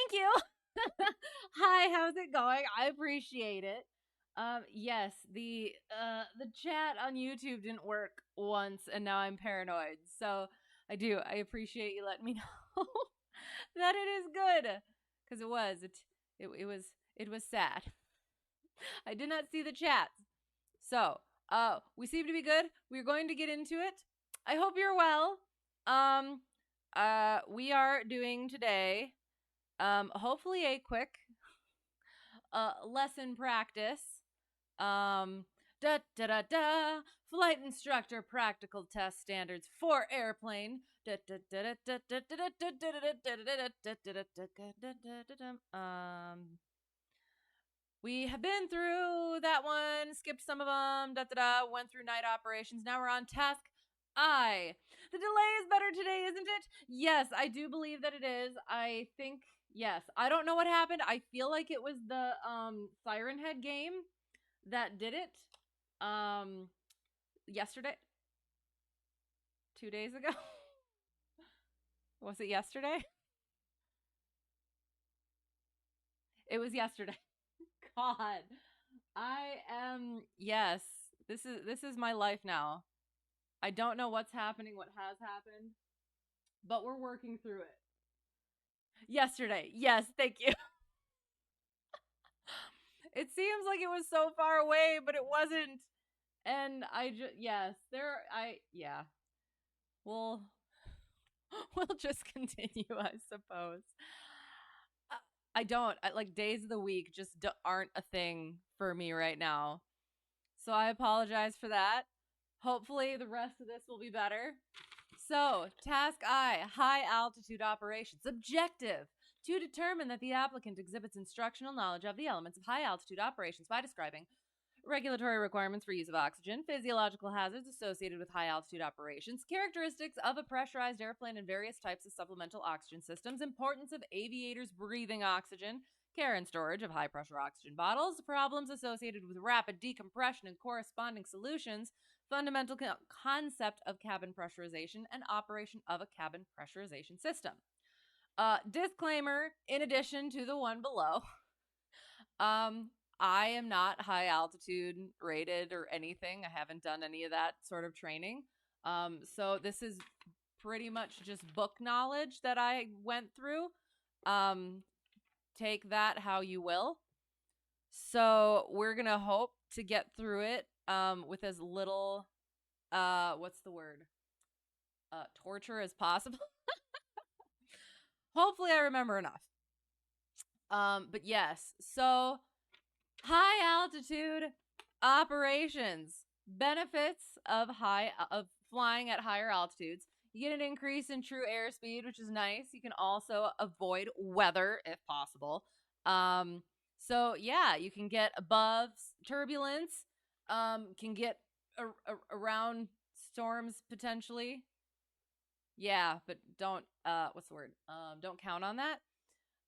Thank you. Hi, how's it going? I appreciate it. Yes, the chat on YouTube didn't work once, and now I'm paranoid. So I appreciate you letting me know that it is good, because it was sad. I did not see the chat. So we seem to be good. We're going to get into it. I hope you're well. We are doing today, hopefully a quick lesson practice. Da da da da. Flight instructor practical test standards for airplane. We have been through that one, skipped some of them, went through night operations. Now we're on task I. The delay is better today, isn't it? Yes, I do believe that it is. I think, yes. I don't know what happened. I feel like it was the Siren Head game that did it yesterday. 2 days ago. Was it yesterday? It was yesterday. God. I am, yes. This is my life now. I don't know what's happening, what has happened, but we're working through it. Yesterday. Yes, thank you. It seems like it was so far away, but it wasn't. And yeah. We'll just continue, I suppose. I don't, like, days of the week just aren't a thing for me right now. So I apologize for that. Hopefully the rest of this will be better. So, task I, high altitude operations. Objective: to determine that the applicant exhibits instructional knowledge of the elements of high altitude operations by describing regulatory requirements for use of oxygen, physiological hazards associated with high altitude operations, characteristics of a pressurized airplane and various types of supplemental oxygen systems, importance of aviators breathing oxygen, care and storage of high pressure oxygen bottles, problems associated with rapid decompression and corresponding solutions, fundamental concept of cabin pressurization, and operation of a cabin pressurization system. Disclaimer, in addition to the one below, I am not high altitude rated or anything. I haven't done any of that sort of training. So this is pretty much just book knowledge that I went through. Take that how you will. So we're going to hope to get through it with as little, what's the word? Torture as possible. Hopefully I remember enough. But yes, so high altitude operations, benefits of flying at higher altitudes. You get an increase in true airspeed, which is nice. You can also avoid weather if possible. So yeah, you can get above turbulence, can get around storms potentially. Yeah, but don't what's the word? Don't count on that.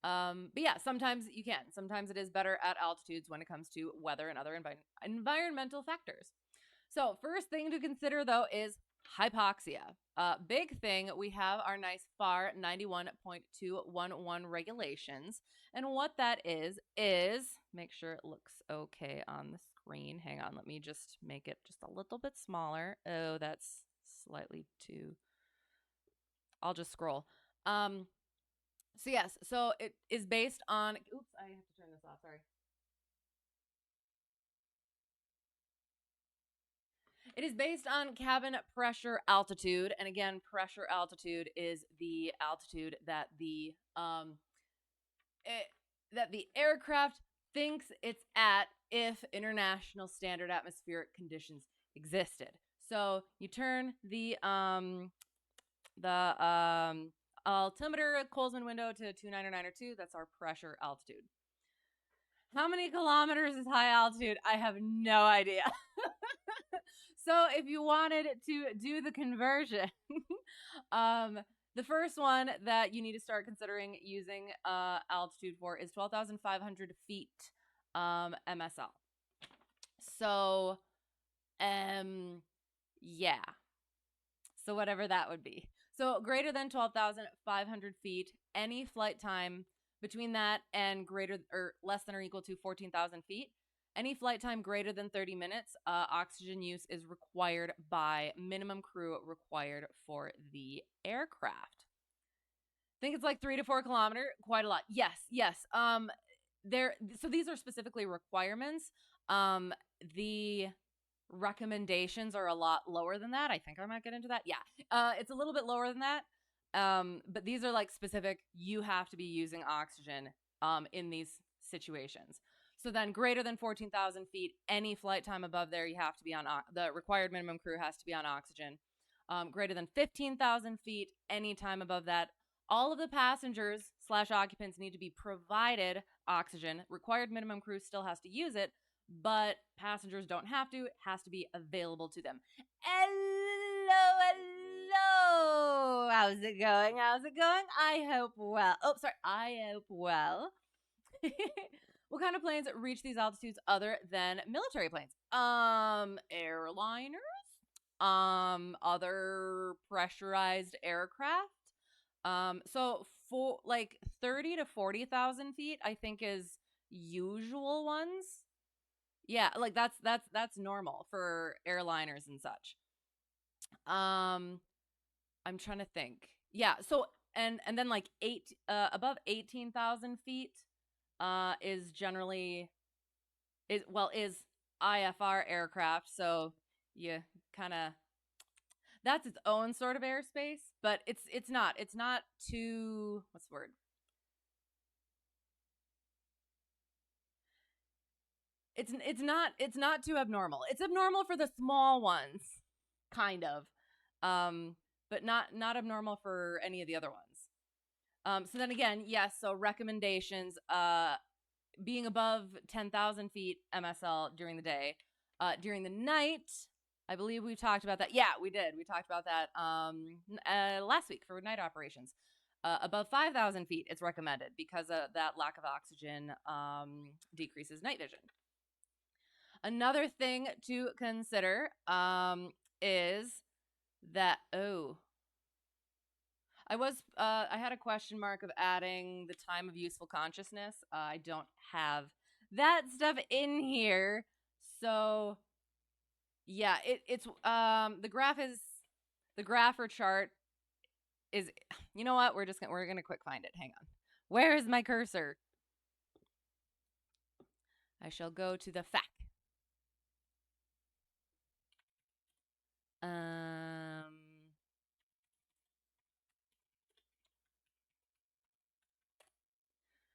But yeah, sometimes you can. Sometimes it is better at altitudes when it comes to weather and other environmental factors. So first thing to consider, though, is hypoxia. Big thing, we have our nice FAR 91.211 regulations. And what that is, make sure it looks okay on the screen. Hang on, let me just make it just a little bit smaller. Oh, that's slightly too... I'll just scroll. So yes, so it is based on, oops, I have to turn this off, sorry. It is based on cabin pressure altitude, and again, pressure altitude is the altitude that the aircraft thinks it's at if international standard atmospheric conditions existed. So you turn the altimeter Colesman window to 29902. That's our pressure altitude. How many kilometers is high altitude? I have no idea. So if you wanted to do the conversion, the first one that you need to start considering using altitude for is 12,500 feet MSL. So, yeah. So whatever that would be. So greater than 12,500 feet, any flight time Between that and greater or less than or equal to 14,000 feet, any flight time greater than 30 minutes, oxygen use is required by minimum crew required for the aircraft. I think it's like 3 to 4 kilometers, quite a lot. Yes. So these are specifically requirements. The recommendations are a lot lower than that. I think I might get into that. Yeah. It's a little bit lower than that. But these are like specific, you have to be using oxygen in these situations. So then greater than 14,000 feet, any flight time above there, you have to be on, the required minimum crew has to be on oxygen. Greater than 15,000 feet, any time above that, all of the passengers / occupants need to be provided oxygen. Required minimum crew still has to use it, but passengers don't have to. It has to be available to them. Hello. How's it going? I hope well. I hope well. What kind of planes reach these altitudes other than military planes? Airliners, other pressurized aircraft. So for like 30 to 40,000 feet, I think is usual ones. Yeah, like that's normal for airliners and such. I'm trying to think. Yeah, so and then like above 18,000 feet is generally is IFR aircraft. So you kind of, that's its own sort of airspace, but it's not too, what's the word? It's not too abnormal. It's abnormal for the small ones, kind of, but not abnormal for any of the other ones. So then again, yes. So recommendations: being above 10,000 feet MSL during the day. During the night, I believe we talked about that. Yeah, we did. We talked about that last week for night operations. Above 5,000 feet, it's recommended because that lack of oxygen decreases night vision. Another thing to consider is that, I had a question mark of adding the time of useful consciousness. I don't have that stuff in here. So yeah, it's the graph or chart is, you know what? We're gonna quick find it. Hang on. Where is my cursor? I shall go to the FAQ.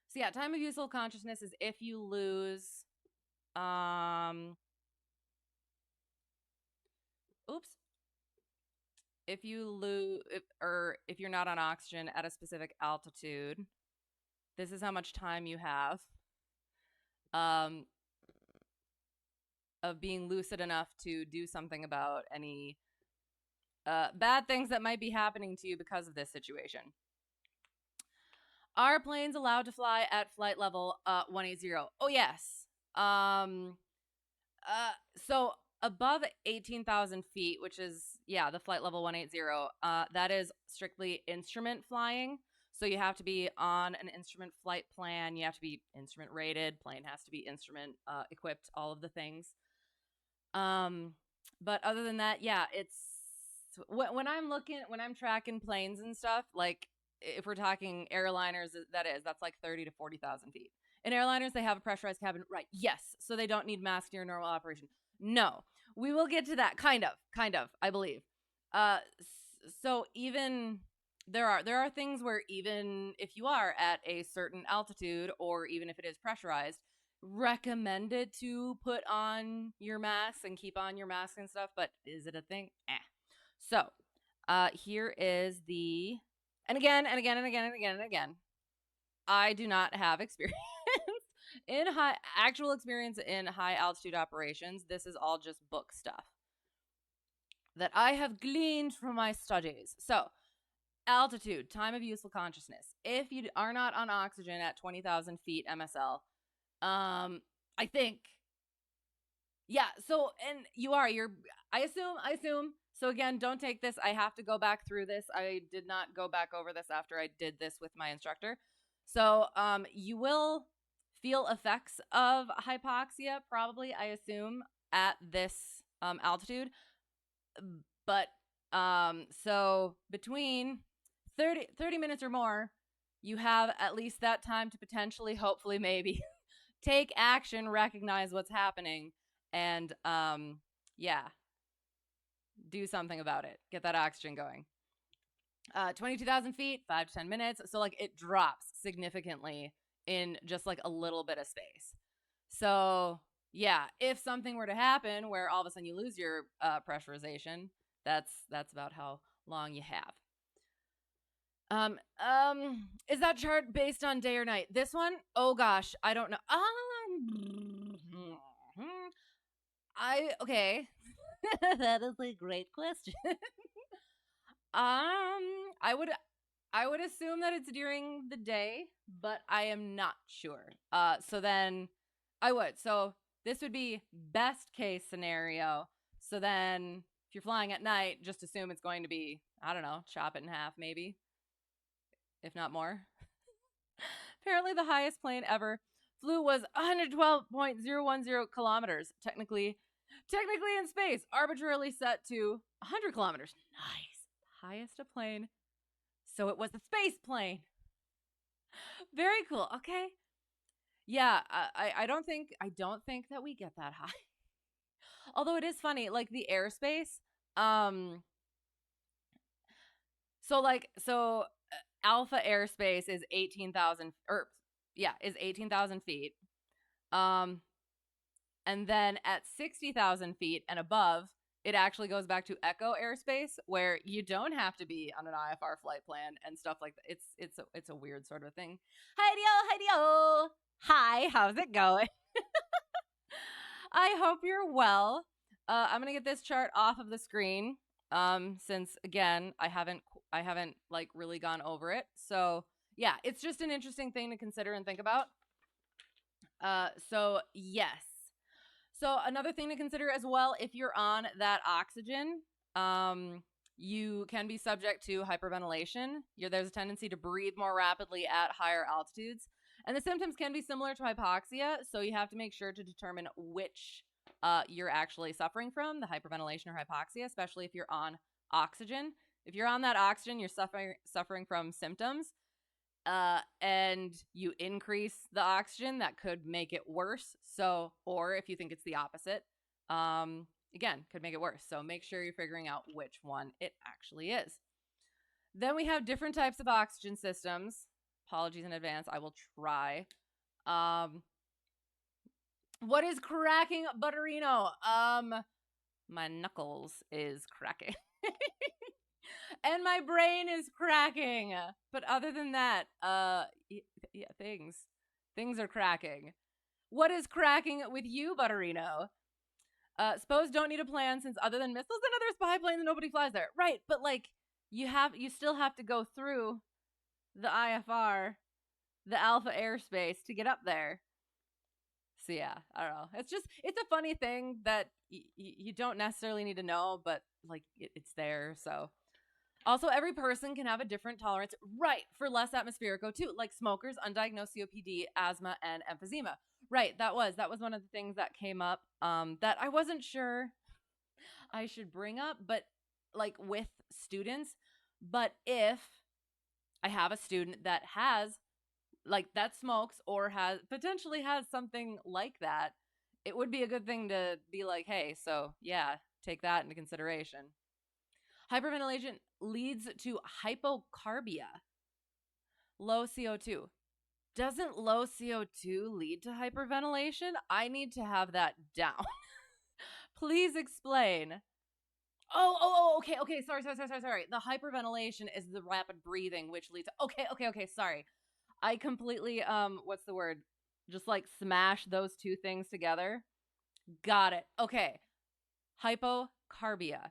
So yeah, time of useful consciousness is if you lose, if you lose, if you're not on oxygen at a specific altitude, this is how much time you have of being lucid enough to do something about any bad things that might be happening to you because of this situation. Are planes allowed to fly at flight level 180? Oh, yes. So above 18,000 feet, which is, yeah, the flight level 180, that is strictly instrument flying. So you have to be on an instrument flight plan. You have to be instrument rated. Plane has to be instrument equipped, all of the things. But other than that, yeah, it's when I'm tracking planes and stuff, like if we're talking airliners, that's like 30 to 40,000 feet. In airliners, they have a pressurized cabin, right? Yes, so they don't need masks during normal operation. No, we will get to that. Kind of, I believe. So even there are things where even if you are at a certain altitude, or even if it is pressurized, recommended to put on your mask and keep on your mask and stuff. But is it a thing? So here is the, and again, I do not have experience in actual experience in high altitude operations. This is all just book stuff that I have gleaned from my studies. So altitude, time of useful consciousness. If you are not on oxygen at 20,000 feet MSL, I think, yeah. So, and I assume. So again, don't take this. I have to go back through this. I did not go back over this after I did this with my instructor. So you will feel effects of hypoxia, probably, I assume, at this altitude. But so between 30 minutes or more, you have at least that time to potentially, hopefully, maybe take action, recognize what's happening, and yeah, do something about it. Get that oxygen going. 22,000 feet, 5 to 10 minutes. So like it drops significantly in just like a little bit of space. So yeah, if something were to happen where all of a sudden you lose your pressurization, that's about how long you have. Is that chart based on day or night? This one? Oh gosh, I don't know. Okay. That is a great question. I would assume that it's during the day, but I am not sure. So then I would. So this would be best case scenario. So then if you're flying at night, just assume it's going to be, I don't know, chop it in half maybe, if not more. Apparently the highest plane ever flew was 112.010 kilometers, technically in space, arbitrarily set to 100 kilometers. Nice. Highest a plane. So it was the space plane. Very cool. Okay. Yeah, I don't think that we get that high. Although it is funny, like the airspace. So alpha airspace is 18,000 is 18,000 feet. And then at 60,000 feet and above, it actually goes back to echo airspace, where you don't have to be on an IFR flight plan and stuff like that. It's a weird sort of thing. Hi-de-o. Hi, how's it going? I hope you're well. I'm gonna get this chart off of the screen, since again I haven't like really gone over it. So yeah, it's just an interesting thing to consider and think about. So yes. So another thing to consider as well, if you're on that oxygen, you can be subject to hyperventilation. There's a tendency to breathe more rapidly at higher altitudes. And the symptoms can be similar to hypoxia, so you have to make sure to determine which you're actually suffering from, the hyperventilation or hypoxia, especially if you're on oxygen. If you're on that oxygen, you're suffering from symptoms. And you increase the oxygen, that could make it worse. So, or if you think it's the opposite, again, could make it worse. So make sure you're figuring out which one it actually is. Then we have different types of oxygen systems. Apologies in advance. I will try. What is cracking, Butterino? My knuckles is cracking. And my brain is cracking. But other than that, yeah, things are cracking. What is cracking with you, Butterino? Suppose don't need a plan, since other than missiles and other spy planes, nobody flies there. Right, but like you still have to go through the IFR, the alpha airspace to get up there. So yeah, I don't know. It's a funny thing that you don't necessarily need to know, but like it's there. So also, every person can have a different tolerance, right, for less atmospheric O2, like smokers, undiagnosed COPD, asthma, and emphysema. Right, that was one of the things that came up that I wasn't sure I should bring up, but like with students. But if I have a student that has, like, that smokes or potentially has something like that, it would be a good thing to be like, hey, so yeah, take that into consideration. Hyperventilation leads to hypocarbia, low CO2. Doesn't low CO2 lead to hyperventilation? I need to have that down. Please explain. Okay. Sorry. The hyperventilation is the rapid breathing, which leads to... Okay. Sorry. I completely, what's the word? Just like smash those two things together. Got it. Okay. Hypocarbia.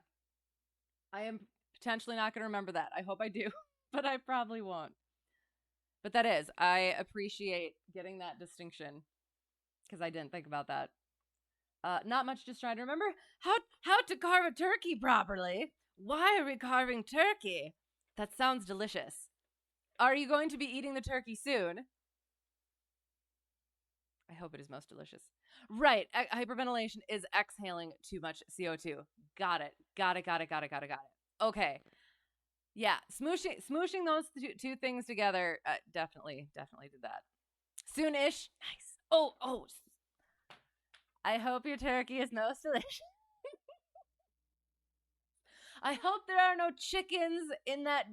I am potentially not going to remember that. I hope I do, but I probably won't. But that is, I appreciate getting that distinction because I didn't think about that. Not much, just trying to remember how to carve a turkey properly. Why are we carving turkey? That sounds delicious. Are you going to be eating the turkey soon? I hope it is most delicious. Right. Hyperventilation is exhaling too much CO2. Got it. Got it. Okay. Yeah. Smooshing those two things together. Definitely did that. Soonish. Nice. Oh. I hope your turkey is most delicious. I hope there are no chickens in that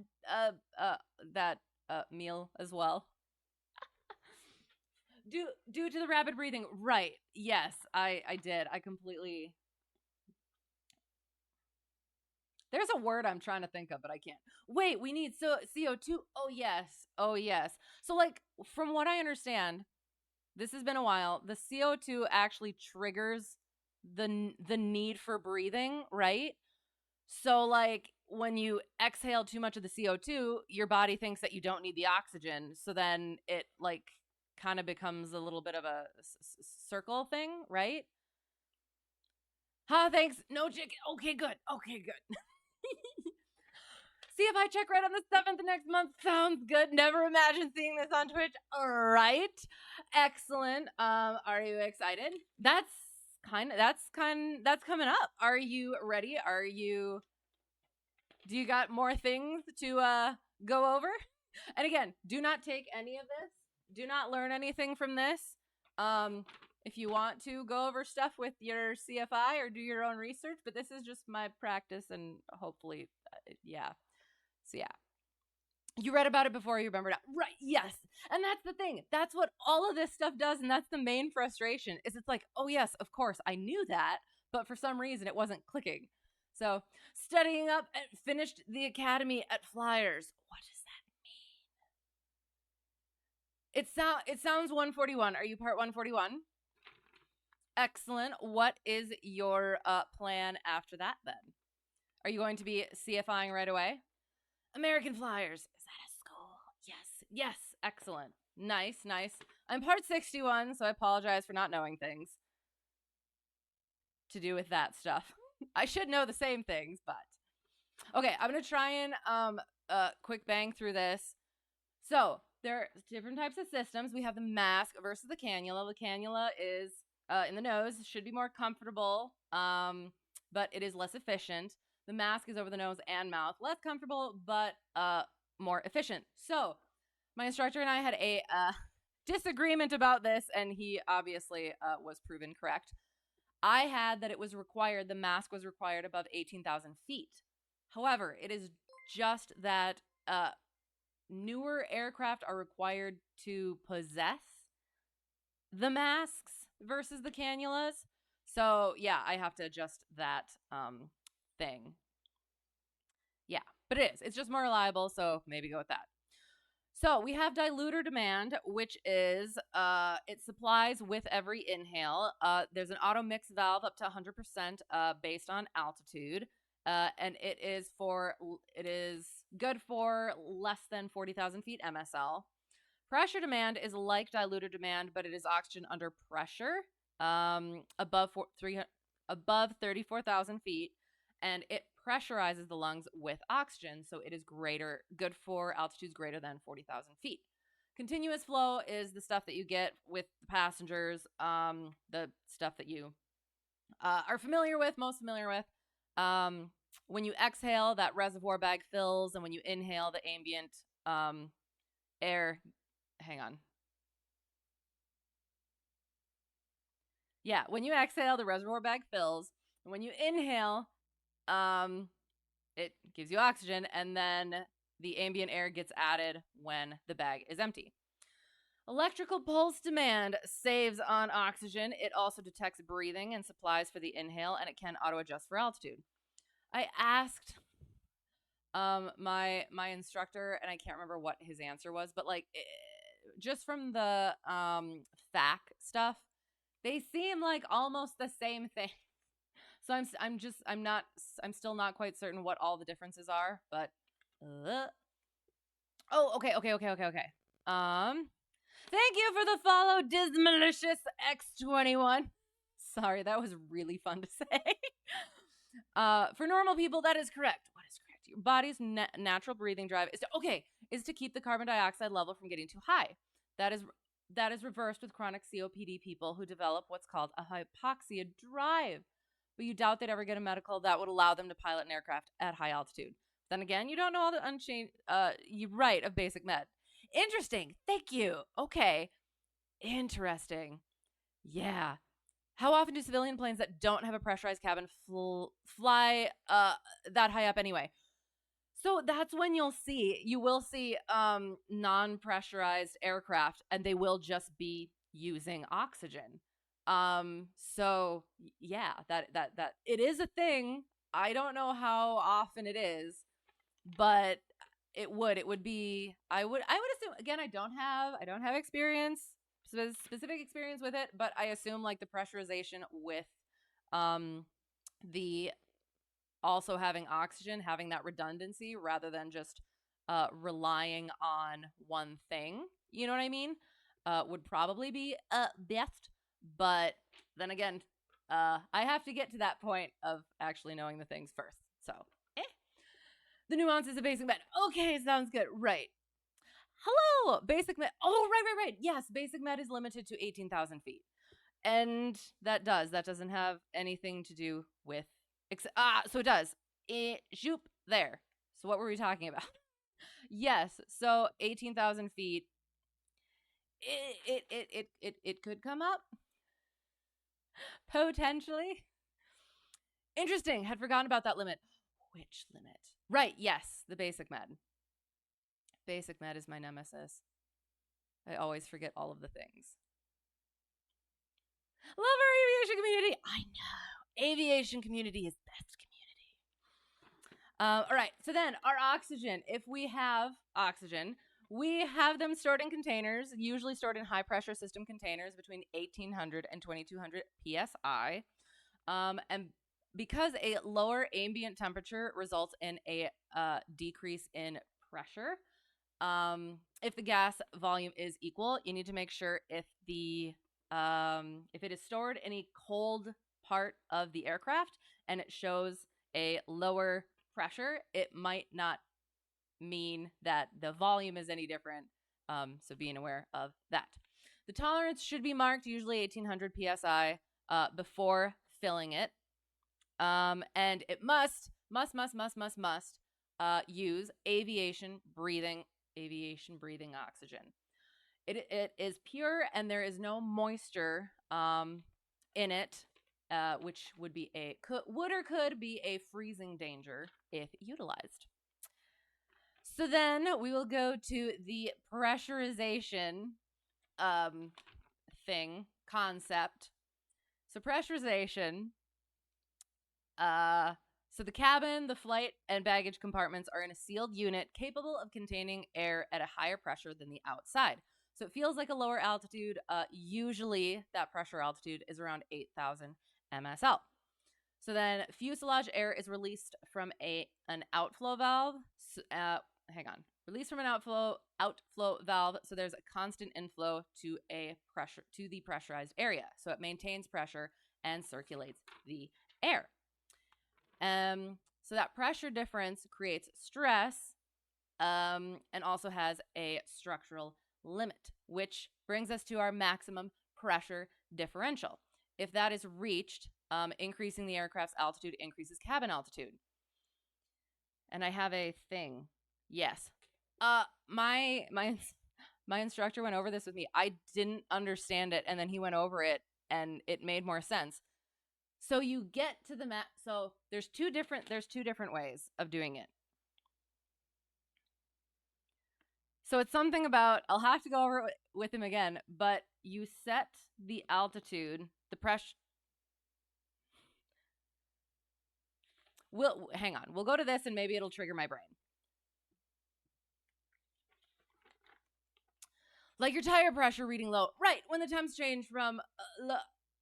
meal as well. Due to the rapid breathing, right? Yes, I did. I completely. There's a word I'm trying to think of, but I can't. Wait, we need CO2. Oh yes. So like from what I understand, this has been a while. The CO2 actually triggers the need for breathing, right? So like when you exhale too much of the CO2, your body thinks that you don't need the oxygen. So then it like kind of becomes a little bit of a circle thing, right? Thanks. No chicken. Okay, good. See if I check right on the 7th next month. Sounds good. Never imagined seeing this on Twitch. All right. Excellent. Are you excited? That's coming up. Are you ready? Do you got more things to go over? And again, do not take any of this. Do not learn anything from this. If you want to go over stuff with your CFI or do your own research, but this is just my practice and hopefully, yeah. So yeah. You read about it before, you remember it. Right, yes. And that's the thing. That's what all of this stuff does, and that's the main frustration, is it's like, oh yes, of course, I knew that, but for some reason it wasn't clicking. So, studying up and finished the academy at Flyers. What does that mean? It sounds 141. Are you part 141? Excellent. What is your plan after that then? Are you going to be CFIing right away? American Flyers. Is that a school? Yes. Excellent. Nice. I'm part 61, so I apologize for not knowing things to do with that stuff. I should know the same things, but okay, I'm gonna try and quick bang through this. So there are different types of systems. We have the mask versus the cannula. The cannula is in the nose, should be more comfortable, but it is less efficient. The mask is over the nose and mouth, less comfortable, but more efficient. So my instructor and I had a disagreement about this, and he obviously was proven correct. I had that it was required, the mask was required above 18,000 feet. However, it is just that newer aircraft are required to possess the masks versus the cannulas. So yeah, I have to adjust that thing. Yeah, but it's just more reliable, so maybe go with that. So we have diluter demand, which is it supplies with every inhale. There's an auto mix valve up to 100% based on altitude, and it is good for less than 40,000 feet MSL. Pressure demand is like diluter demand, but it is oxygen under pressure above 34,000 feet, and it pressurizes the lungs with oxygen, so it is good for altitudes greater than 40,000 feet. Continuous flow is the stuff that you get with the passengers, the stuff that you are most familiar with. When you exhale, that reservoir bag fills, and when you inhale, the ambient air. Hang on. Yeah, when you exhale, the reservoir bag fills, and when you inhale, it gives you oxygen, and then the ambient air gets added when the bag is empty. Electrical pulse demand saves on oxygen. It also detects breathing and supplies for the inhale, and it can auto adjust for altitude. I asked my instructor, and I can't remember what his answer was, but like just from the FAC stuff, they seem like almost the same thing. So I'm still not quite certain what all the differences are, but okay. Thank you for the follow, Dismalicious X21. Sorry, that was really fun to say. For normal people, that is correct. What is correct? Your body's natural breathing drive is okay. is to keep the carbon dioxide level from getting too high. That is reversed with chronic COPD people who develop what's called a hypoxia drive. But you doubt they'd ever get a medical that would allow them to pilot an aircraft at high altitude. Then again, you don't know all the you're right, of basic med. Interesting. Thank you. Okay. Interesting. Yeah. How often do civilian planes that don't have a pressurized cabin fly that high up anyway? So that's when you will see non-pressurized aircraft, and they will just be using oxygen. So yeah, that it is a thing. I don't know how often it is, but it would be, I would assume, again, I don't have experience, specific experience with it, but I assume like the pressurization with the also having oxygen, having that redundancy rather than just relying on one thing, you know what I mean, would probably be best. But then again, I have to get to that point of actually knowing the things first. So the nuances of basic med. Okay, sounds good. Right. Hello, basic med. Oh, right. Yes, basic med is limited to 18,000 feet. And that doesn't have anything to do with, so it does. Shoop, there. So what were we talking about? Yes, so 18,000 feet. It could come up. Potentially. Interesting. Had forgotten about that limit. Which limit? Right, yes, the basic med. Basic med is my nemesis. I always forget all of the things. Love our aviation community. I know. Aviation community is best community. All right, so then our oxygen. If we have oxygen, we have them stored in containers, usually stored in high-pressure system containers between 1,800 and 2,200 psi. And because a lower ambient temperature results in a decrease in pressure, if the gas volume is equal, you need to make sure if it is stored in a cold part of the aircraft and it shows a lower pressure, it might not mean that the volume is any different. So being aware of that. The tolerance should be marked, usually 1,800 psi, before filling it. And it must use aviation breathing oxygen. It is pure, and there is no moisture in it, which would be could be a freezing danger if utilized. So then we will go to the pressurization concept. So pressurization. So the cabin, the flight, and baggage compartments are in a sealed unit capable of containing air at a higher pressure than the outside. So it feels like a lower altitude. Usually that pressure altitude is around 8,000 MSL. So then fuselage air is released from an outflow valve. Released from an outflow valve. So there's a constant inflow to the pressurized area. So it maintains pressure and circulates the air. So that pressure difference creates stress, and also has a structural limit, which brings us to our maximum pressure differential. If that is reached, increasing the aircraft's altitude increases cabin altitude. And I have a thing. Yes. My instructor went over this with me. I didn't understand it, and then he went over it, and it made more sense. So you get to the map. So there's two different ways of doing it. So it's something about, I'll have to go over it with him again, but you set the altitude, the pressure. Hang on. We'll go to this and maybe it'll trigger my brain. Like your tire pressure reading low. Right, when the temps change from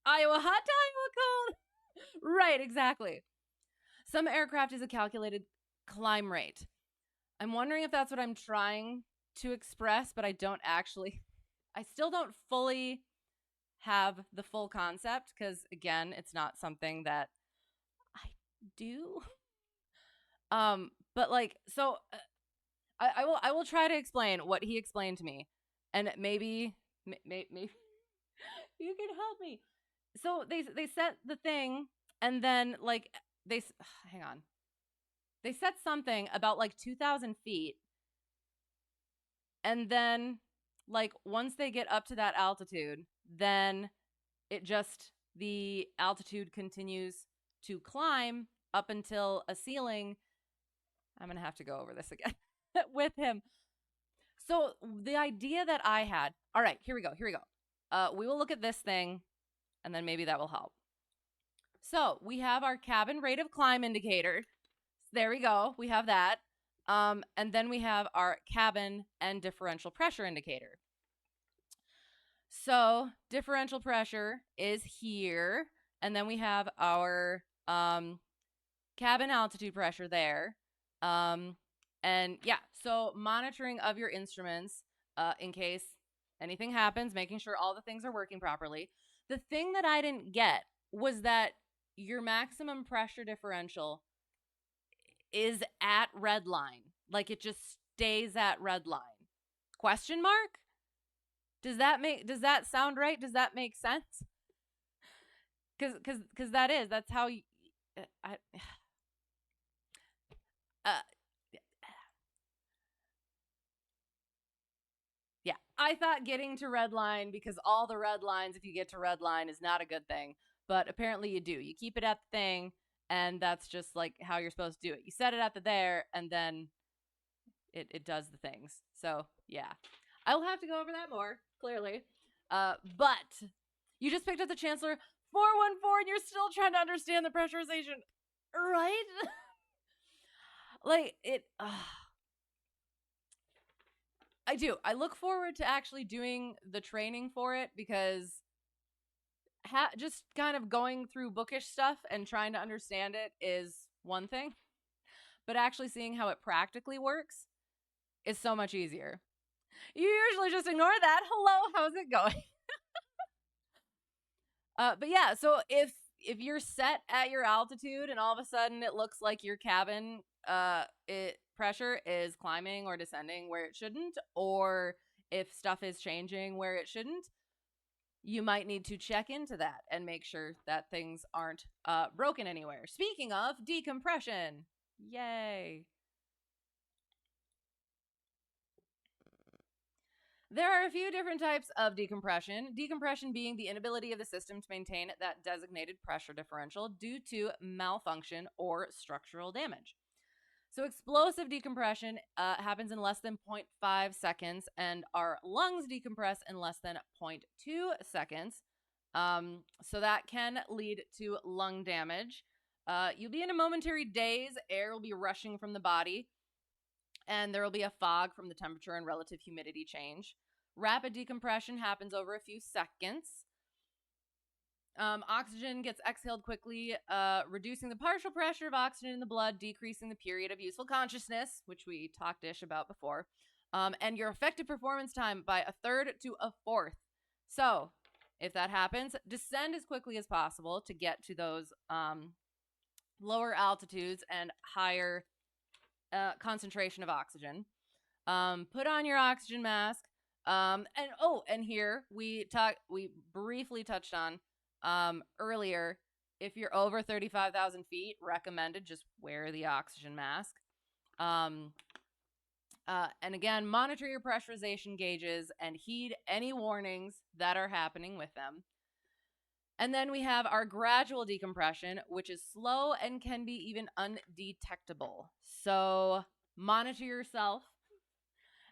Iowa hot to Iowa cold. Right, exactly. Some aircraft is a calculated climb rate. I'm wondering if that's what I'm trying to express, but I still don't fully have the full concept because, again, it's not something that I do. But like, so I will try to explain what he explained to me, and maybe maybe you can help me. So they set the thing, and then like they hang on. They set something about like 2,000 feet, and then like once they get up to that altitude, then it just the altitude continues to climb up until a ceiling. I'm gonna have to go over this again with him. So the idea that I had. All right, here we go. We will look at this thing, and then maybe that will help. So we have our cabin rate of climb indicator. There we go. We have that. And then we have our cabin and differential pressure indicator. So differential pressure is here. And then we have our cabin altitude pressure there. And yeah, so monitoring of your instruments in case anything happens, making sure all the things are working properly. The thing that I didn't get was that your maximum pressure differential is at red line. Like it just stays at red line. Question mark? Does that sound right? Does that make sense? Cuz that's how you yeah, I thought getting to red line, because all the red lines, if you get to red line, is not a good thing. But apparently you do. You keep it at the thing, and that's just like how you're supposed to do it. You set it at the there, and then it does the things. So yeah, I will have to go over that more, clearly. But you just picked up the Chancellor 414, and you're still trying to understand the pressurization, right? Like it. I do. I look forward to actually doing the training for it, because just kind of going through bookish stuff and trying to understand it is one thing, but actually seeing how it practically works is so much easier. You usually just ignore that. Hello, how's it going? But yeah, so if you're set at your altitude and all of a sudden it looks like your cabin pressure is climbing or descending where it shouldn't, or if stuff is changing where it shouldn't, you might need to check into that and make sure that things aren't broken anywhere. Speaking of decompression, yay. There are a few different types of decompression. Decompression being the inability of the system to maintain that designated pressure differential due to malfunction or structural damage. So explosive decompression happens in less than 0.5 seconds, and our lungs decompress in less than 0.2 seconds. So that can lead to lung damage. You'll be in a momentary daze. Air will be rushing from the body, and there will be a fog from the temperature and relative humidity change. Rapid decompression happens over a few seconds. Oxygen gets exhaled quickly, reducing the partial pressure of oxygen in the blood, decreasing the period of useful consciousness, which we talked-ish about before, and your effective performance time by a third to a fourth. So, if that happens, descend as quickly as possible to get to those lower altitudes and higher concentration of oxygen. Put on your oxygen mask. And here we briefly touched on earlier, if you're over 35,000 feet, recommended just wear the oxygen mask. And again, monitor your pressurization gauges and heed any warnings that are happening with them. And then we have our gradual decompression, which is slow and can be even undetectable. So monitor yourself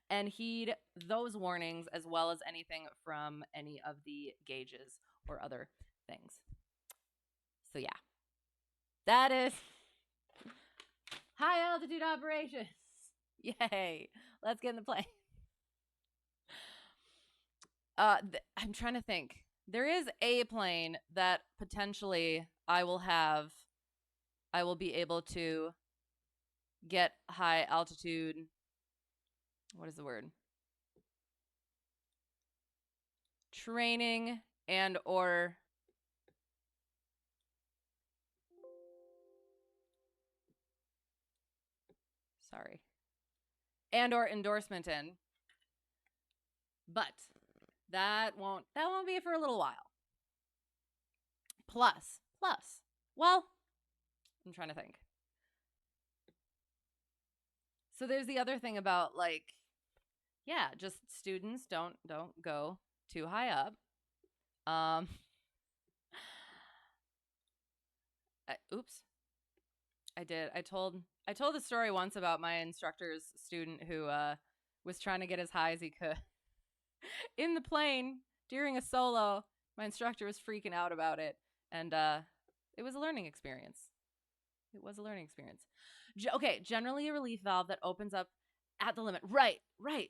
and heed those warnings, as well as anything from any of the gauges or other things. So yeah, that is high altitude operations. Yay. Let's get in the plane. I'm trying to think. There is a plane that potentially I will be able to get high altitude. What is the word? Training and or sorry. and or endorsement in. But that won't be for a little while. Plus, well, I'm trying to think. So there's the other thing about, like, yeah, just students don't go too high up. Oops. I told the story once about my instructor's student who was trying to get as high as he could in the plane during a solo. My instructor was freaking out about it, and it was a learning experience. Okay, generally a relief valve that opens up at the limit. Right.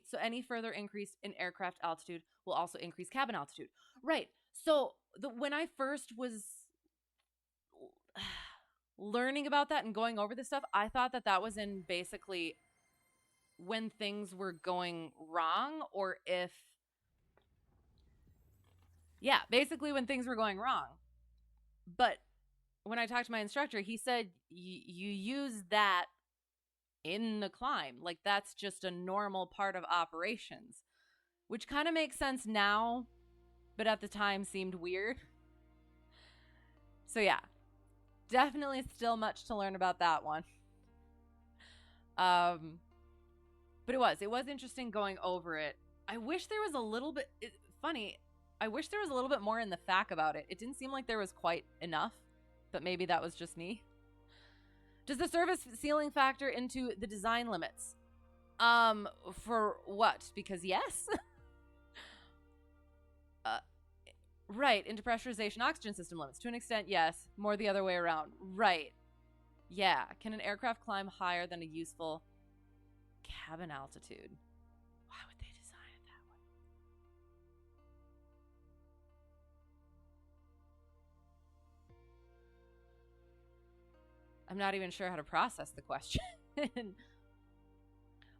So any further increase in aircraft altitude will also increase cabin altitude. Right. So when I first was learning about that and going over this stuff, I thought that was in basically when things were going wrong, or if, yeah, basically when things were going wrong. But when I talked to my instructor, he said you use that in the climb. Like, that's just a normal part of operations, which kind of makes sense now, but at the time seemed weird. So yeah, definitely still much to learn about that one. But it was interesting going over it. I wish there was a little bit funny. I wish there was a little bit more in the FAQ about it. It didn't seem like there was quite enough, but maybe that was just me. Does the service ceiling factor into the design limits? For what? Because yes. Right, into pressurization oxygen system limits. To an extent, yes. More the other way around. Right. Yeah. Can an aircraft climb higher than a useful cabin altitude? Why would they design it that way? I'm not even sure how to process the question.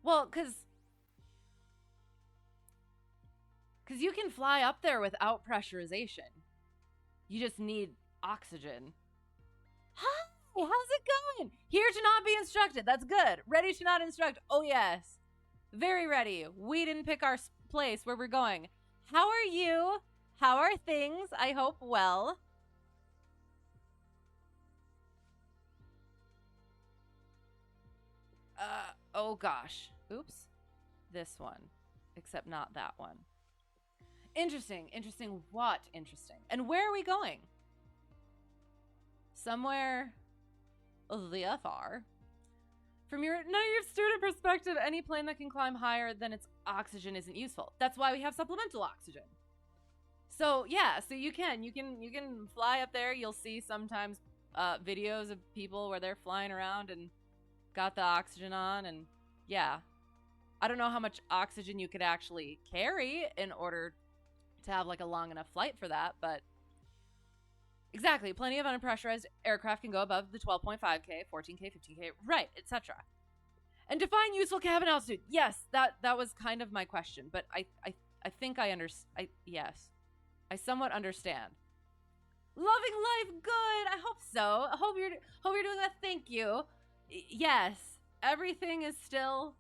Well, because you can fly up there without pressurization. You just need oxygen. Hi, how's it going? Here to not be instructed. That's good. Ready to not instruct. Oh, yes. Very ready. We didn't pick our place where we're going. How are you? How are things? I hope well. Oh gosh. Oops. This one. Except not that one. Interesting. What interesting? And where are we going? Somewhere the FR. From your naive student perspective, any plane that can climb higher than its oxygen isn't useful. That's why we have supplemental oxygen. So yeah, so you can fly up there. You'll see sometimes videos of people where they're flying around and got the oxygen on, and yeah. I don't know how much oxygen you could actually carry in order to have like a long enough flight for that, but exactly, plenty of unpressurized aircraft can go above the 12.5K, 14K, 15K, right, etc. And define useful cabin altitude. Yes, that was kind of my question, but I think I understand. Yes, I somewhat understand. Loving life, good. I hope so. I hope you're doing that. Thank you. Yes, everything is still.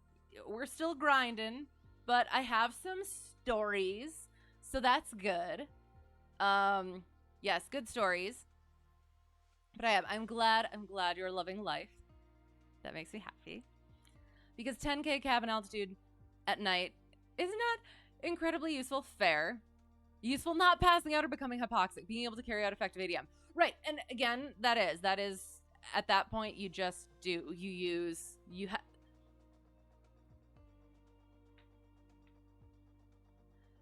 We're still grinding, but I have some stories, so that's good. Yes, good stories. But I'm glad you're loving life. That makes me happy. Because 10K cabin altitude at night is not incredibly useful. Fair. Useful, not passing out or becoming hypoxic. Being able to carry out effective ADM. Right, and again, that is at that point you just do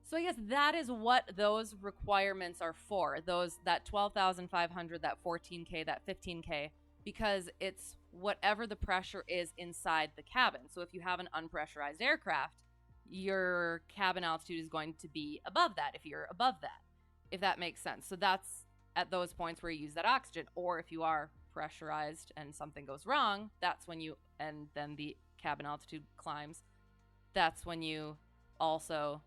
So I guess that is what those requirements are for. That 12,500, that 14K, that 15K, because it's whatever the pressure is inside the cabin. So if you have an unpressurized aircraft, your cabin altitude is going to be above that if you're above that, if that makes sense. So that's at those points where you use that oxygen. Or if you are pressurized and something goes wrong, that's when and then the cabin altitude climbs. That's when you also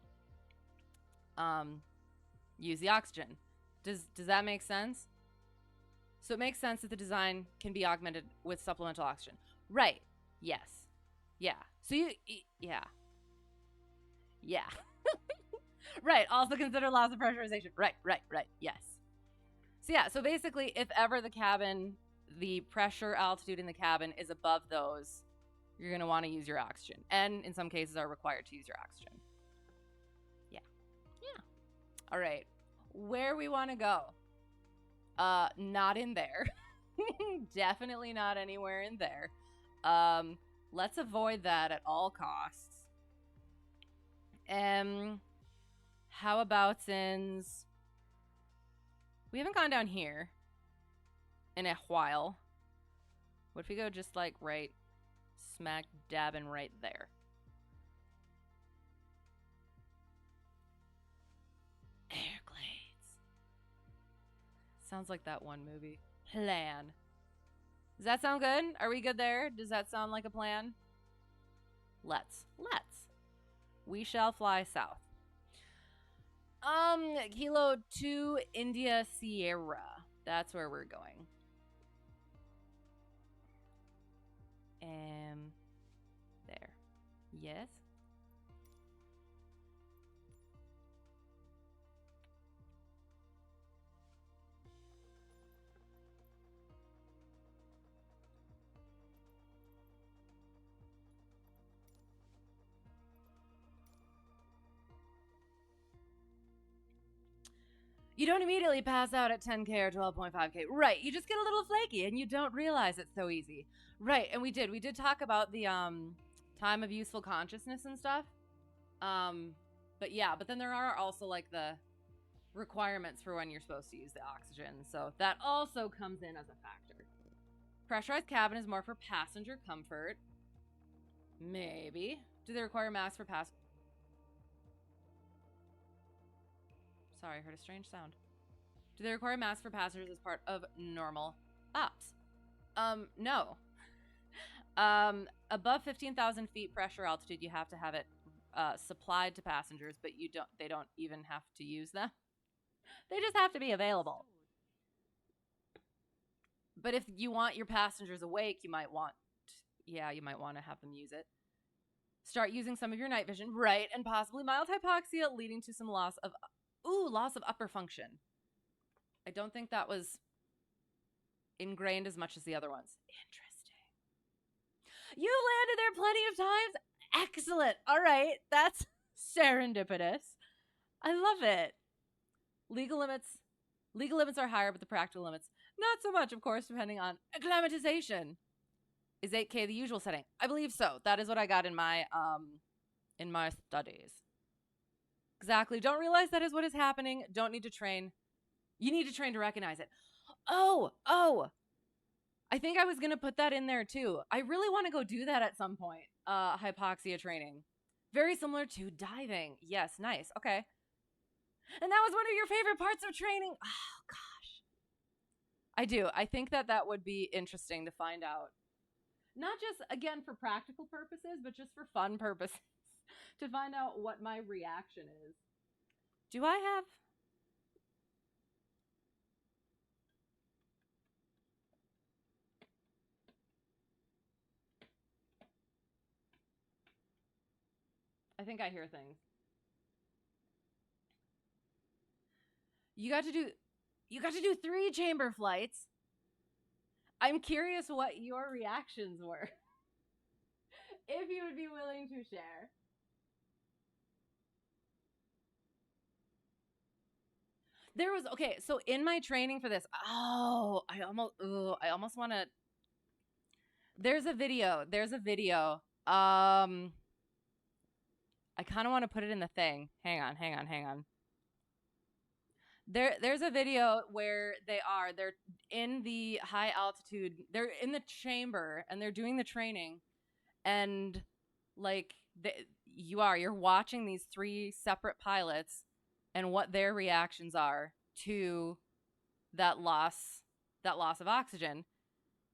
use the oxygen. Does that make sense? So it makes sense that the design can be augmented with supplemental oxygen. Right. Yes. Yeah. So yeah. Yeah. Right. Also consider loss of pressurization. Right. Yes. So yeah. So basically, if ever the pressure altitude in the cabin is above those, you're going to want to use your oxygen. And in some cases are required to use your oxygen. Yeah. All right. Where we want to go? Not in there. Definitely not anywhere in there. Let's avoid that at all costs. How about since we haven't gone down here in a while, what if we go just like right smack dabbing right there? Everglades. Sounds like that one movie. Plan. Does that sound good? Are we good there? Does that sound like a plan? Let's. We shall fly south. Kilo 2 India Sierra. That's where we're going. There. Yes. You don't immediately pass out at 10K or 12.5K. Right. You just get a little flaky and you don't realize it's so easy. Right. And we did talk about the time of useful consciousness and stuff. But yeah, but then there are also like the requirements for when you're supposed to use the oxygen. So that also comes in as a factor. Pressurized cabin is more for passenger comfort. Maybe. Do they require masks for passengers? Sorry, I heard a strange sound. Do they require masks for passengers as part of normal ops? No. Above 15,000 feet pressure altitude, you have to have it supplied to passengers, but they don't even have to use them. They just have to be available. But if you want your passengers awake, you might want to have them use it. Start using some of your night vision, right, and possibly mild hypoxia, leading to some loss of upper function. I don't think that was ingrained as much as the other ones. Interesting. You landed there plenty of times. Excellent. All right, that's serendipitous. I love it. Legal limits are higher, but the practical limits not so much, of course, depending on acclimatization. Is 8K the usual setting? I believe so. That is what I got in my studies. Exactly. Don't realize that is what is happening. Don't need to train. You need to train to recognize it. Oh. I think I was going to put that in there too. I really want to go do that at some point. Hypoxia training. Very similar to diving. Yes, nice. Okay. And that was one of your favorite parts of training. Oh, gosh. I do. I think that would be interesting to find out. Not just, again, for practical purposes, but just for fun purposes. To find out what my reaction is. Do I have... I think I hear things. You got to do 3 chamber flights. I'm curious what your reactions were. If you would be willing to share. There was, okay, so in my training for this, I almost want to, there's a video. I kind of want to put it in the thing. Hang on. There's a video where they're in the high altitude, they're in the chamber and they're doing the training, and like you're watching these 3 separate pilots and what their reactions are to that loss of oxygen.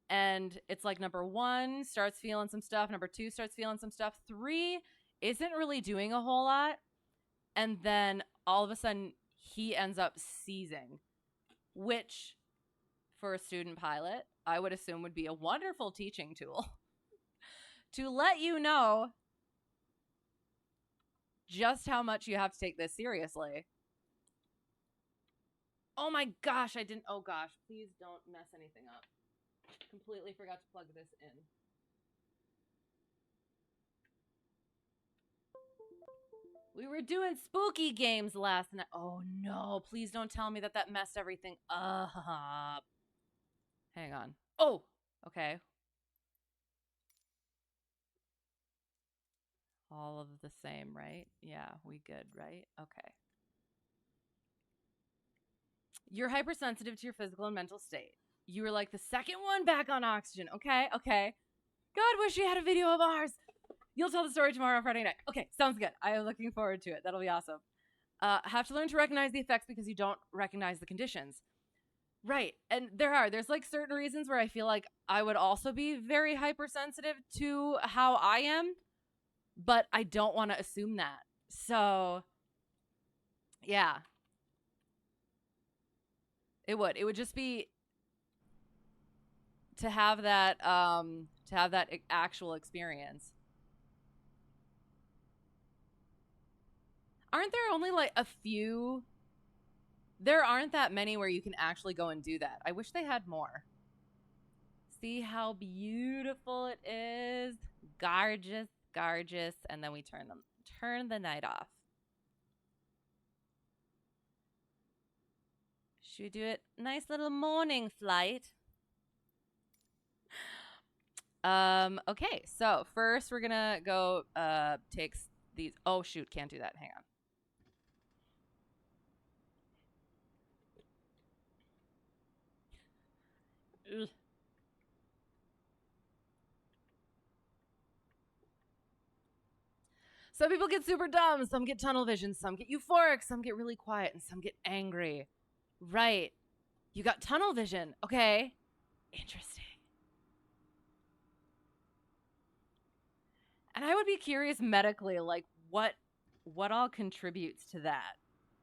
And it's like number 1 starts feeling some stuff, number 2 starts feeling some stuff, 3 isn't really doing a whole lot, and then all of a sudden he ends up seizing, which for a student pilot I would assume would be a wonderful teaching tool. to let you know just how much you have to take this seriously. Oh my gosh, I didn't. Oh gosh, please don't mess anything up. Completely forgot to plug this in. We were doing spooky games last night. Oh no, please don't tell me that that messed everything up. Hang on. Oh, okay. All of the same, right? Yeah, we good, right? Okay. You're hypersensitive to your physical and mental state. You were like the second one back on oxygen. Okay, okay. God, wish you had a video of ours. You'll tell the story tomorrow on Friday night. Okay, sounds good. I am looking forward to it. That'll be awesome. Have to learn to recognize the effects because you don't recognize the conditions. Right. And there's like certain reasons where I feel like I would also be very hypersensitive to how I am, but I don't want to assume that. So, yeah. It would just be to have that actual experience. Aren't there only like a few? There aren't that many where you can actually go and do that. I wish they had more. See how beautiful it is? Gorgeous, gorgeous. And then we turn the night off. Should we do it? Nice little morning flight. Okay, so first we're gonna go take these. Oh shoot, can't do that. Hang on. Ugh. Some people get super dumb, some get tunnel vision, some get euphoric, some get really quiet, and some get angry. Right. You got tunnel vision. Okay. Interesting. And I would be curious medically, like what all contributes to that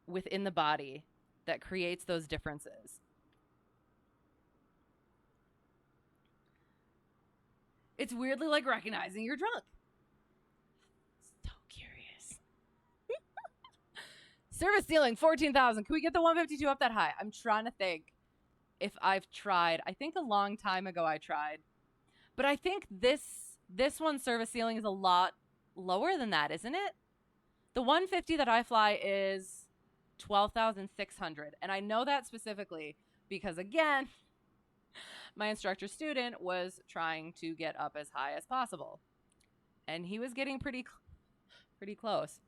within the body that creates those differences. It's weirdly like recognizing you're drunk. So curious. Service ceiling, 14,000. Can we get the 152 up that high? I'm trying to think if I've tried. I think a long time ago I tried. But I think this one's service ceiling is a lot lower than that, isn't it? The 150 that I fly is 12,600. And I know that specifically because, again, my instructor student was trying to get up as high as possible. And he was getting pretty close.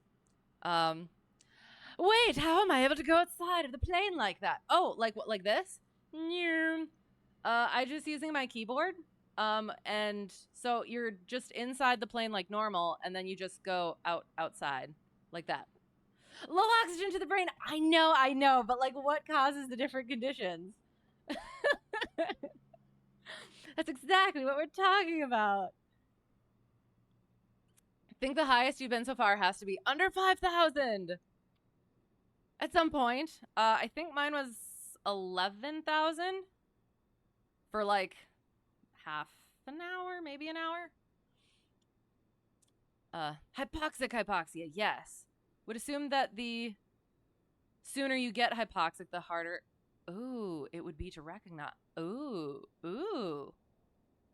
Wait, how am I able to go outside of the plane like that? Oh, like what? Like this? I just using my keyboard. And so you're just inside the plane like normal, and then you just go outside like that. Low oxygen to the brain. I know, but like what causes the different conditions? That's exactly what we're talking about. I think the highest you've been so far has to be under 5,000. At some point. I think mine was 11,000 for like half an hour, maybe an hour. Hypoxia, yes. Would assume that the sooner you get hypoxic, the harder. Ooh, it would be to recognize. Ooh.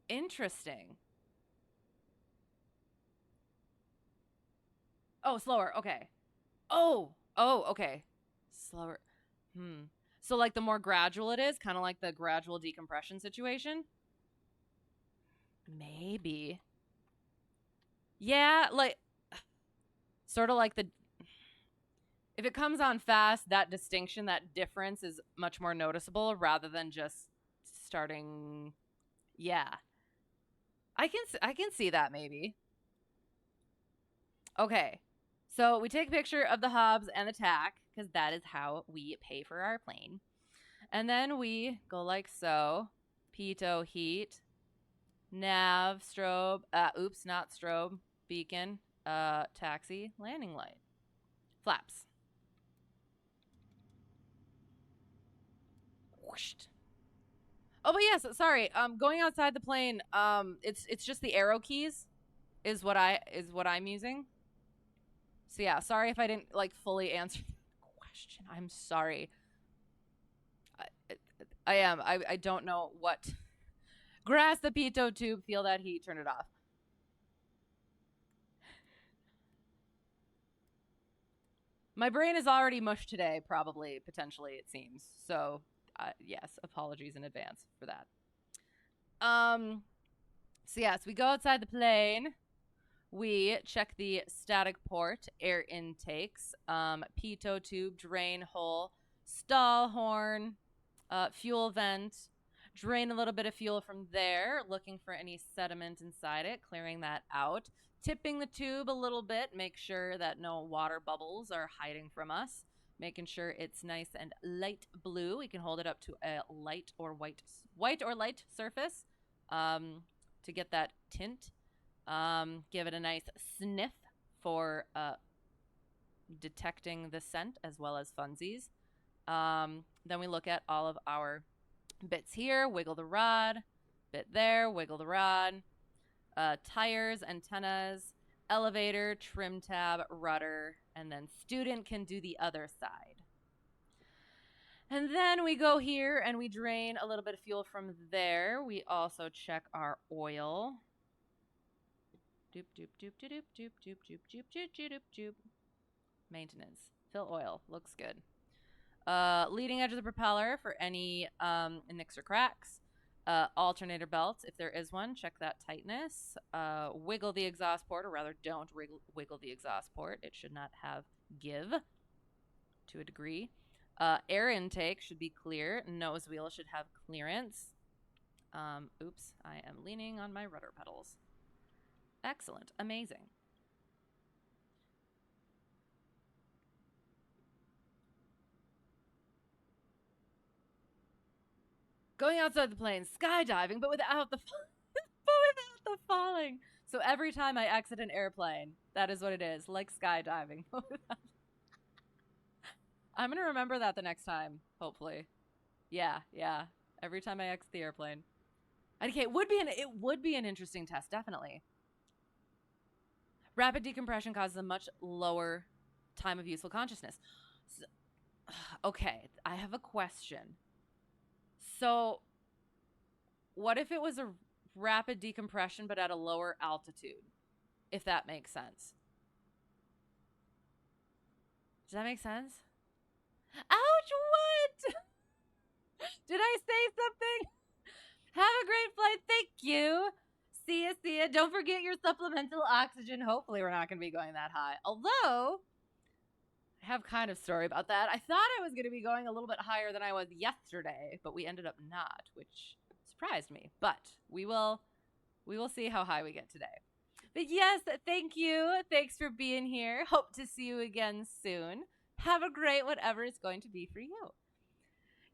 Interesting. Oh, slower. Okay. Oh, okay. Slower. So like the more gradual it is, kind of like the gradual decompression situation. Maybe. Yeah, like sort of like if it comes on fast, that distinction, that difference is much more noticeable rather than just starting. Yeah. I can see that maybe. Okay. So we take a picture of the hubs and the tack because that is how we pay for our plane. And then we go like so. Pitot heat. Nav, strobe. Oops, not strobe. Beacon. Taxi. Landing light. Flaps. Whoosh. Oh, but yes, sorry. Going outside the plane, it's just the arrow keys. is what I'm using. So yeah, sorry if I didn't like fully answer the question. I'm sorry. I am. I don't know what. Grass the pitot tube, feel that heat, turn it off. My brain is already mush today, probably, potentially, it seems. So, yes, apologies in advance for that. So yes, we go outside the plane. We check the static port, air intakes, pitot tube, drain hole, stall horn, fuel vent. Drain a little bit of fuel from there, looking for any sediment inside it, clearing that out. Tipping the tube a little bit, make sure that no water bubbles are hiding from us. Making sure it's nice and light blue. We can hold it up to a light or white or light surface to get that tint. Give it a nice sniff for detecting the scent as well as funsies. Then we look at all of our bits here, wiggle the rod, bit there, wiggle the rod, tires, antennas, elevator, trim tab, rudder, and then student can do the other side. And then we go here and we drain a little bit of fuel from there. We also check our oil. Doop, doop, doop, doop, doop, doop, doop, doop, doop, doop, doop, doop. Maintenance. Fill oil. Looks good. Leading edge of the propeller for any nicks or cracks. Alternator belt, if there is one, check that tightness. Wiggle the exhaust port, or rather don't wiggle the exhaust port. It should not have give to a degree. Air intake should be clear. Nose wheel should have clearance. Oops, I am leaning on my rudder pedals. Excellent. Amazing. Going outside the plane, skydiving, but without the falling. So every time I exit an airplane, that is what it is, like skydiving. I'm gonna remember that the next time, hopefully. Yeah. Every time I exit the airplane. Okay, it would be an interesting test, definitely. Rapid decompression causes a much lower time of useful consciousness. So, okay, I have a question. So, what if it was a rapid decompression but at a lower altitude? If that makes sense. Does that make sense? Ouch, what? Did I say something? Have a great flight. Thank you. See ya. Don't forget your supplemental oxygen. Hopefully we're not going to be going that high. Although, I have kind of story about that. I thought I was going to be going a little bit higher than I was yesterday, but we ended up not, which surprised me. But we will see how high we get today. But yes, thank you. Thanks for being here. Hope to see you again soon. Have a great whatever it's going to be for you.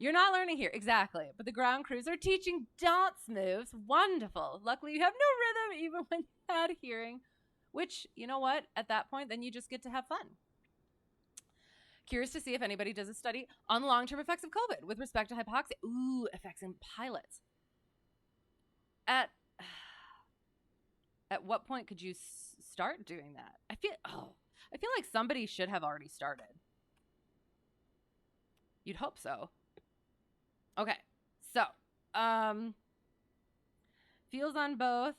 You're not learning here, exactly, but the ground crews are teaching dance moves. Wonderful. Luckily, you have no rhythm even when you had hearing, which, you know what? At that point, then you just get to have fun. Curious to see if anybody does a study on long-term effects of COVID with respect to hypoxia. Ooh, effects in pilots. At what point could you start doing that? I feel like somebody should have already started. You'd hope so. Okay, so, fuel's on both,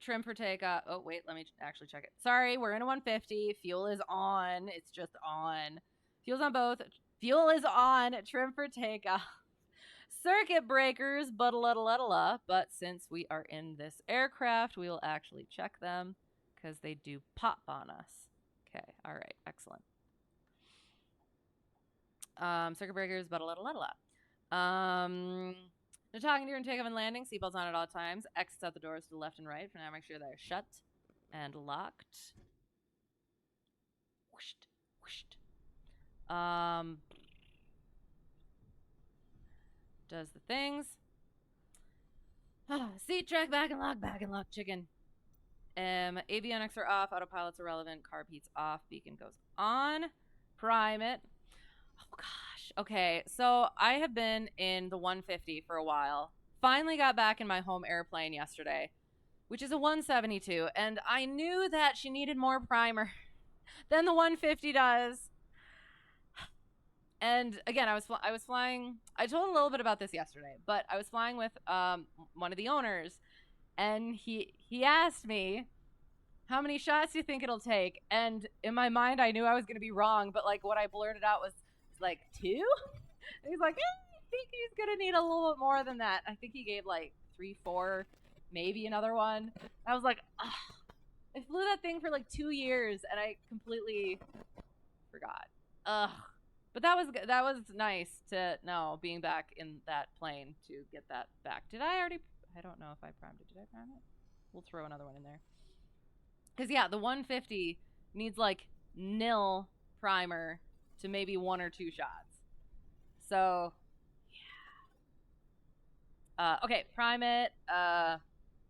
trim for takeoff. Oh, wait, let me actually check it. Sorry, we're in a 150. Fuel is on. It's just on. Fuel's on both. Fuel is on. Trim for takeoff. Circuit breakers, but since we are in this aircraft, we will actually check them because they do pop on us. Okay, all right, excellent. Circuit breakers, but no talking during takeoff and landing. Seatbelts on at all times. Exits out the doors to the left and right. For now, make sure they're shut and locked. Whooshed, whooshed. Does the things. Seat track, back and lock, chicken. Avionics are off. Autopilot's irrelevant. Carb heat's off. Beacon goes on. Prime it. Oh, gosh. Okay, so I have been in the 150 for a while. Finally got back in my home airplane yesterday. which is a 172, and I knew that she needed more primer than the 150 does. And again, I was flying. I told a little bit about this yesterday, but I was flying with one of the owners, and he asked me, how many shots do you think it'll take? And in my mind, I knew I was going to be wrong, but like what I blurted out was like 2. And he's like, I think he's going to need a little bit more than that. I think he gave like 3, 4, maybe another one. I was like, ugh. I flew that thing for like 2 years, and I completely forgot. Ugh. But that was nice to know, being back in that plane, to get that back. Did I already? I don't know if I primed it. Did I prime it? We'll throw another one in there. Because, yeah, the 150 needs, like, nil primer to maybe 1 or 2 shots. So, yeah. Okay, prime it.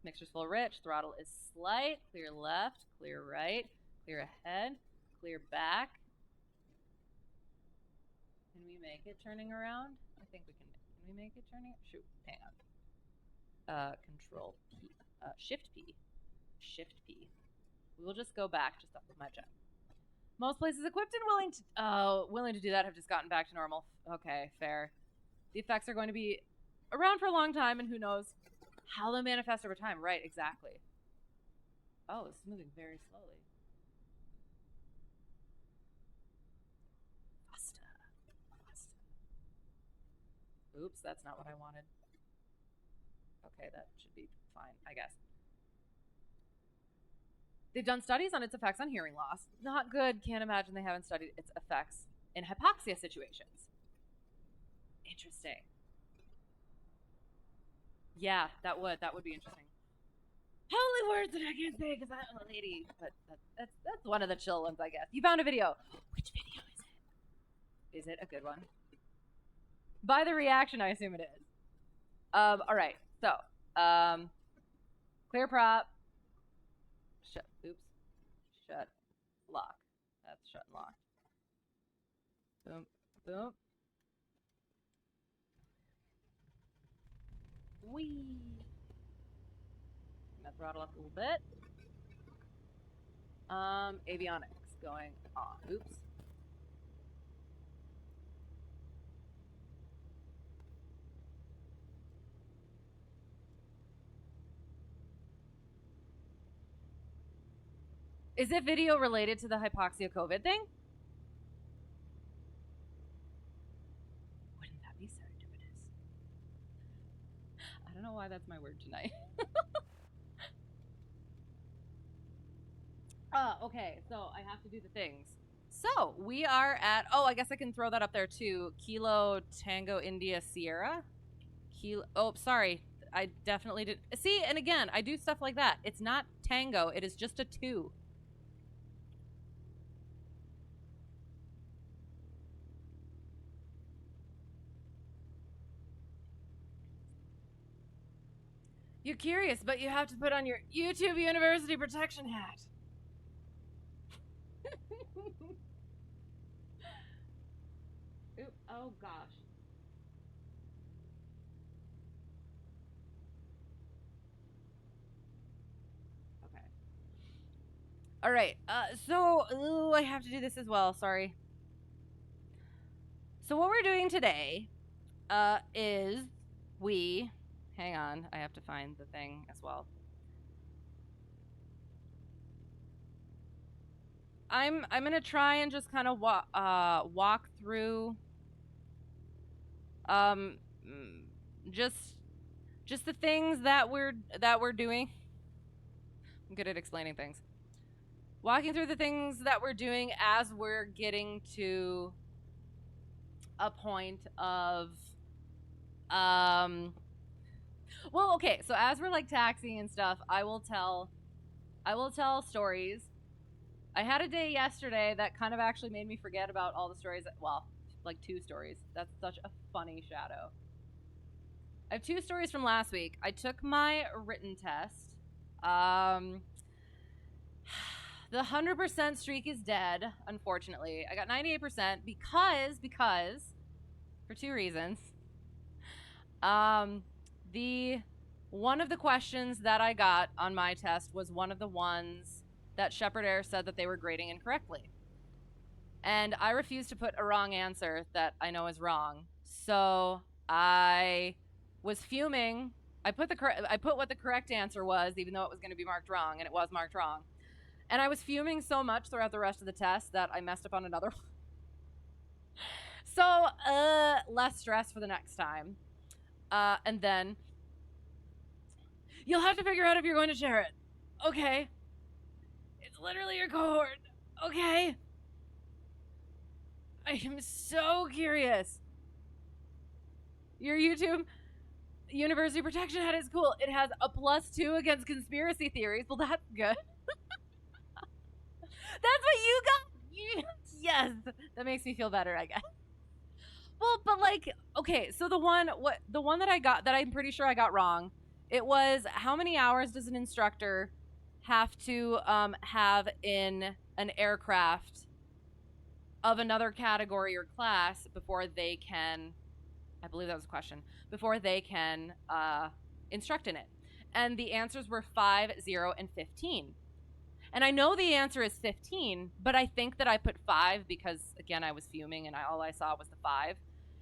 Mixture's full rich. Throttle is slight. Clear left. Clear right. Clear ahead. Clear back. Can we make it turning around? I think we can. Can we make it turning? Shoot, hang on. Control P. Shift P. Shift P. We will just go back just up with my jet. Most places equipped and willing to do that have just gotten back to normal. Okay, fair. The effects are going to be around for a long time, and who knows how they'll manifest over time. Right, exactly. Oh, it's moving very slowly. Oops, that's not what I wanted. Okay, that should be fine, I guess. They've done studies on its effects on hearing loss. Not good. Can't imagine they haven't studied its effects in hypoxia situations. Interesting. Yeah, that would be interesting. Holy words that I can't say because I'm a lady. But that's one of the chill ones, I guess. You found a video. Which video is it? Is it a good one? By the reaction, I assume it is. All right. So, clear prop. Shut. Oops. Shut. Lock. That's shut and locked. Boom. Boom. Whee. Gonna throttle up a little bit. Avionics going off. Oops. Is it video related to the hypoxia COVID thing? Wouldn't that be serendipitous? I don't know why that's my word tonight. Okay, so I have to do the things. So we are at, I guess I can throw that up there too. Kilo Tango India Sierra. Sorry. I definitely did. See, and again, I do stuff like that. It's not Tango. It is just a 2. You're curious, but you have to put on your YouTube University protection hat. Oop, oh gosh. Okay. All right. So I have to do this as well. Sorry. So what we're doing today is hang on, I have to find the thing as well. I'm gonna try and just kind of walk through just the things that we're doing. I'm good at explaining things. Walking through the things that we're doing as we're getting to a point of well, okay, so as we're like taxiing and stuff, I will tell stories. I had a day yesterday that kind of actually made me forget about all the stories. Well, like 2 stories. That's such a funny shadow. I have 2 stories from last week. I took my written test. The 100% streak is dead, unfortunately. I got 98% because for 2 reasons. The One of the questions that I got on my test was one of the ones that Shepherd Air said that they were grading incorrectly. And I refused to put a wrong answer that I know is wrong. So I was fuming. I put what the correct answer was, even though it was going to be marked wrong, and it was marked wrong. And I was fuming so much throughout the rest of the test that I messed up on another one. So, less stress for the next time. And then, you'll have to figure out if you're going to share it. Okay. It's literally your cohort. Okay. I am so curious. Your YouTube University Protection Head is cool. It has a +2 against conspiracy theories. Well, that's good. That's what you got. Yes. That makes me feel better, I guess. Well, but like, okay, so the one that I got, that I'm pretty sure I got wrong, it was how many hours does an instructor have to have in an aircraft of another category or class before they can, I believe that was a question, before they can instruct in it. And the answers were 5, 0, and 15. And I know the answer is 15, but I think that I put 5 because, again, I was fuming and all I saw was the 5.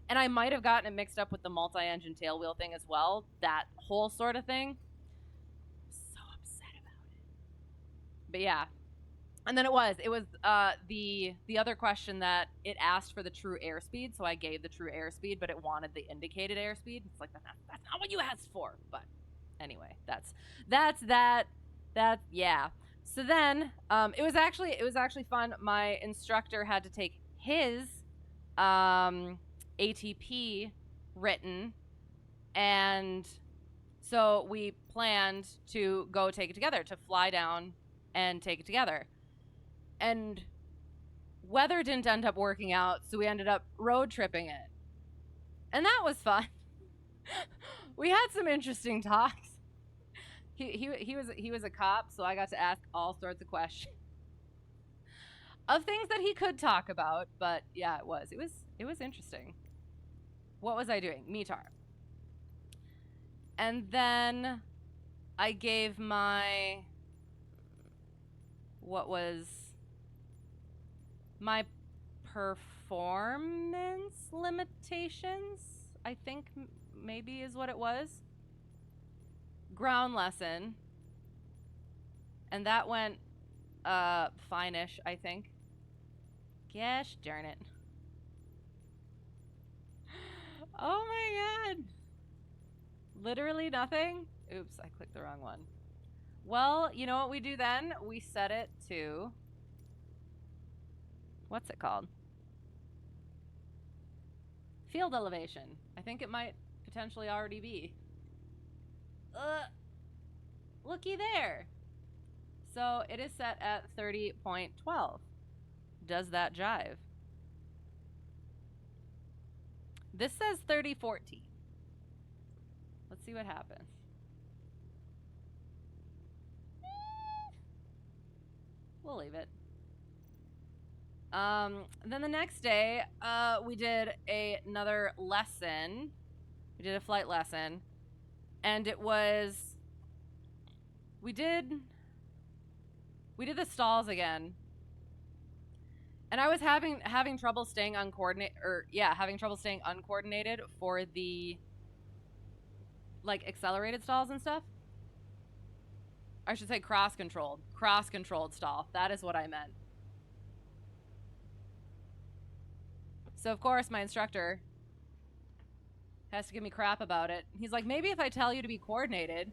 And I might have gotten it mixed up with the multi-engine tailwheel thing as well, that whole sort of thing. I'm so upset about it. But yeah. And then it was the other question that it asked for the true airspeed, so I gave the true airspeed, but it wanted the indicated airspeed. It's like, that's not what you asked for. But anyway, that's that. Yeah. So then, it was actually fun. My instructor had to take his ATP written, and so we planned to go take it together, to fly down and take it together. And weather didn't end up working out, so we ended up road tripping it. And that was fun. We had some interesting talks. He was a cop, so I got to ask all sorts of questions of things that he could talk about. But yeah, it was interesting. What was I doing? METAR. And then I gave my my performance limitations, I think maybe is what it was. Ground lesson. And that went fine-ish, I think. Gosh darn it. Oh my god. Literally nothing? Oops, I clicked the wrong one. Well, you know what we do then? We set it to... what's it called? Field elevation. I think it might potentially already be. Looky there. So it is set at 30.12. Does that jive? This says 3014. Let's see what happens. We'll leave it. Then the next day, we did another lesson. We did a flight lesson. And it was... We did the stalls again. And I was having trouble staying uncoordinated, having trouble staying uncoordinated for the, like, accelerated stalls and stuff. I should say cross-controlled stall. That is what I meant. So, of course, my instructor has to give me crap about it. He's like, maybe if I tell you to be coordinated,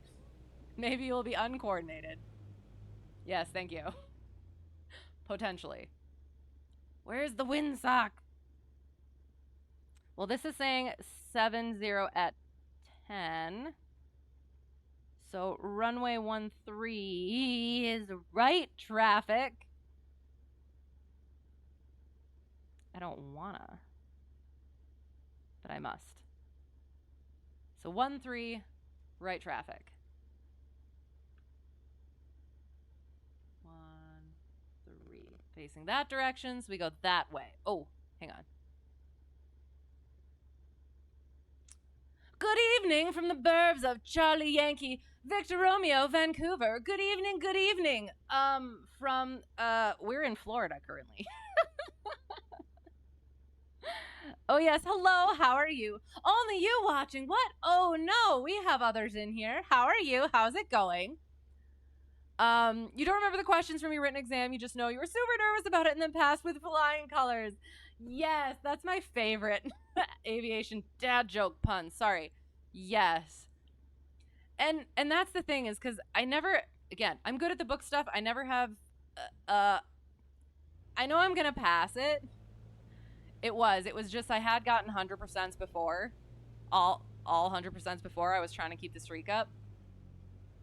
maybe you'll be uncoordinated. Yes, thank you. Potentially. Where's the windsock? Well, this is saying 70 at 10. So runway 13 is right traffic. I don't wanna, but I must. So 13, right traffic. 13, facing that direction, so we go that way. Oh, hang on. Good evening from the burbs of Charlie Yankee, Victor Romeo, Vancouver. Good evening, good evening. We're in Florida currently. Oh yes, hello, how are you? Only you watching, what? Oh no, we have others in here. How are you? How's it going? You don't remember the questions from your written exam, you just know you were super nervous about it and then passed with flying colors. Yes, that's my favorite aviation dad joke pun. Sorry. Yes. And that's the thing is because I never, again, I'm good at the book stuff. I never have, I know I'm going to pass it. It was just I had gotten 100% before. All 100% before. I was trying to keep the streak up.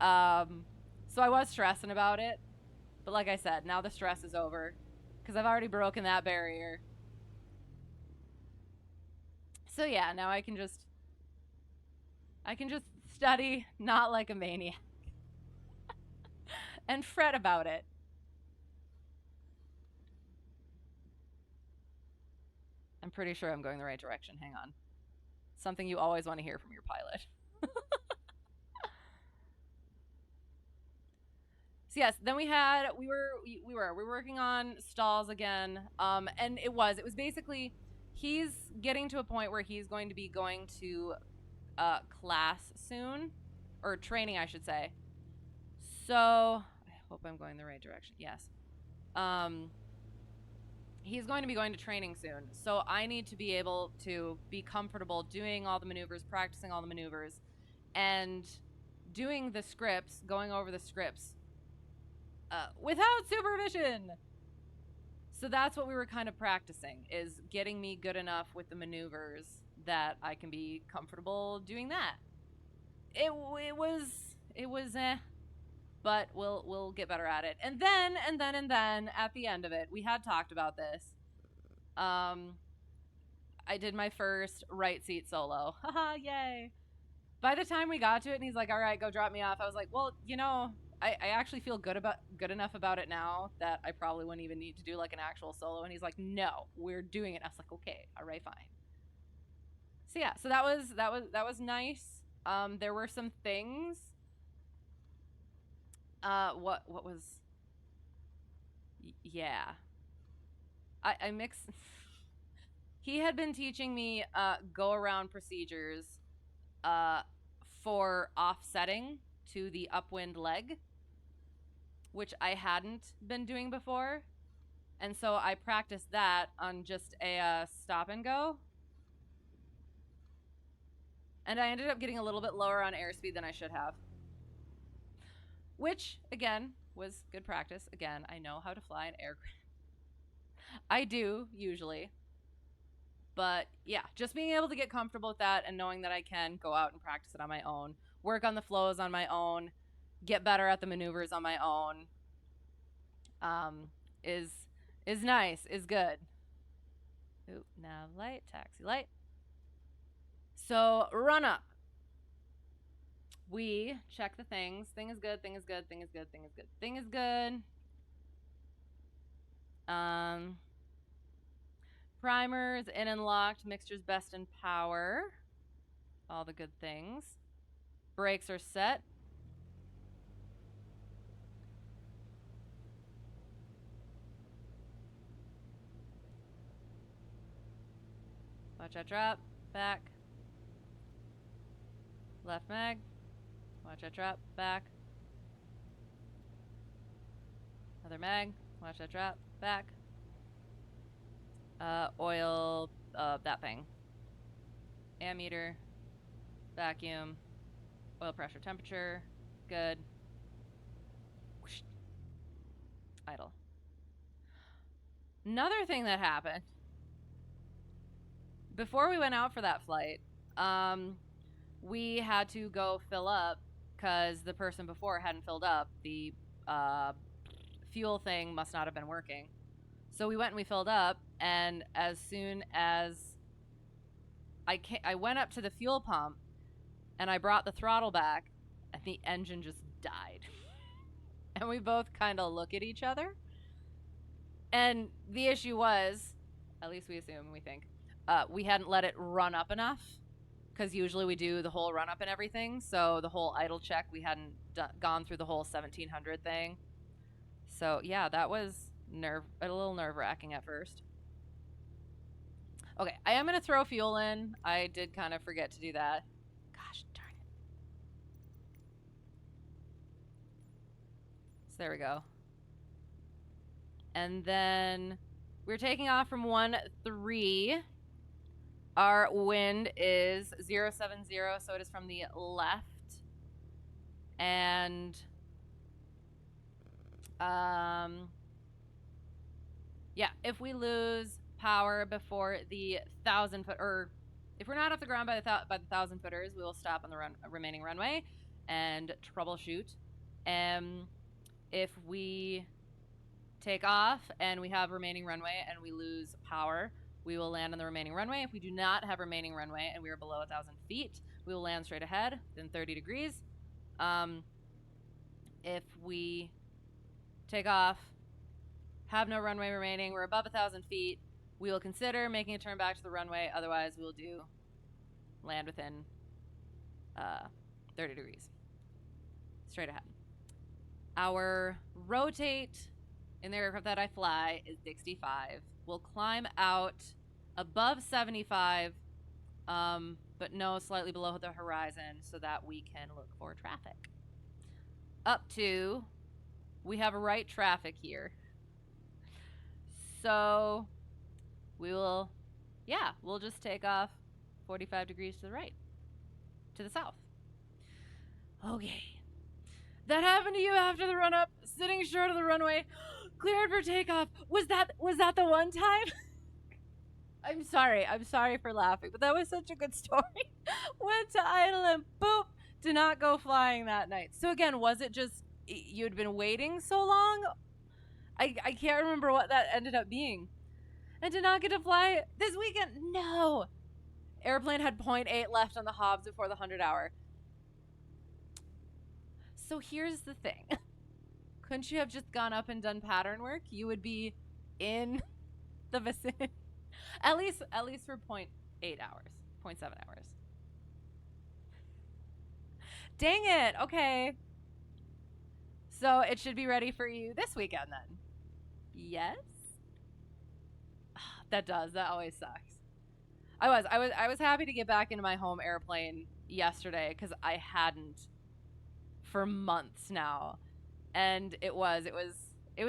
So I was stressing about it. But like I said, now the stress is over because I've already broken that barrier. So yeah, now I can just study not like a maniac and fret about it. I'm pretty sure I'm going the right direction. Hang on. Something you always want to hear from your pilot. So yes, then we were working on stalls again. And it was basically he's getting to a point where he's going to be going to class soon, or training I should say. So I hope I'm going the right direction. Yes. He's going to be going to training soon. So I need to be able to be comfortable doing all the maneuvers, practicing all the maneuvers, and doing the scripts, going over the scripts without supervision. So that's what we were kind of practicing, is getting me good enough with the maneuvers that I can be comfortable doing that. It was but we'll get better at it. And then at the end of it, we had talked about this. I did my first right seat solo. Haha, yay. By the time we got to it and he's like, all right, go drop me off, I was like, well, you know, I actually feel good enough about it now that I probably wouldn't even need to do like an actual solo. And he's like, no, we're doing it. I was like, okay, all right, fine. So yeah, so that was nice. There were some things. What was? Yeah. I mix. He had been teaching me go around procedures for offsetting to the upwind leg, which I hadn't been doing before. And so I practiced that on just a stop and go. And I ended up getting a little bit lower on airspeed than I should have. Which, again, was good practice. Again, I know how to fly an aircraft. I do, usually. But yeah, just being able to get comfortable with that and knowing that I can go out and practice it on my own, work on the flows on my own, get better at the maneuvers on my own, is nice, is good. Ooh, nav light, taxi light. So run up. We check the things. Thing is good, thing is good, thing is good, thing is good, thing is good. Primers in and locked, mixtures best in power. All the good things. Brakes are set. Watch out, drop, back. Left mag. Watch out, drop, back. Another mag. Watch out, drop, back. Oil, that thing. Ammeter, vacuum, oil pressure, temperature, good. Whoosh. Idle. Another thing that happened before we went out for that flight, we had to go fill up because the person before hadn't filled up. The fuel thing must not have been working. So we went and we filled up, and as soon as I went up to the fuel pump and I brought the throttle back, and the engine just died. And we both kind of look at each other. And the issue was, at least we assume, we think, we hadn't let it run up enough because usually we do the whole run up and everything. So the whole idle check, we hadn't gone through the whole 1700 thing. So yeah, that was a little nerve-wracking at first. Okay, I am going to throw fuel in. I did kind of forget to do that. Gosh darn it. So there we go. And then we're taking off from 13. Our wind is 070, so it is from the left. And yeah, if we lose power before the 1,000 foot, or if we're not off the ground by the 1,000 footers, we will stop on the remaining runway and troubleshoot. If we take off and we have remaining runway and we lose power, we will land on the remaining runway. If we do not have remaining runway and we are below 1,000 feet, we will land straight ahead, then 30 degrees. If we take off, have no runway remaining, we're above 1,000 feet, we will consider making a turn back to the runway. Otherwise, we'll do land within 30 degrees. Straight ahead. Our rotate in the aircraft that I fly is 65. We'll climb out above 75, but no, slightly below the horizon so that we can look for traffic. Up to, we have right traffic here. So we will, yeah, we'll just take off 45 degrees to the right, to the south. Okay. That happened to you after the run up, sitting short of the runway, cleared for takeoff. Was that the one time? I'm sorry for laughing, but that was such a good story. Went to idle and boop, did not go flying that night. So again, was it just you'd been waiting so long? I can't remember what that ended up being. And did not get to fly this weekend. No. Airplane had 0.8 left on the Hobbs before the 100 hour. So here's the thing. Couldn't you have just gone up and done pattern work? You would be in the vicinity. At least for 0.8 hours. 0.7 hours. Dang it. Okay. So it should be ready for you this weekend then. Yes? That always sucks. I was happy to get back into my home airplane yesterday because I hadn't for months now. And it was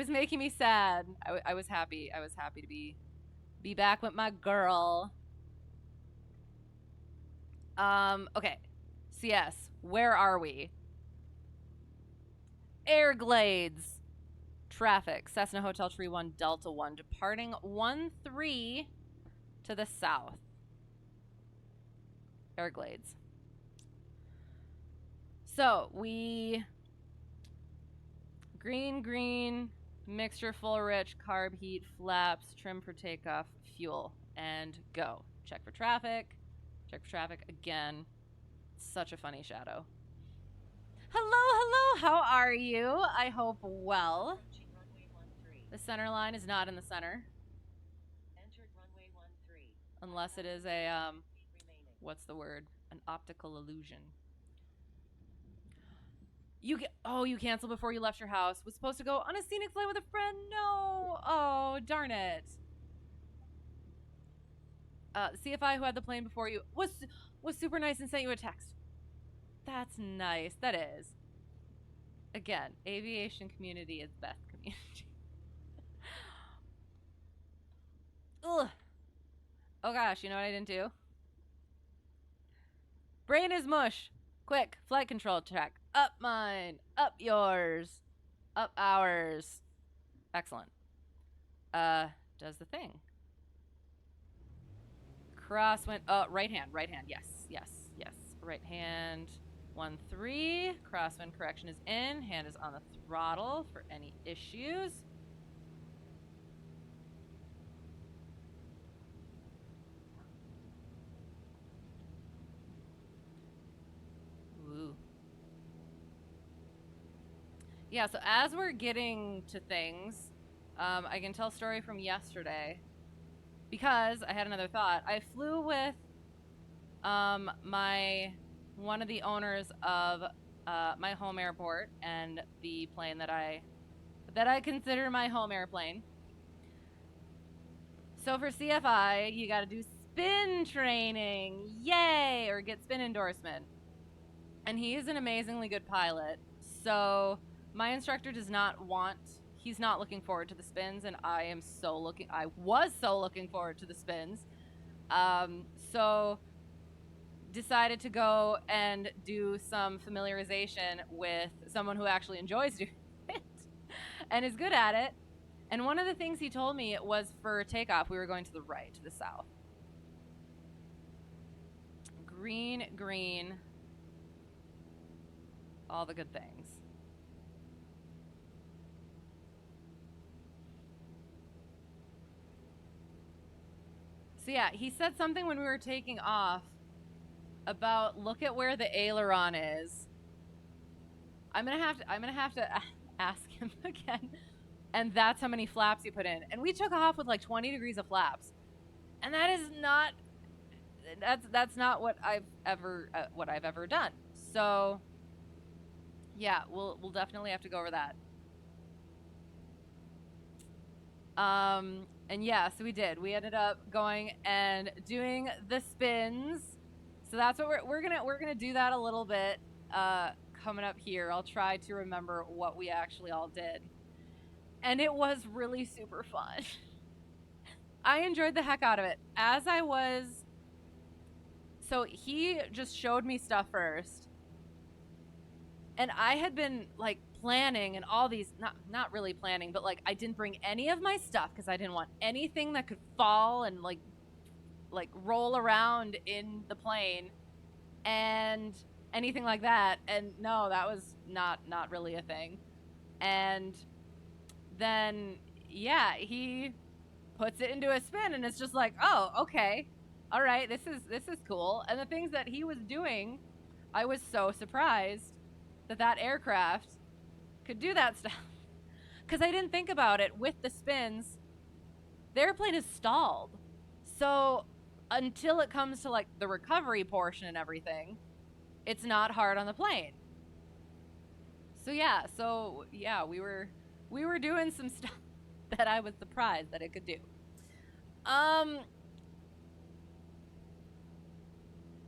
making me sad. I was happy. I was happy to be back with my girl. Okay. So yes, where are we? Airglades. Traffic. Cessna Hotel Tree 1 Delta 1 departing 13 to the south. Airglades. So we green, mixture full rich, carb heat, flaps, trim for takeoff, fuel, and go. Check for traffic. Check for traffic again. Such a funny shadow. Hello, how are you? I hope well. The center line is not in the center. Entered runway 13. Unless it is a, what's the word? An optical illusion. You canceled before you left your house. Was supposed to go on a scenic flight with a friend. No. Oh, darn it. The CFI who had the plane before you was super nice and sent you a text. That's nice. That is. Again, aviation community is best community. Ugh. Oh gosh, you know what I didn't do? Brain is mush. Quick, flight control check. Up mine. Up yours. Up ours. Excellent. Does the thing. Crosswind. Right hand. Yes. Right hand. 13. Crosswind correction is in. Hand is on the throttle for any issues. Ooh. Yeah, so as we're getting to things, I can tell a story from yesterday because I had another thought. I flew with One of the owners of my home airport and the plane that I consider my home airplane. So for CFI, you got to do spin training, yay, or get spin endorsement. And he is an amazingly good pilot. So my instructor he's not looking forward to the spins, and I was so looking forward to the spins. So decided to go and do some familiarization with someone who actually enjoys doing it and is good at it. And one of the things he told me was for takeoff, we were going to the right, to the south. Green, green, all the good things. So yeah, he said something when we were taking off about look at where the aileron is. I'm gonna have to ask him again. And that's how many flaps he put in. And we took off with like 20 degrees of flaps, and that is not that's not what I've ever done. So yeah, we'll definitely have to go over that. And yeah, so we did. We ended up going and doing the spins. So that's what we're gonna do that a little bit coming up here. I'll try to remember what we actually all did. And it was really super fun. I enjoyed the heck out of it. So he just showed me stuff first. And I had been like planning and all these, not really planning, but like I didn't bring any of my stuff because I didn't want anything that could fall and like roll around in the plane and anything like that. And no, that was not really a thing. And then yeah, he puts it into a spin and it's just like, oh, okay, all right, this is cool. And the things that he was doing, I was so surprised that aircraft could do that stuff because I didn't think about it. With the spins, the airplane is stalled, so until it comes to like the recovery portion and everything, it's not hard on the plane. So yeah, we were doing some stuff that I was surprised that it could do.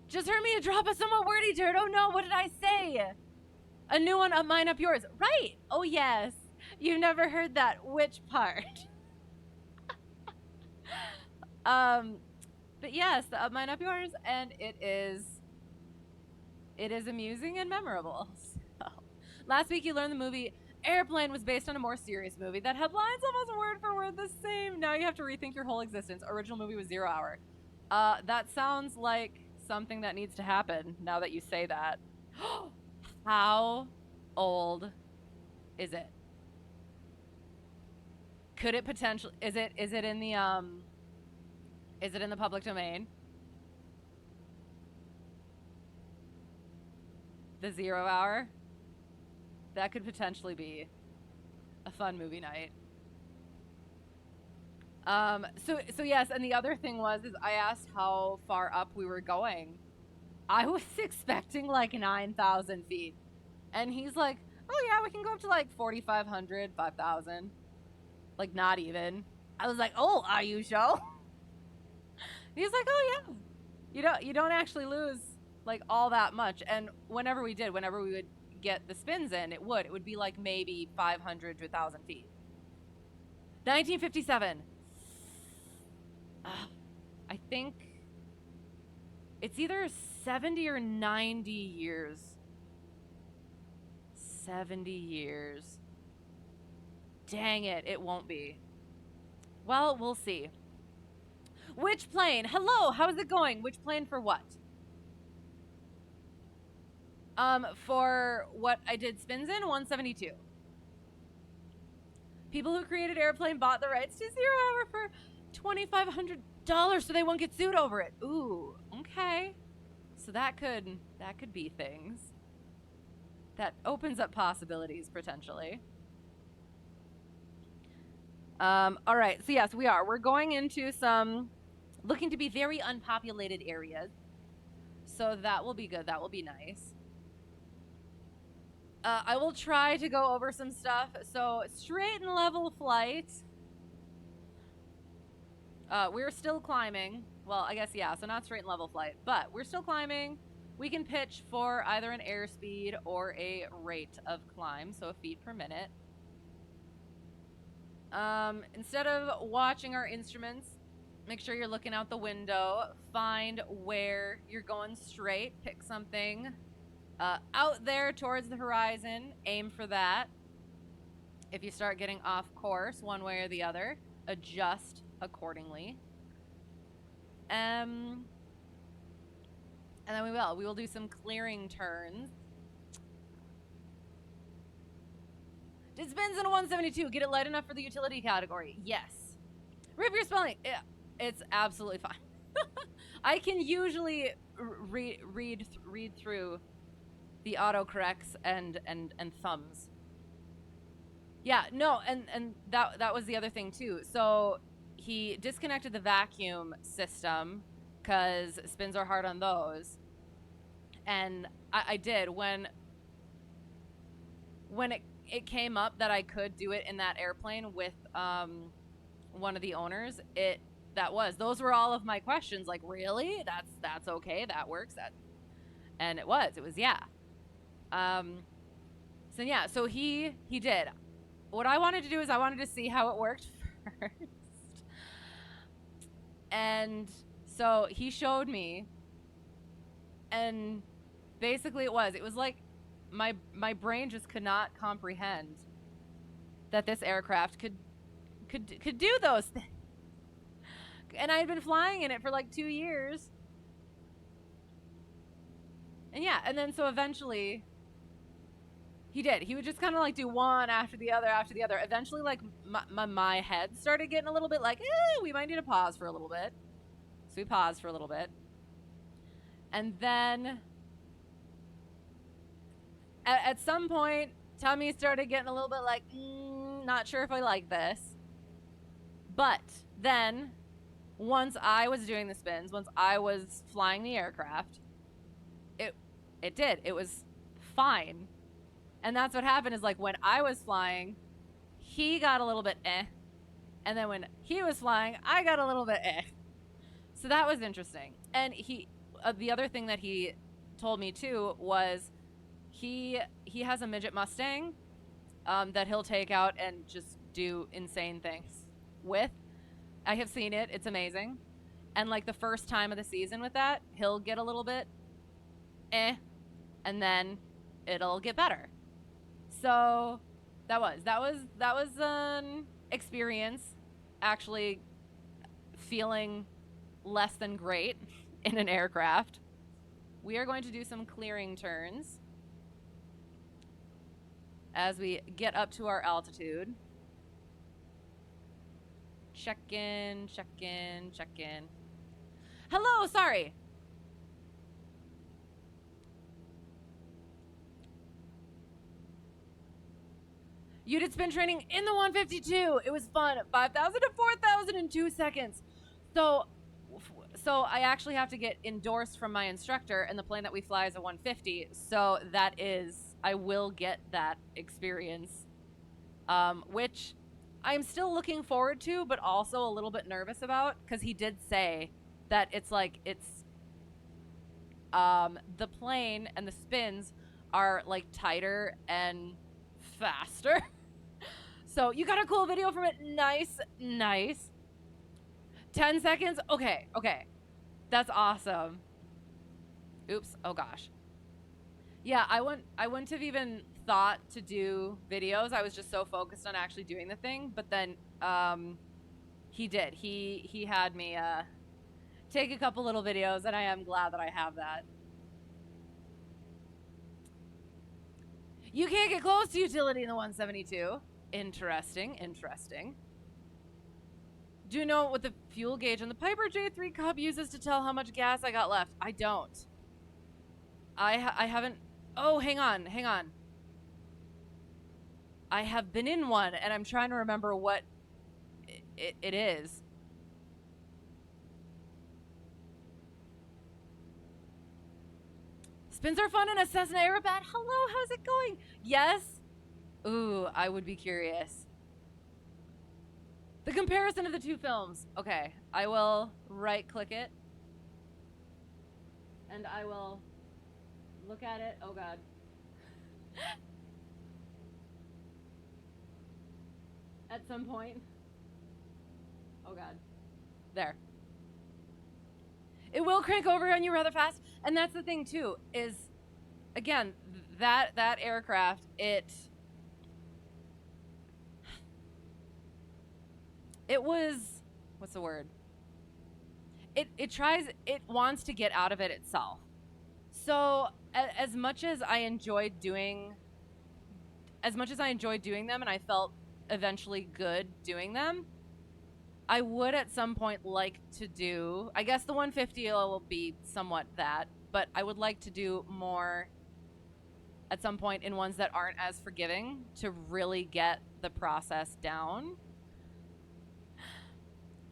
Just heard me drop a somewhat wordy turd. Oh no, what did I say? A new one, up mine, up yours. Right. Oh yes. You've never heard that. Which part? But yes, the up mine, up yours, and it is amusing and memorable. So, last week you learned the movie Airplane was based on a more serious movie that had lines almost word for word the same. Now you have to rethink your whole existence. Original movie was 0 Hour. That sounds like something that needs to happen now that you say that. How old is it? Could it potentially is it in the public domain? The 0 Hour? That could potentially be a fun movie night. So yes, and the other thing is I asked how far up we were going. I was expecting like 9,000 feet. And he's like, oh yeah, we can go up to like 4,500, 5,000. Like not even. I was like, oh, are you sure? He's like, oh yeah. You don't actually lose like all that much. And whenever we would get the spins in, it would be like maybe 500 to 1,000 feet. 1957. I think it's either 70 or 90 years. 70 years. Dang it, it won't be. Well, we'll see. Which plane? Hello, how's it going? Which plane for what? For what I did spins in, 172. People who created Airplane bought the rights to 0 Hour for $2,500 so they won't get sued over it. Ooh, okay. So that could be things. That opens up possibilities, potentially. All right, so yes, we're going into some looking to be very unpopulated areas. So that will be good. That will be nice. I will try to go over some stuff. So straight and level flight. We're still climbing. Well, I guess, yeah, so not straight and level flight, but we're still climbing. We can pitch for either an airspeed or a rate of climb, so feet per minute. Instead of watching our instruments, make sure you're looking out the window. Find where you're going straight. Pick something out there towards the horizon. Aim for that. If you start getting off course one way or the other, adjust accordingly. And then we will do some clearing turns. Did spins in a 172 get it light enough for the utility category? Yes. Rip your spelling. Yeah, it's absolutely fine. I can usually read through the autocorrects and thumbs. Yeah, no, and that was the other thing too. So he disconnected the vacuum system because spins are hard on those. And I did when it came up that I could do it in that airplane with one of the owners. Those were all of my questions. Like, really? That's okay. That works. And it was yeah. So yeah. So he did. What I wanted to do is I wanted to see how it worked first. And so he showed me, and basically it was like my brain just could not comprehend that this aircraft could do those things. And I had been flying in it for like 2 years. And yeah, and then so eventually he did. He would just kind of like do one after the other after the other. Eventually, like my head started getting a little bit like, we might need to pause for a little bit. So we paused for a little bit. And then at some point, tummy started getting a little bit like, not sure if I like this. But then once I was doing the spins, once I was flying the aircraft, it did. It was fine. And that's what happened is like when I was flying, he got a little bit and then when he was flying, I got a little bit So that was interesting. And the other thing that he told me too was he has a midget Mustang that he'll take out and just do insane things with. I have seen it. It's amazing. And like the first time of the season with that, he'll get a little bit and then it'll get better. So that was an experience, actually feeling less than great in an aircraft. We are going to do some clearing turns as we get up to our altitude. Check in. Hello, sorry. You did spin training in the 152. It was fun. 5,000 to 4,000 in 2 seconds. So I actually have to get endorsed from my instructor, and the plane that we fly is a 150. So I will get that experience, which I'm still looking forward to, but also a little bit nervous about, because he did say that it's the plane and the spins are like tighter and faster. So you got a cool video from it. Nice. 10 seconds. Okay. That's awesome. Oops. Oh gosh. Yeah, I wouldn't have even thought to do videos. I was just so focused on actually doing the thing. But then he did. He had me take a couple little videos, and I am glad that I have that. You can't get close to utility in the 172. Interesting. Do you know what the fuel gauge on the Piper J3 Cub uses to tell how much gas I got left? I don't. I haven't. Oh, hang on. I have been in one, and I'm trying to remember what it is. Spins are fun in a Cessna Aerobat. Hello, how's it going? Yes. Ooh, I would be curious. The comparison of the two films. Okay, I will right-click it. And I will look at it. Oh, God. At some point. Oh, God. There. It will crank over on you rather fast. And that's the thing, too, is, again, that aircraft, it was, what's the word? It wants to get out of it itself. So as much as I enjoyed doing them and I felt eventually good doing them, I would at some point like to do, I guess the 150 will be somewhat that, but I would like to do more at some point in ones that aren't as forgiving to really get the process down.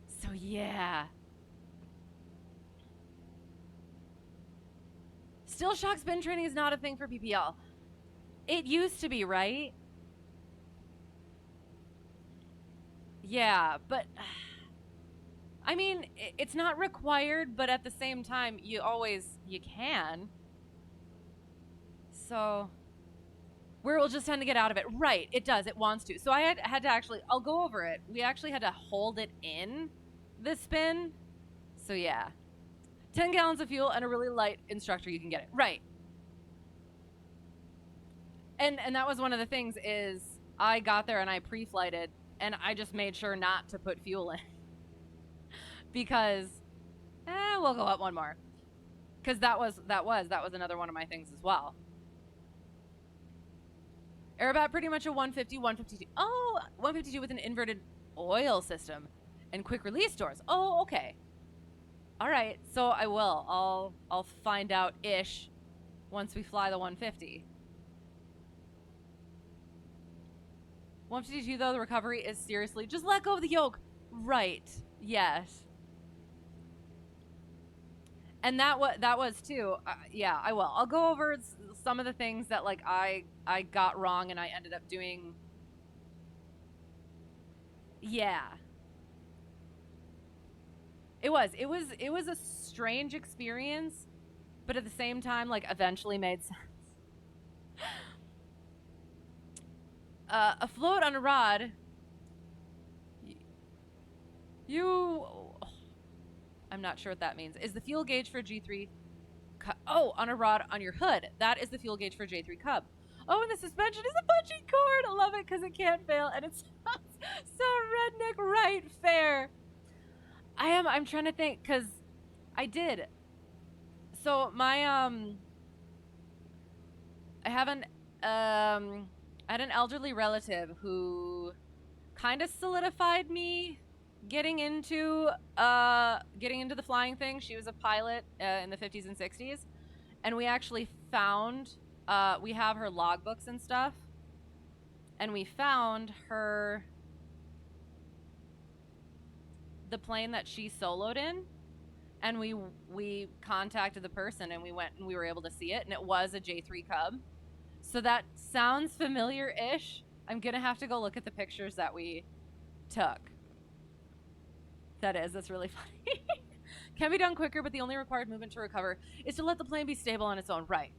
So yeah. Still shock spin training is not a thing for PPL. It used to be, right? Yeah, but I mean, it's not required, but at the same time, you can. So where it will just tend to get out of it. Right, it does. It wants to. So I had to actually, I'll go over it. We actually had to hold it in the spin. So yeah. 10 gallons of fuel and a really light instructor, you can get it. Right. And that was one of the things is I got there and I pre-flighted and I just made sure not to put fuel in. Because we'll go up one more. Because that was another one of my things as well. Aerobat pretty much a 150, 152. Oh, 152 with an inverted oil system and quick release doors. Oh, okay. All right, so I will. I'll find out ish once we fly the 150. 152 though, the recovery is seriously just let go of the yoke. Right. Yes. And that was too. Yeah, I will. I'll go over some of the things that like I got wrong and I ended up doing. Yeah. It was a strange experience, but at the same time, like, eventually made sense. A float on a rod. I'm not sure what that means. Is the fuel gauge for G3? On a rod on your hood. That is the fuel gauge for J3 Cub. Oh, and the suspension is a bungee cord. I love it because it can't fail, and it sounds so redneck. Right, fair. I'm trying to think because I did. So my I had an elderly relative who kind of solidified me getting into the flying thing. She was a pilot in the 50s and 60s, and we actually found we have her logbooks and stuff, and we found the plane that she soloed in, and we contacted the person and we went and we were able to see it, and it was a J3 Cub. So that sounds familiar-ish. I'm gonna have to go look at the pictures that we took. That's really funny. Can be done quicker, but the only required movement to recover is to let the plane be stable on its own. Right.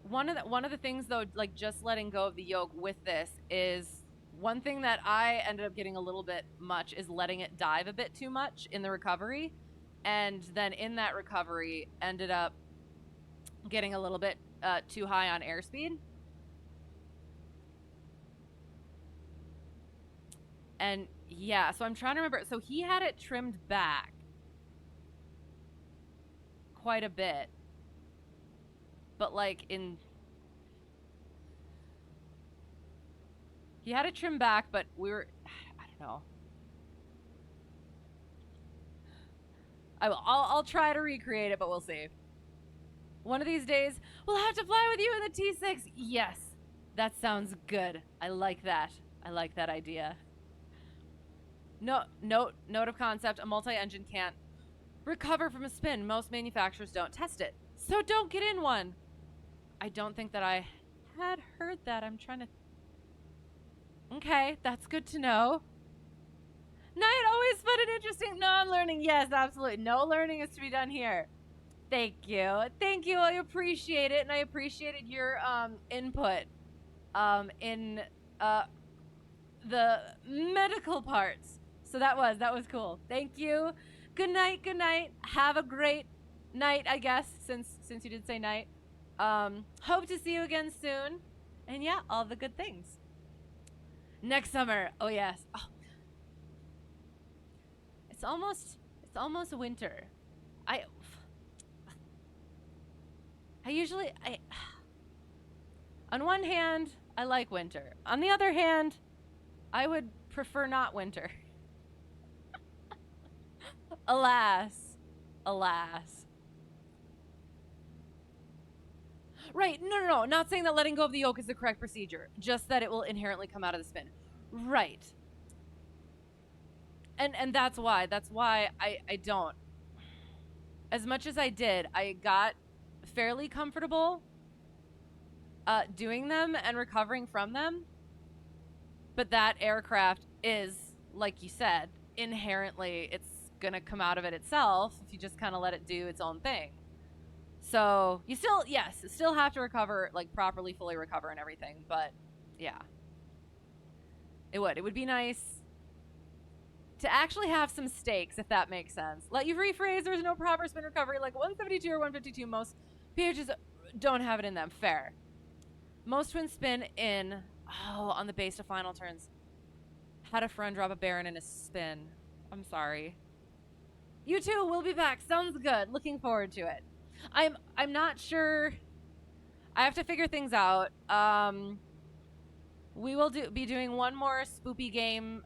One of the things though, like just letting go of the yoke with this is one thing that I ended up getting a little bit much is letting it dive a bit too much in the recovery. And then in that recovery ended up getting a little bit too high on airspeed. And yeah, so I'm trying to remember. So he had it trimmed back quite a bit. But like he had it trimmed back, but I don't know. I'll try to recreate it, but we'll see. One of these days, we'll have to fly with you in the T6. Yes, that sounds good. I like that. I like that idea. Note of concept, a multi-engine can't recover from a spin. Most manufacturers don't test it. So don't get in one. I don't think that I had heard that. I'm trying to... Okay, that's good to know. Night always fun and interesting. No, I'm learning. Yes, absolutely. No learning is to be done here. Thank you. Thank you. I appreciate it. And I appreciated your input in the medical parts. So that was cool. Thank you. Good night. Good night. Have a great night, I guess, since you did say night. Hope to see you again soon. And yeah, all the good things. Next summer. Oh yes. Oh. It's almost winter. I on one hand, I like winter. On the other hand, I would prefer not winter. Alas. Right, no. Not saying that letting go of the yoke is the correct procedure. Just that it will inherently come out of the spin. Right. And that's why I don't. As much as I did, I got fairly comfortable doing them and recovering from them. But that aircraft is, like you said, inherently it's gonna come out of it itself if you just kind of let it do its own thing. So you still have to recover, like properly, fully recover and everything. But yeah, it would be nice to actually have some stakes, if that makes sense. Let you rephrase. There's no proper spin recovery like 172 or 152. Most PHs don't have it in them. Fair. Most twin spin in on the base to final turns. Had a friend drop a Baron in a spin. I'm sorry. You too. We'll be back. Sounds good. Looking forward to it. I'm not sure. I have to figure things out. We will be doing one more spoopy game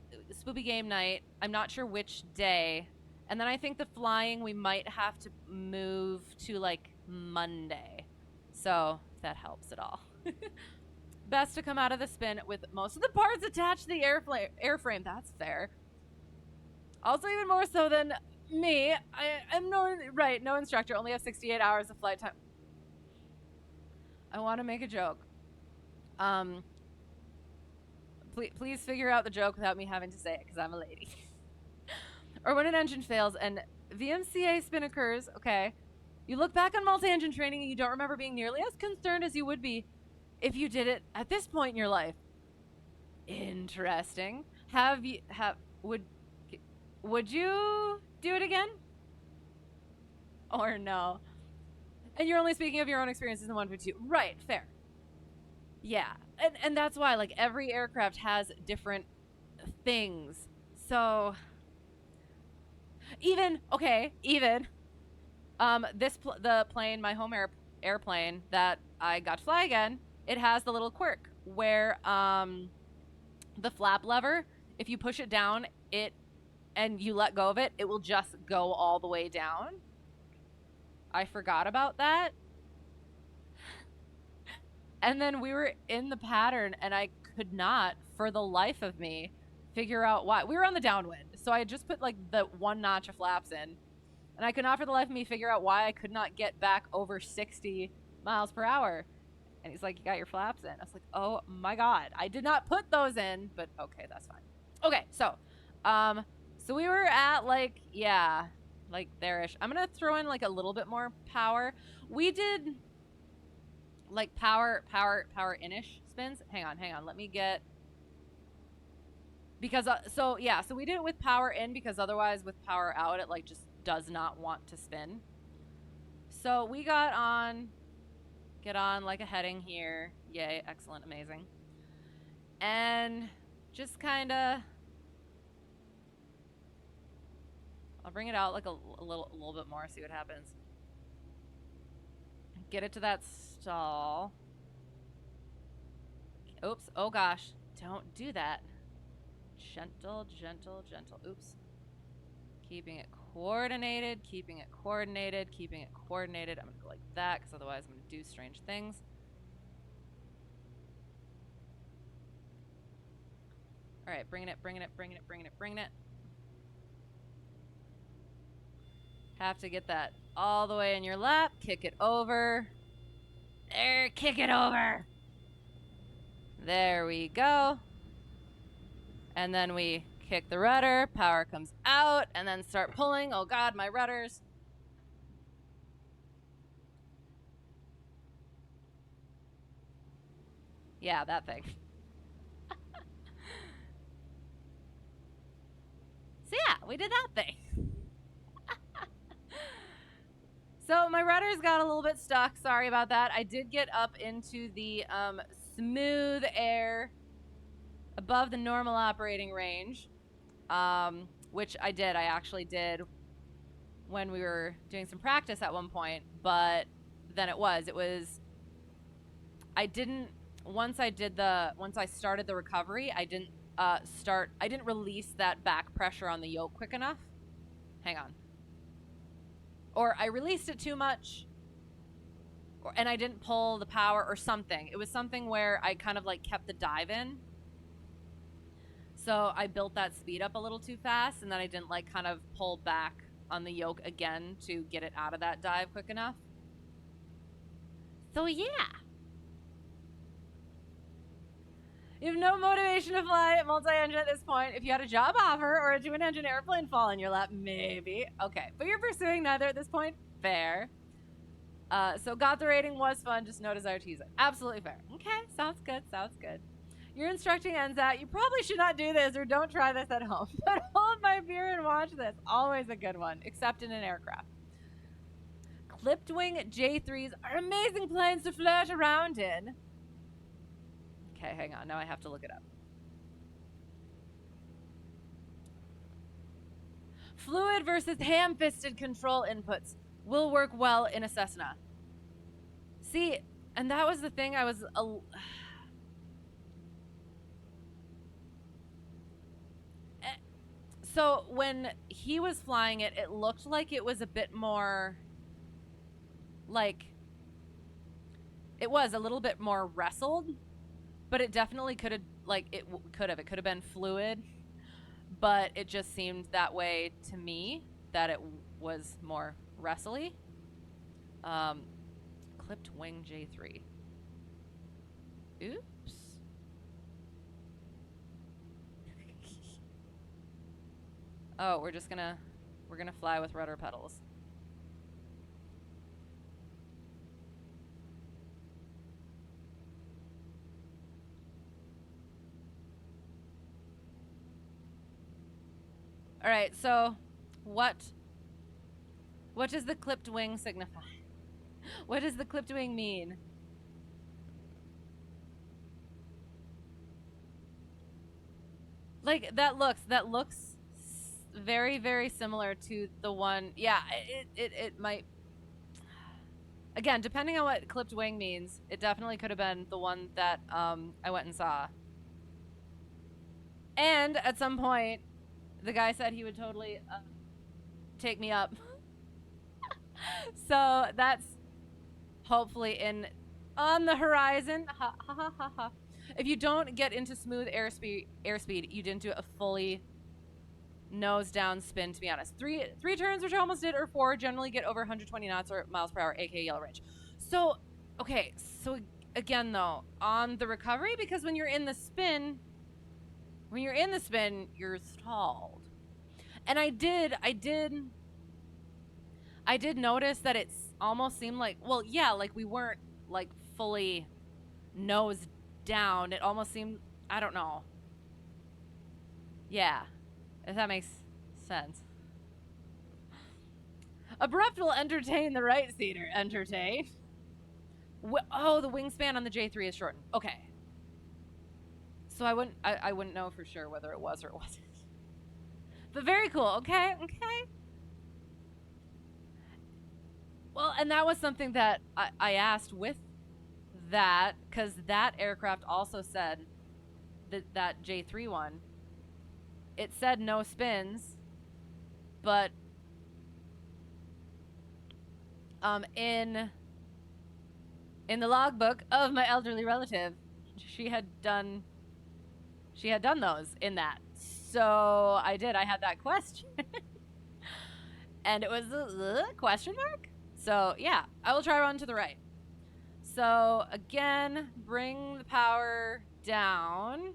night. I'm not sure which day. And then I think the flying we might have to move to like Monday. So if that helps at all. Best to come out of the spin with most of the parts attached to the airframe. That's fair. Also, even more so than me, I'm no instructor. Only have 68 hours of flight time. I want to make a joke. Please figure out the joke without me having to say it, because I'm a lady. Or when an engine fails and VMCA spin occurs, okay, you look back on multi-engine training and you don't remember being nearly as concerned as you would be if you did it at this point in your life. Interesting. Would you do it again? Or no? And you're only speaking of your own experiences in 152. Right, fair. Yeah. And that's why, like, every aircraft has different things. So even the plane, my home airplane that I got to fly again, it has the little quirk where the flap lever, if you push it down, and you let go of it, it will just go all the way down. I forgot about that. And then we were in the pattern, and I could not, for the life of me, figure out why. We were on the downwind, so I had just put, like, the one notch of flaps in. And I could not, for the life of me, figure out why I could not get back over 60 miles per hour. And he's like, you got your flaps in. I was like, oh, my God. I did not put those in, but okay, that's fine. Okay, so we were at, like, yeah, like, there-ish. I'm going to throw in, like, a little bit more power. We did... like power in-ish spins. Hang on. Let me get, because so we did it with power in, because otherwise with power out it like just does not want to spin. So we get on like a heading here. Yay, excellent, amazing. And just kind of, I'll bring it out like a little bit more, see what happens. Get it to that stall. Oops. Oh gosh. Don't do that. Gentle. Oops. Keeping it coordinated. I'm going to go like that, because otherwise I'm going to do strange things. All right. Bringing it. Have to get that all the way in your lap. Kick it over. There, kick it over. There we go. And then we kick the rudder, power comes out, and then start pulling. Oh god, my rudders. Yeah, that thing. So yeah, we did that thing. So my rudders got a little bit stuck. Sorry about that. I did get up into the smooth air above the normal operating range, which I did. I actually did when we were doing some practice at one point, but then it was I didn't once I started the recovery, I didn't release that back pressure on the yoke quick enough. Hang on. Or I released it too much, and I didn't pull the power or something. It was something where I kind of like kept the dive in. So I built that speed up a little too fast, and then I didn't like kind of pull back on the yoke again to get it out of that dive quick enough. So yeah. You have no motivation to fly multi-engine at this point. If you had a job offer or a twin-engine airplane fall in your lap, maybe. Okay, but you're pursuing neither at this point. Fair. So got the rating, was fun, just no desire to use it. Absolutely fair. Okay, sounds good, sounds good. Your instructing ends at, you probably should not do this or don't try this at home, but hold my beer and watch this. Always a good one, except in an aircraft. Clipped wing J3s are amazing planes to flirt around in. Okay, hang on. Now I have to look it up. Fluid versus ham-fisted control inputs will work well in a Cessna. See, and that was the thing I was... So when he was flying it, it looked like it was a bit more... Like... It was a little bit more wrestled. But it definitely could have, like, it could have been fluid, but it just seemed that way to me, that it was more wrestly. Clipped wing J3. Oops. Oh, we're gonna fly with rudder pedals. All right, so what does the clipped wing signify? What does the clipped wing mean? Like that looks very, very similar to the one. Yeah, it might. Again, depending on what clipped wing means, it definitely could have been the one that I went and saw. And at some point, the guy said he would totally take me up. So that's hopefully on the horizon. Ha ha ha ha ha. If you don't get into smooth airspeed, you didn't do a fully nose down spin, to be honest. Three turns, which I almost did, or 4 generally get over 120 knots or miles per hour, aka yellow range. So, okay, so again though, on the recovery, because when you're in the spin, you're stalled. And I did notice that it almost seemed like, well, yeah, like we weren't like fully nose down. It almost seemed, I don't know. Yeah, if that makes sense. Abrupt will entertain the right seater. Entertain. Oh, the wingspan on the J3 is shortened. Okay. So I wouldn't know for sure whether it was or it wasn't. But very cool. Okay, okay. Well, and that was something that I asked with that, because that aircraft also said that J3 one, it said no spins, but in the logbook of my elderly relative, she had done those in that. So I had that question. And it was a question mark. So yeah, I will try run to the right. So again, bring the power down.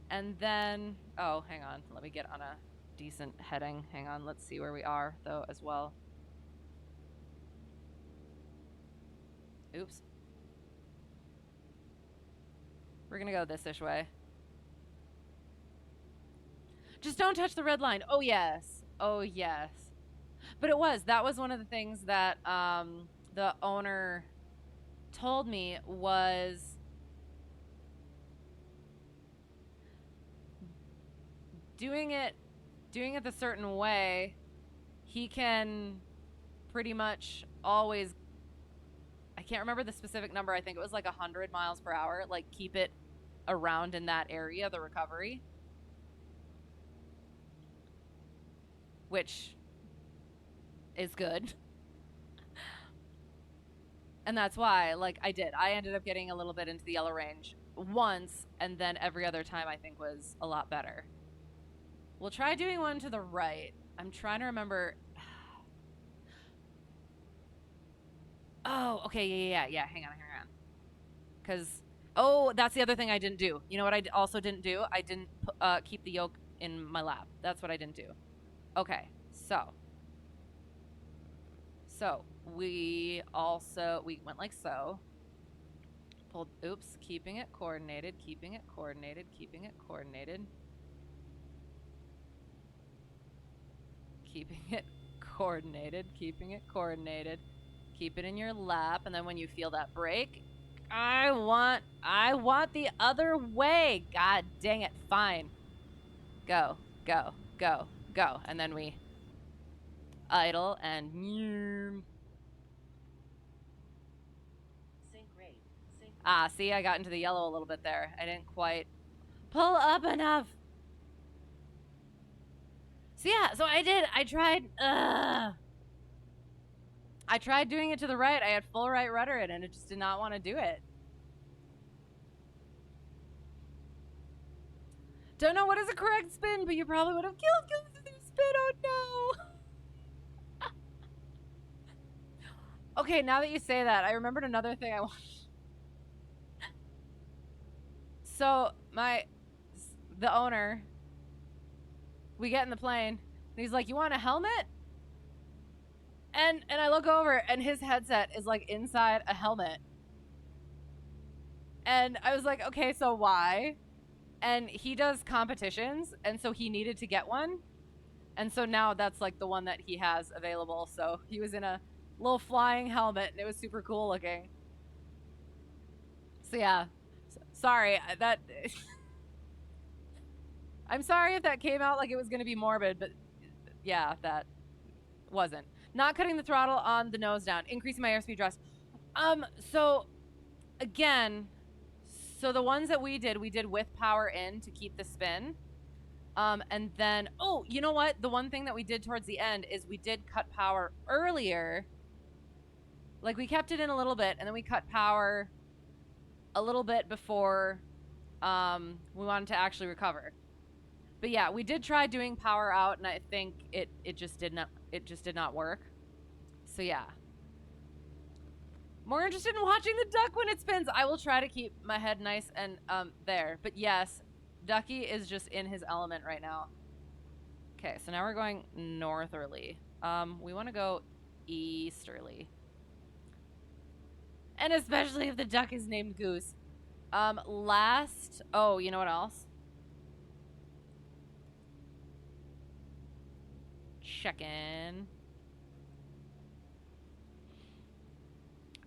And then, oh, hang on. Let me get on a decent heading. Hang on. Let's see where we are, though, as well. Oops. We're going to go this-ish way. Just don't touch the red line. Oh, yes. Oh, yes. But that was one of the things that the owner told me was doing it the certain way, he can pretty much always, I can't remember the specific number, I think it was like 100 miles per hour, like keep it around in that area, the recovery. Which is good. And that's why, like, I ended up getting a little bit into the yellow range once, and then every other time I think was a lot better. We'll try doing one to the right. I'm trying to remember. Oh, okay, yeah. Hang on. Because, oh, that's the other thing I didn't do. You know what I also didn't do? I didn't keep the yoke in my lap. That's what I didn't do. Okay, so we went like so. Pulled, oops, keeping it coordinated. Keep it coordinated. Keep it in your lap, and then when you feel that break, I want the other way. God dang it. Fine. Go. And then we idle and sync rate. See, I got into the yellow a little bit there. I didn't quite pull up enough. So yeah, I tried doing it to the right. I had full right rudder in, and it just did not want to do it. Don't know what is a correct spin, but you probably would have killed the spin. Oh no. Okay, now that you say that, I remembered another thing I wanted. So the owner, we get in the plane, and he's like, "You want a helmet?" And I look over, and his headset is like inside a helmet. And I was like, "Okay, so why?" And he does competitions, and so he needed to get one. And so now that's like the one that he has available. So he was in a little flying helmet, and it was super cool looking. So yeah, sorry that. I'm sorry if that came out like it was going to be morbid, but yeah, that wasn't. Not cutting the throttle on the nose down, increasing my airspeed thrust. So again, so the ones that we did with power in to keep the spin. And then, oh, you know what? The one thing that we did towards the end is we did cut power earlier. Like, we kept it in a little bit, and then we cut power a little bit before we wanted to actually recover. But yeah, we did try doing power out, and I think it just did not work. So yeah. More interested in watching the duck when it spins. I will try to keep my head nice and there. But yes, Ducky is just in his element right now. Okay, so now we're going northerly. We want to go easterly. And especially if the duck is named Goose. Oh, you know what else? Check in.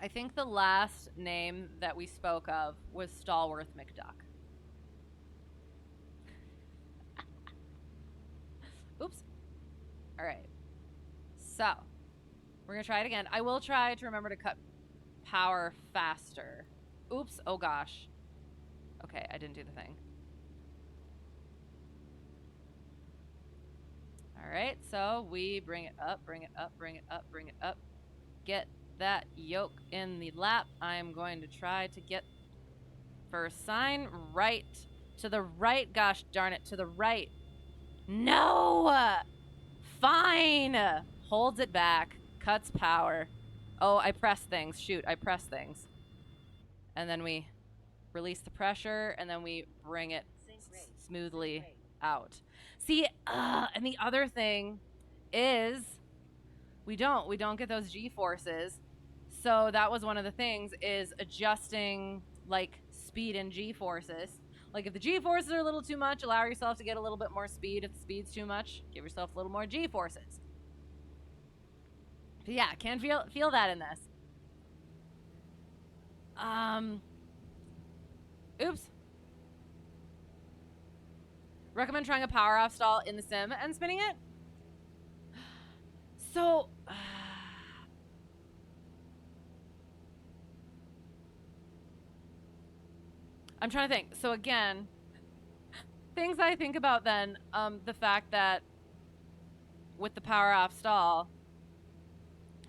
I think the last name that we spoke of was Stallworth McDuck. Oops. All right. So, we're going to try it again. I will try to remember to cut power faster. Oops. Oh, gosh. Okay, I didn't do the thing. All right, so we bring it up. Get that yoke in the lap. I'm going to try to get first sign right. To the right. Gosh darn it. To the right. No! Fine! Holds it back. Cuts power. Oh, I press things. Shoot, I press things. And then we release the pressure, and then we bring it smoothly out. See, and the other thing is we don't get those G-forces. So that was one of the things, is adjusting like speed and G-forces. Like if the G-forces are a little too much, allow yourself to get a little bit more speed. If the speed's too much, give yourself a little more G-forces. But yeah, can feel that in this. Oops. Recommend trying a power off stall in the sim and spinning it. So I'm trying to think. So again, things I think about then, the fact that with the power off stall,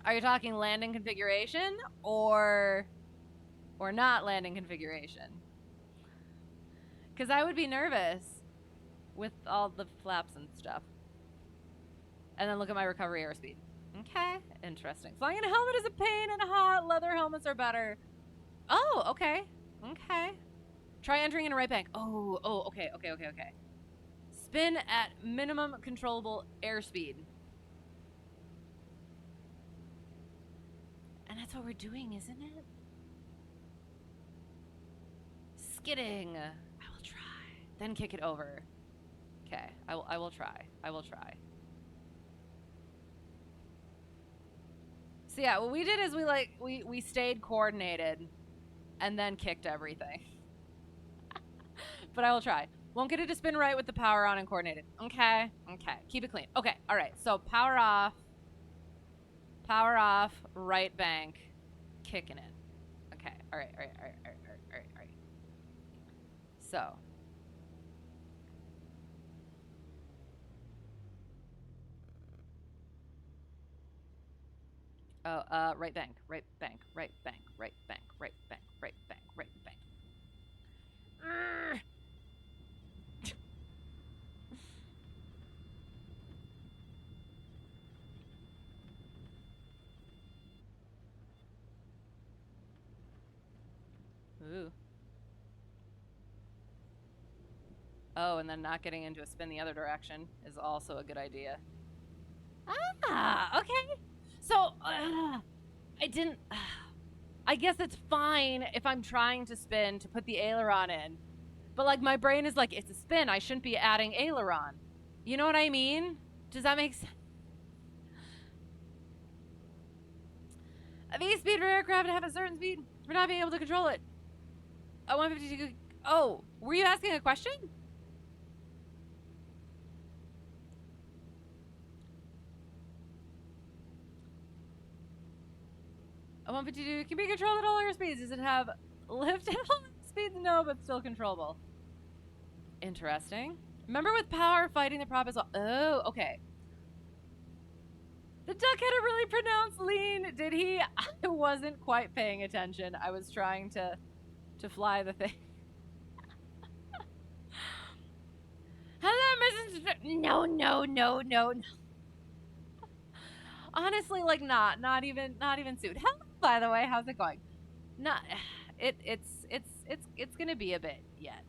are you talking landing configuration or not landing configuration? Because I would be nervous with all the flaps and stuff. And then look at my recovery airspeed. Okay, interesting. Flying in a helmet is a pain and hot. Leather helmets are better. Oh, okay. Okay. Try entering in a right bank. Oh, okay. Spin at minimum controllable airspeed. And that's what we're doing, isn't it? Skidding. I will try. Then kick it over. Okay, I will try. So yeah, what we did is we stayed coordinated and then kicked everything. But I will try. Won't get it to spin right with the power on and coordinated. Okay. Keep it clean. Okay, all right. So power off, right bank, kicking it. Okay, all right. So. Oh, right bank. Ooh. Oh, and then not getting into a spin the other direction is also a good idea. Ah, okay. So, I didn't... I guess it's fine if I'm trying to spin to put the aileron in. But, like, my brain is like, it's a spin. I shouldn't be adding aileron. You know what I mean? Does that make sense? The speed for aircraft to have a certain speed for not being able to control it. 152... Oh, were you asking a question? A 152 can be controlled at all airspeeds. Does it have lift at all speeds? No, but still controllable. Interesting. Remember with power fighting the prop as well. Oh, okay. The duck had a really pronounced lean. Did he? I wasn't quite paying attention. I was trying to fly the thing. Hello, Mrs. No. Honestly, like not even suit. Hello, by the way, how's it going? It's gonna be a bit yet.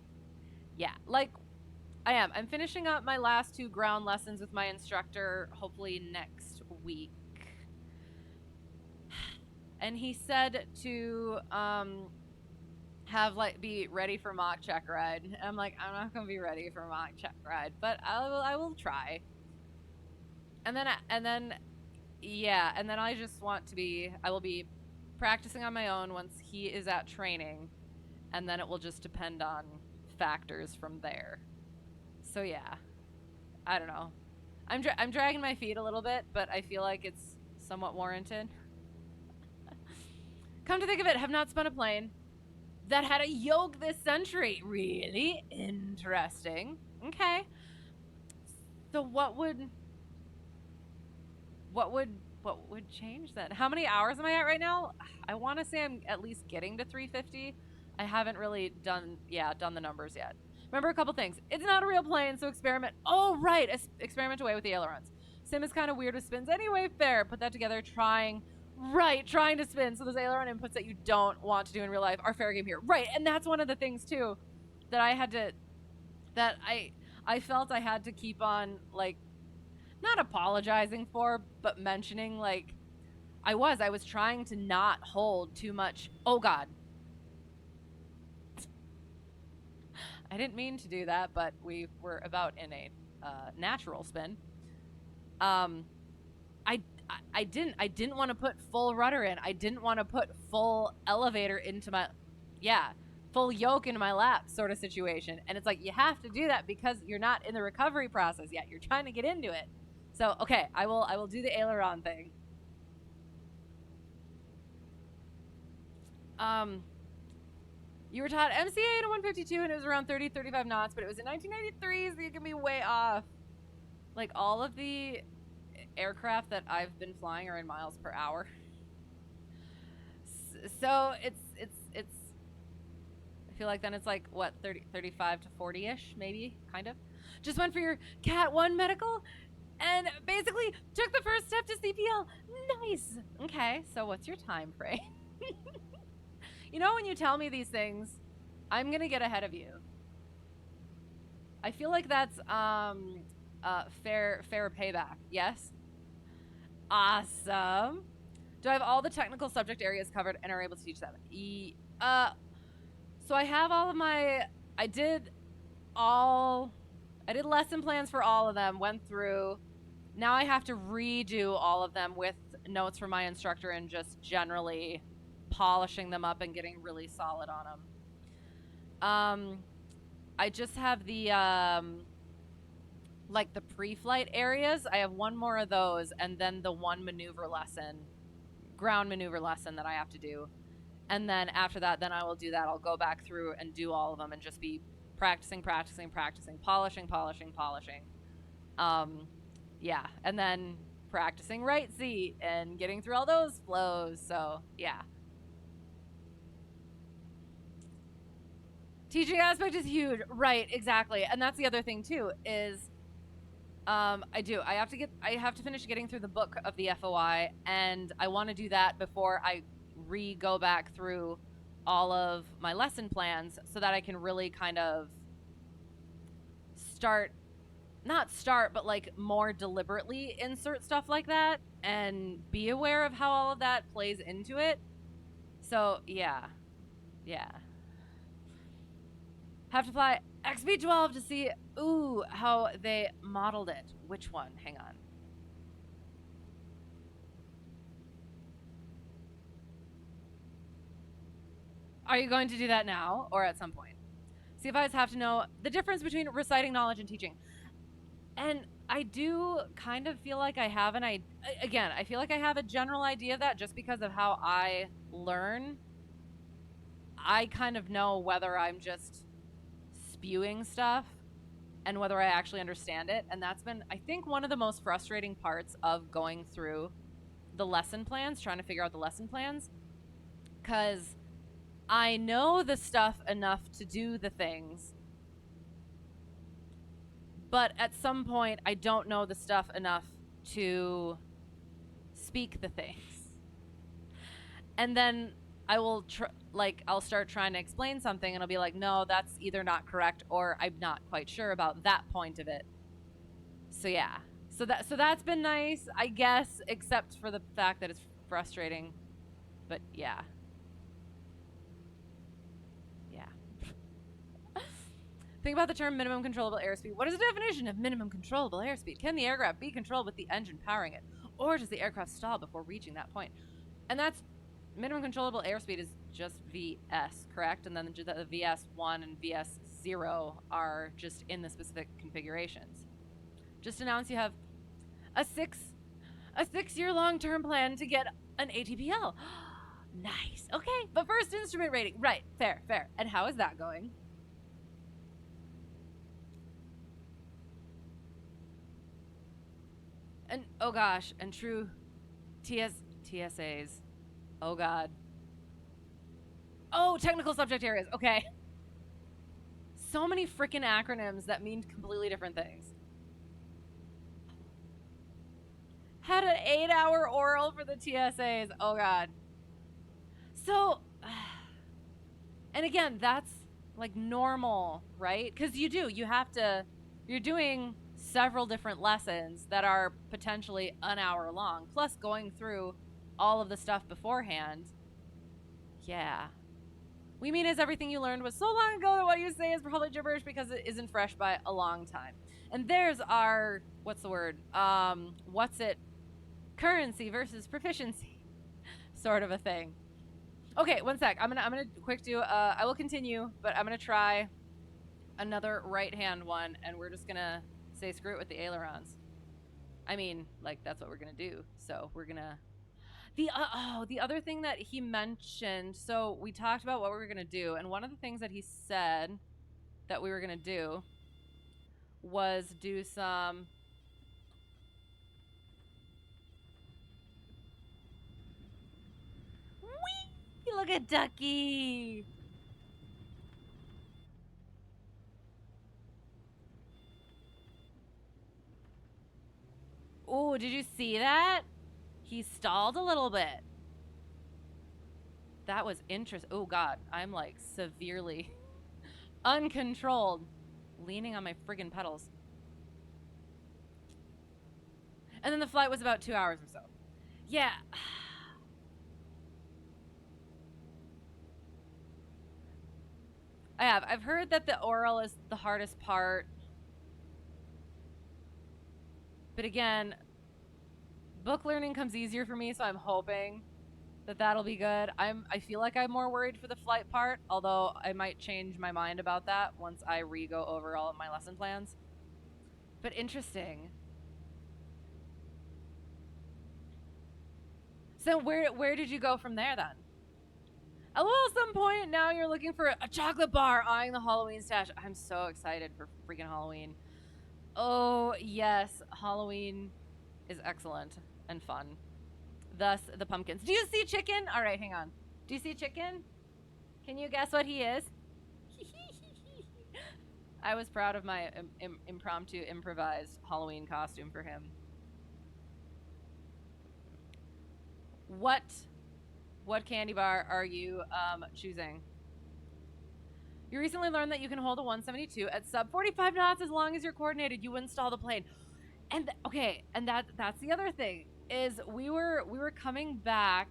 Yeah, like I'm finishing up my last 2 ground lessons with my instructor, hopefully next week. And he said to be ready for mock check ride. And I'm like, I'm not gonna be ready for mock check ride, but I will try. And then I just want to I will be practicing on my own once he is at training, and then it will just depend on factors from there. So yeah, I don't know. I'm dragging my feet a little bit, but I feel like it's somewhat warranted. Come to think of it, have not spun a plane that had a yoke this century. Really interesting. Okay. So what would change that? How many hours am I at right now? I want to say I'm at least getting to 350. I haven't really done the numbers yet. Remember a couple things. It's not a real plane, so experiment. Oh, right. Experiment away with the ailerons. Sim is kind of weird with spins anyway. Fair. Put that together. Trying Right, trying to spin. So those aileron inputs that you don't want to do in real life are fair game here. Right, and that's one of the things too that I felt I had to keep on, like, not apologizing for, but mentioning, like, I was trying to not hold too much. Oh God. I didn't mean to do that, but we were about in a natural spin. I didn't want to put full rudder in. I didn't want to put full elevator into my, full yoke into my lap sort of situation. And it's like, you have to do that because you're not in the recovery process yet. You're trying to get into it. So, okay, I will do the aileron thing. You were taught MCA in 152 and it was around 30, 35 knots, but it was in 1993, so you can be way off. Like, all of the aircraft that I've been flying are in miles per hour. So it's I feel like then it's like, what, 35 to 40-ish, maybe, kind of. Just went for your Cat 1 medical and basically took the first step to CPL. Nice. Okay, so what's your time frame? You know, when you tell me these things, I'm gonna get ahead of you. I feel like that's fair payback. Yes. Awesome. Do I have all the technical subject areas covered and are able to teach them? So I have all of my. I did lesson plans for all of them. Went through. Now I have to redo all of them with notes from my instructor and just generally polishing them up and getting really solid on them. I just have the like the pre-flight areas. I have one more of those and then the one maneuver lesson, ground maneuver lesson that I have to do. And then after that, then I will do that. I'll go back through and do all of them and just be practicing, polishing. Yeah, and then practicing right seat and getting through all those flows. So, yeah. Teaching aspect is huge. Right, exactly. And that's the other thing too is I have to finish getting through the book of the FOI, and I want to do that before I go back through all of my lesson plans so that I can really kind of but like more deliberately insert stuff like that and be aware of how all of that plays into it. So, yeah. Have to fly XB12 to see, how they modeled it. Which one? Hang on. Are you going to do that now or at some point? CFIs have to know the difference between reciting knowledge and teaching. And I do kind of feel like I have I feel like I have a general idea of that just because of how I learn. I kind of know whether I'm just spewing stuff and whether I actually understand it. And that's been, I think, one of the most frustrating parts of going through the lesson plans, trying to figure out the lesson plans. Because I know the stuff enough to do the things, but at some point I don't know the stuff enough to speak the things. And then I will I'll start trying to explain something and I'll be like, no, that's either not correct or I'm not quite sure about that point of it. So yeah. So that's been nice, I guess, except for the fact that it's frustrating. But yeah. Think about the term minimum controllable airspeed. What is the definition of minimum controllable airspeed? Can the aircraft be controlled with the engine powering it? Or does the aircraft stall before reaching that point? And that's minimum controllable airspeed is just VS, correct? And then the VS1 and VS0 are just in the specific configurations. Just announce you have a 6-year long-term plan to get an ATPL. Nice. Okay, but first instrument rating. Right, fair. And how is that going? And oh gosh, and true TSAs. Oh god. Oh, technical subject areas. Okay. So many freaking acronyms that mean completely different things. Had an 8-hour oral for the TSAs. Oh, God. So, and again, that's like normal, right? Because you have to, you're doing several different lessons that are potentially an hour long, plus going through all of the stuff beforehand. Yeah. We mean is everything you learned was so long ago that what you say is probably gibberish because it isn't fresh by a long time. And there's our, what's the word? What's it? Currency versus proficiency sort of a thing. Okay, one sec. I'm gonna quick do, I will continue, but I'm gonna try another right-hand one, and we're just gonna say screw it with the ailerons. I mean, like, that's what we're gonna do. So we're gonna, the other thing that he mentioned, so we talked about what we were gonna do, and one of the things that he said that we were gonna do was do some, whee! Look at Ducky! Oh, did you see that? He stalled a little bit. That was interesting. Oh, God. I'm, like, severely uncontrolled. Leaning on my friggin' pedals. And then the flight was about 2 hours or so. Yeah. I have. I've heard that the oral is the hardest part. But again, book learning comes easier for me, so I'm hoping that that'll be good. I feel like I'm more worried for the flight part, although I might change my mind about that once I re-go over all of my lesson plans. But interesting. So where did you go from there then? Well, at some point now you're looking for a chocolate bar, eyeing the Halloween stash. I'm so excited for freaking Halloween. Oh, yes. Halloween is excellent and fun. Thus, the pumpkins. Do you see Chicken? All right, hang on. Do you see Chicken? Can you guess what he is? I was proud of my impromptu, improvised Halloween costume for him. What candy bar are you choosing? You recently learned that you can hold a 172 at sub 45 knots as long as you're coordinated. You wouldn't stall the plane. And okay, and that's the other thing is we were coming back.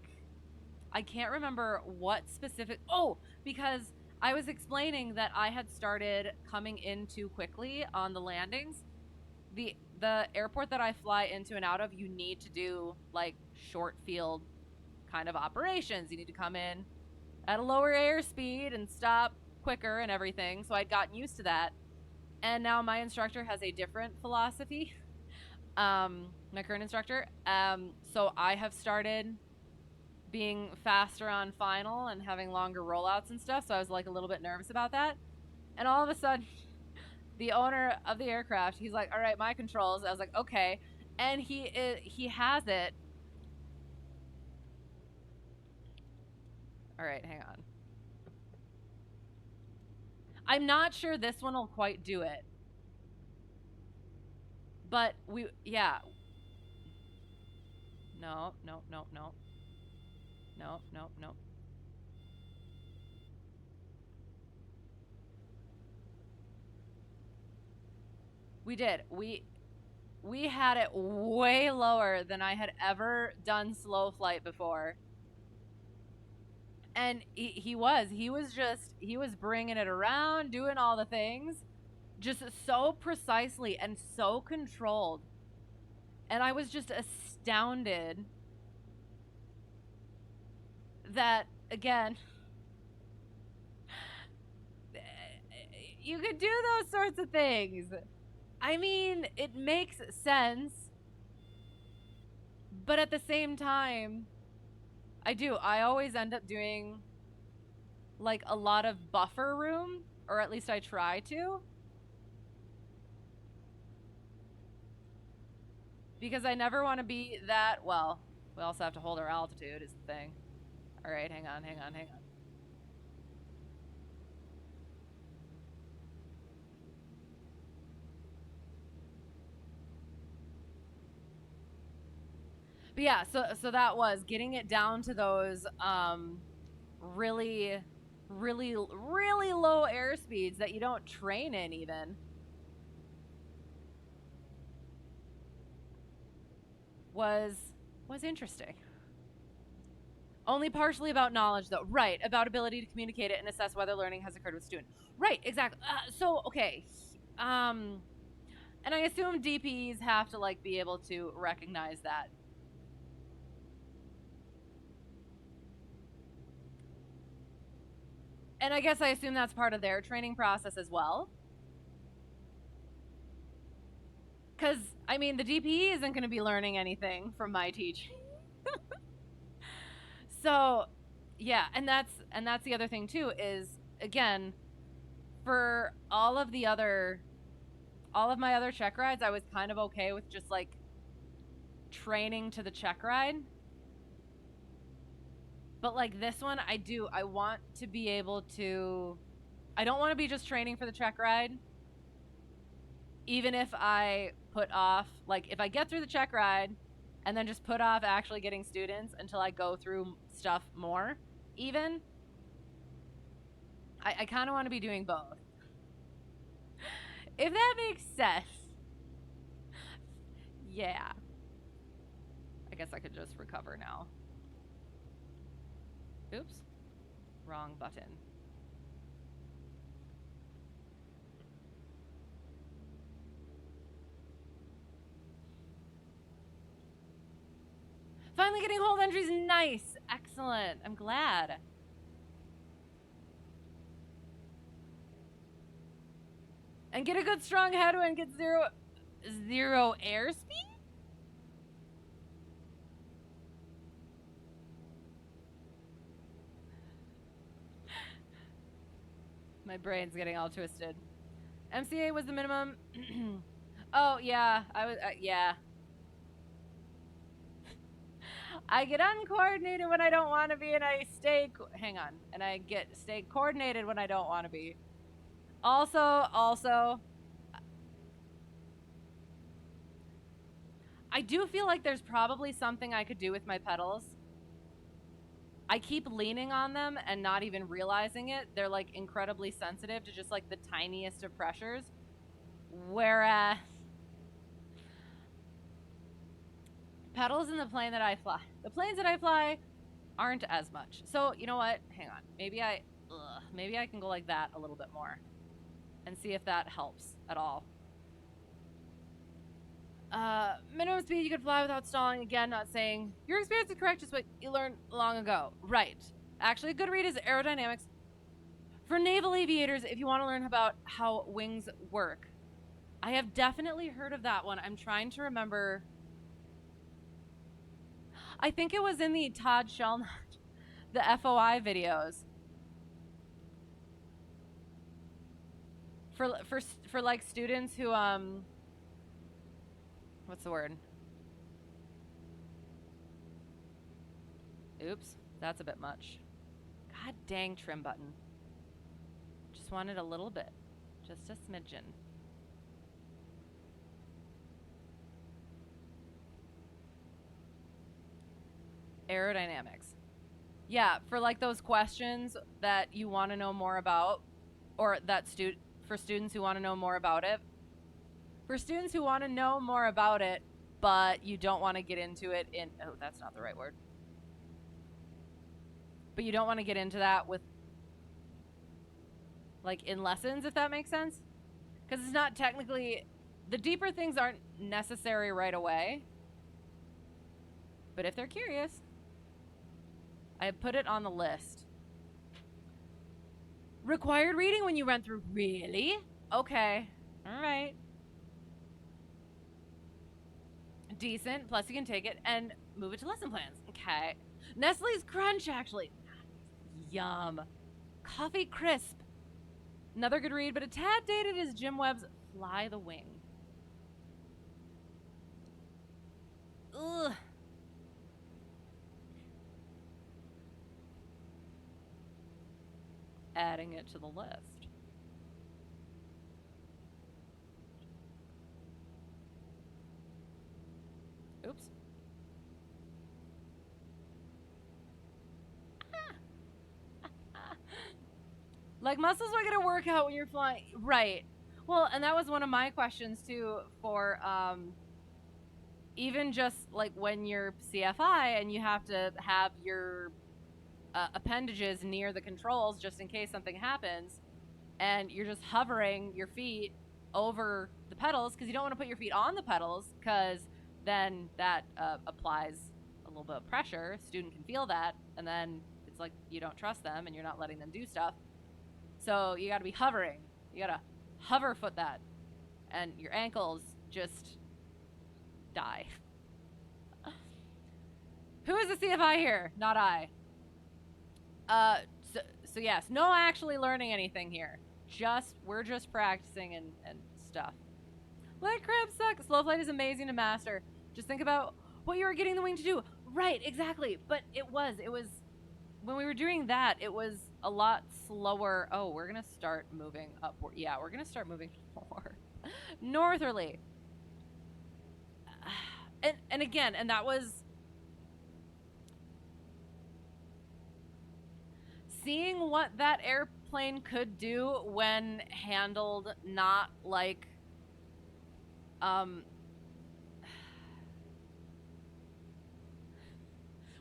I can't remember what specific. Oh, because I was explaining that I had started coming in too quickly on the landings. The airport that I fly into and out of, you need to do like short field kind of operations. You need to come in at a lower airspeed and stop quicker and everything. So I'd gotten used to that. And now my instructor has a different philosophy. My current instructor. So I have started being faster on final and having longer rollouts and stuff. So I was like a little bit nervous about that. And all of a sudden, the owner of the aircraft, he's like, all right, my controls. I was like, okay. And he has it. All right, hang on. I'm not sure this one will quite do it. But yeah. No. No. We did. We had it way lower than I had ever done slow flight before. And he was bringing it around, doing all the things, just so precisely and so controlled. And I was just astounded that, again, you could do those sorts of things. I mean, it makes sense. But at the same time, I always end up doing like a lot of buffer room, or at least I try to. Because I never want to be that, well, we also have to hold our altitude is the thing. All right, hang on. But yeah, so that was getting it down to those really low airspeeds that you don't train in even. Was interesting. Only partially about knowledge, though. Right, about ability to communicate it and assess whether learning has occurred with student. Right, exactly. So, okay. And I assume DPs have to, like, be able to recognize that. And I guess I assume that's part of their training process as well. Because, I mean, the DP isn't going to be learning anything from my teaching. So, yeah, and that's the other thing too is, again, for all of my other check rides, I was kind of okay with just like training to the check ride. But like this one, I want to be able to, I don't want to be just training for the check ride. Even if I put off, like if I get through the check ride and then just put off actually getting students until I go through stuff more, even, I kind of want to be doing both. If that makes sense. Yeah. I guess I could just recover now. Oops. Wrong button. Finally getting hold entries. Nice. Excellent. I'm glad. And get a good strong headwind. Get zero airspeed? My brain's getting all twisted. MCA was the minimum. Oh, yeah. Yeah. I get uncoordinated when I don't want to be, and I stay, hang on, and I stay coordinated when I don't want to be. Also, I do feel like there's probably something I could do with my pedals. I keep leaning on them and not even realizing it. They're like incredibly sensitive to just like the tiniest of pressures. Whereas pedals in the plane that I fly, the planes that I fly aren't as much. So, you know what? Hang on. Maybe I can go like that a little bit more and see if that helps at all. Minimum speed you could fly without stalling. Again, not saying your experience is correct, just what you learned long ago. Right. Actually, a good read is aerodynamics. For naval aviators, if you want to learn about how wings work. I have definitely heard of that one. I'm trying to remember. I think it was in the Todd Shellnut, the FOI videos. For like students who what's the word? Oops, that's a bit much. God dang, trim button. Just wanted a little bit. Just a smidgen. Aerodynamics. Yeah, for like those questions that you want to know more about, or that for students who want to know more about it. For students who want to know more about it, but you don't want to get into it in, oh, that's not the right word. But you don't want to get into that with, like, in lessons, if that makes sense. Because it's not technically, the deeper things aren't necessary right away. But if they're curious, I put it on the list. Required reading when you run through. Really? Okay. All right. Decent. Plus you can take it and move it to lesson plans. Okay. Nestle's Crunch, actually. Yum. Coffee Crisp. Another good read, but a tad dated is Jim Webb's Fly the Wing. Ugh. Adding it to the list. Oops. Like, muscles are gonna work out when you're flying. Right. Well, and that was one of my questions, too, for, even just, like, when you're CFI and you have to have your appendages near the controls just in case something happens, and you're just hovering your feet over the pedals because you don't want to put your feet on the pedals because then that applies a little bit of pressure. Student can feel that, and then it's like you don't trust them and you're not letting them do stuff. So you got to be hovering. You got to hover foot that, and your ankles just die. Who is the CFI here? Not I. So yes, no actually learning anything here. We're just practicing and stuff. Light crab sucks. Slow flight is amazing to master. Just think about what you were getting the wing to do. Right, exactly. But it was when we were doing that, it was a lot slower. Oh, we're gonna start moving upward. Yeah, we're gonna start moving more northerly. And again, and that was seeing what that airplane could do when handled not like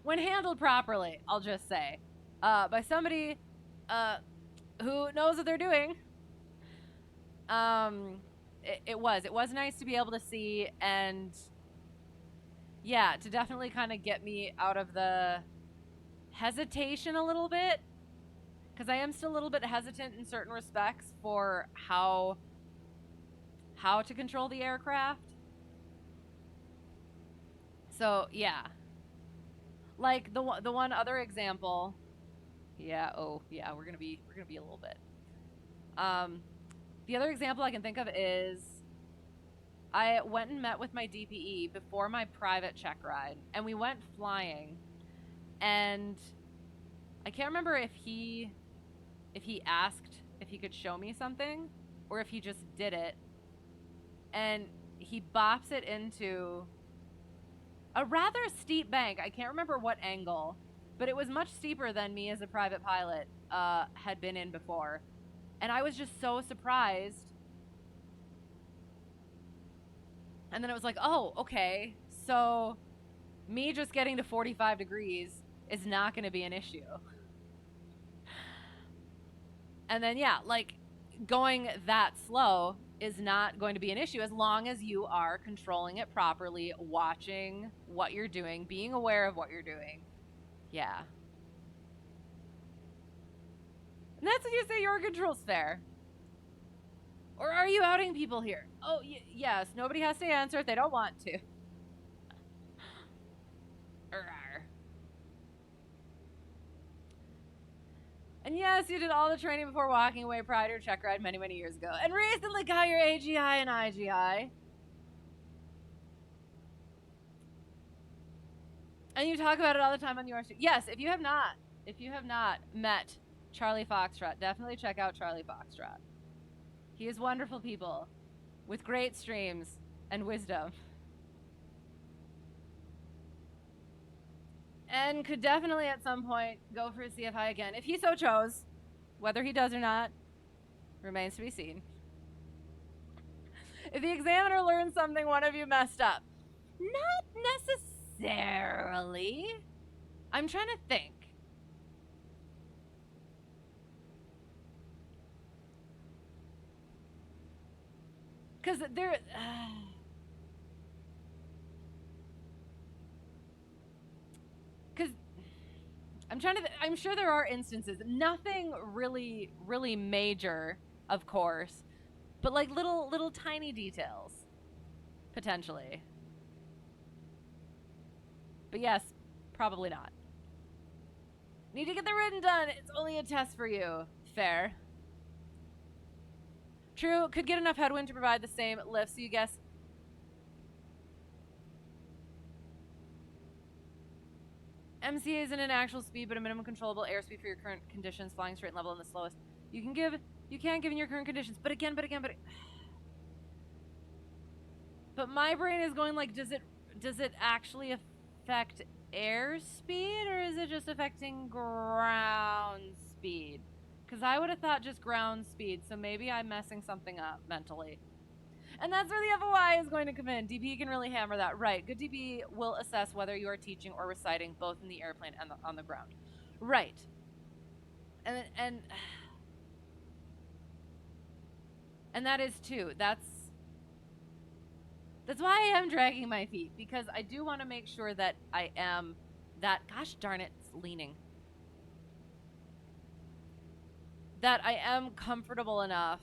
when handled properly, I'll just say, by somebody who knows what they're doing. It was nice to be able to see, and yeah, to definitely kind of get me out of the hesitation a little bit, because I am still a little bit hesitant in certain respects for how to control the aircraft. So yeah, like the one other example. Yeah. Oh yeah, we're gonna be a little bit. The other example I can think of is I went and met with my DPE before my private check ride, and we went flying, and I can't remember if he asked if he could show me something or if he just did it, and he bops it into a rather steep bank. I can't remember what angle, but it was much steeper than me as a private pilot had been in before. And I was just so surprised. And then it was like, oh, okay. So me just getting to 45 degrees is not going to be an issue. And then, yeah, like going that slow is not going to be an issue as long as you are controlling it properly, watching what you're doing, being aware of what you're doing. Yeah. And that's when you say your control's fair. Or are you outing people here? Oh, yes. Nobody has to answer if they don't want to. And yes, you did all the training before walking away prior to your check ride many, many years ago. And recently got your AGI and IGI. And you talk about it all the time on yours too. Yes, if you have not met Charlie Foxtrot, definitely check out Charlie Foxtrot. He is wonderful people with great streams and wisdom. And could definitely at some point go for a CFI again if he so chose. Whether he does or not remains to be seen. If the examiner learns something one of you messed up, not necessarily. I'm trying to think. Because there... Because I'm sure there are instances. Nothing really, really major, of course. But like little tiny details. Potentially. But yes, probably not. Need to get the written done. It's only a test for you. Fair. True, could get enough headwind to provide the same lift, so you guess. MCA isn't an actual speed, but a minimum controllable airspeed for your current conditions, flying straight and level and the slowest. You can give in your current conditions, but my brain is going like, does it actually affect airspeed, or is it just affecting ground speed? Because I would have thought just ground speed, so maybe I'm messing something up mentally. And that's where the FOI is going to come in. DP can really hammer that. Right. Good DP will assess whether you are teaching or reciting both in the airplane and on the ground. Right. And that is too. That's why I am dragging my feet, because I do want to make sure that I am gosh darn it, it's leaning. That I am comfortable enough,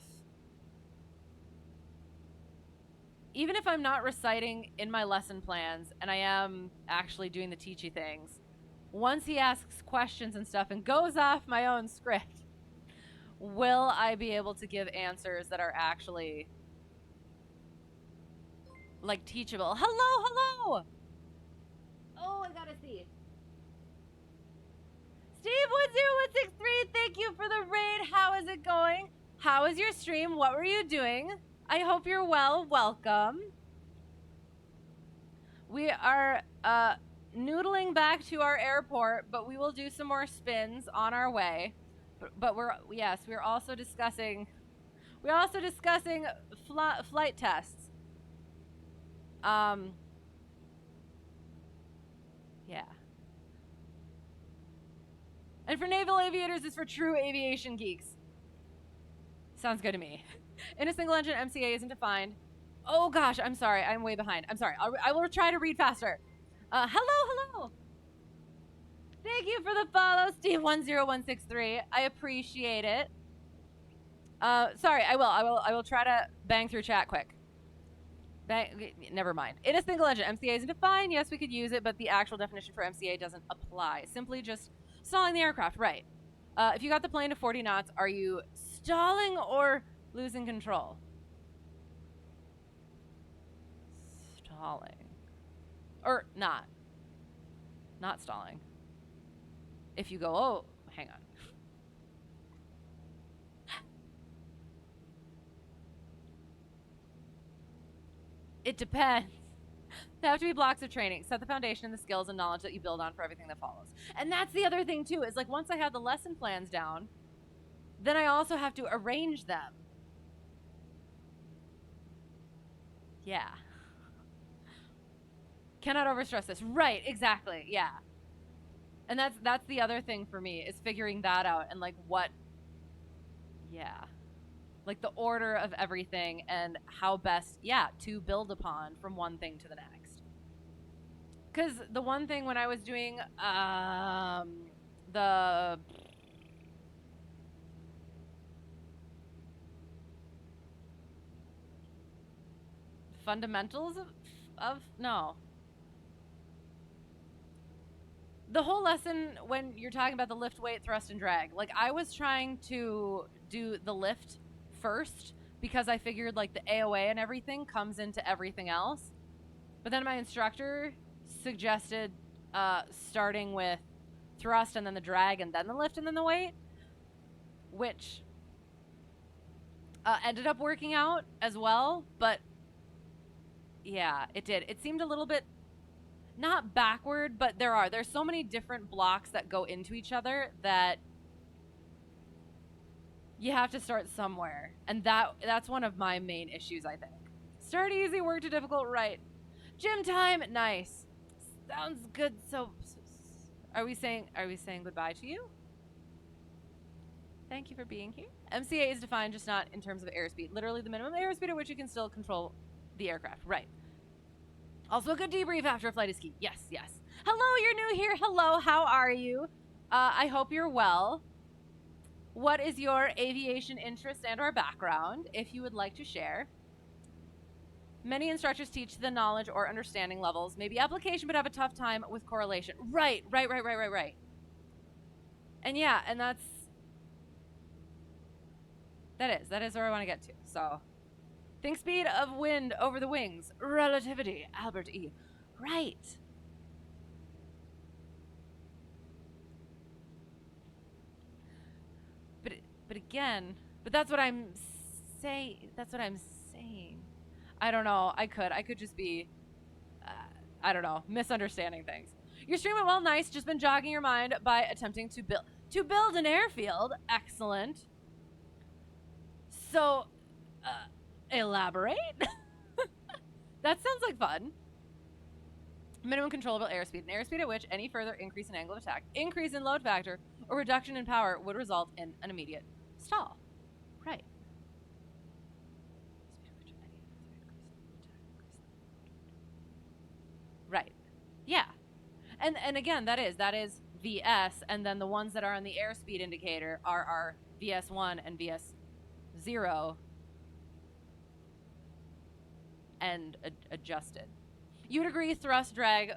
even if I'm not reciting in my lesson plans and I am actually doing the teachy things, once he asks questions and stuff and goes off my own script, will I be able to give answers that are actually like teachable? Hello. Oh, I gotta see. Steve10163, thank you for the raid. How is it going? How is your stream? What were you doing? I hope you're well. Welcome. We are noodling back to our airport, but we will do some more spins on our way. But we're also discussing flight tests. Yeah. And for naval aviators, it's for true aviation geeks. Sounds good to me. In a single engine, MCA isn't defined. Oh gosh, I'm sorry. I'm way behind. I'm sorry. I will try to read faster. Hello. Thank you for the follow, Steve10163. I appreciate it. Sorry, I will try to bang through chat quick. Never mind. In a single engine, MCA isn't defined. Yes, we could use it, but the actual definition for MCA doesn't apply. Simply just stalling the aircraft, right? If you got the plane to 40 knots, are you stalling or losing control? Stalling. Or not. Not stalling. If you go, oh, hang on. It depends. There have to be blocks of training. Set the foundation and the skills and knowledge that you build on for everything that follows. And that's the other thing, too, is like once I have the lesson plans down, then I also have to arrange them. Yeah. Cannot overstress this. Right, exactly. Yeah. And that's the other thing for me, is figuring that out and like what, yeah. Like the order of everything and how best, to build upon from one thing to the next. Because the one thing when I was doing the fundamentals of no. The whole lesson when you're talking about the lift, weight, thrust, and drag, like I was trying to do the lift first because I figured like the AOA and everything comes into everything else. But then my instructor suggested starting with thrust and then the drag and then the lift and then the weight, which ended up working out as well. But yeah, it did. It seemed a little bit not backward, but there's so many different blocks that go into each other that you have to start somewhere. And that's one of my main issues, I think. Start easy, work to difficult, right. Gym time, nice. Sounds good. So are we saying goodbye to you? Thank you for being here. MCA is defined just not in terms of airspeed. Literally the minimum airspeed at which you can still control the aircraft. Right. Also a good debrief after a flight is key. Yes. Hello, you're new here. Hello, how are you? I hope you're well. What is your aviation interest and or background, if you would like to share? Many instructors teach the knowledge or understanding levels, maybe application, but have a tough time with correlation. Right. And yeah, and that is where I want to get to. So think speed of wind over the wings. Relativity. Albert E. Right. But again, that's what I'm saying. I don't know. I could just be, I don't know, misunderstanding things. Your stream went well, nice. Just been jogging your mind by attempting to build. To build an airfield. Excellent. So, elaborate? That sounds like fun. Minimum controllable airspeed. An airspeed at which any further increase in angle of attack, increase in load factor, or reduction in power would result in an immediate stall. Right. Right. Yeah. And again, that is VS, and then the ones that are on the airspeed indicator are our VS1 and VS0 and adjusted. You would agree thrust, drag,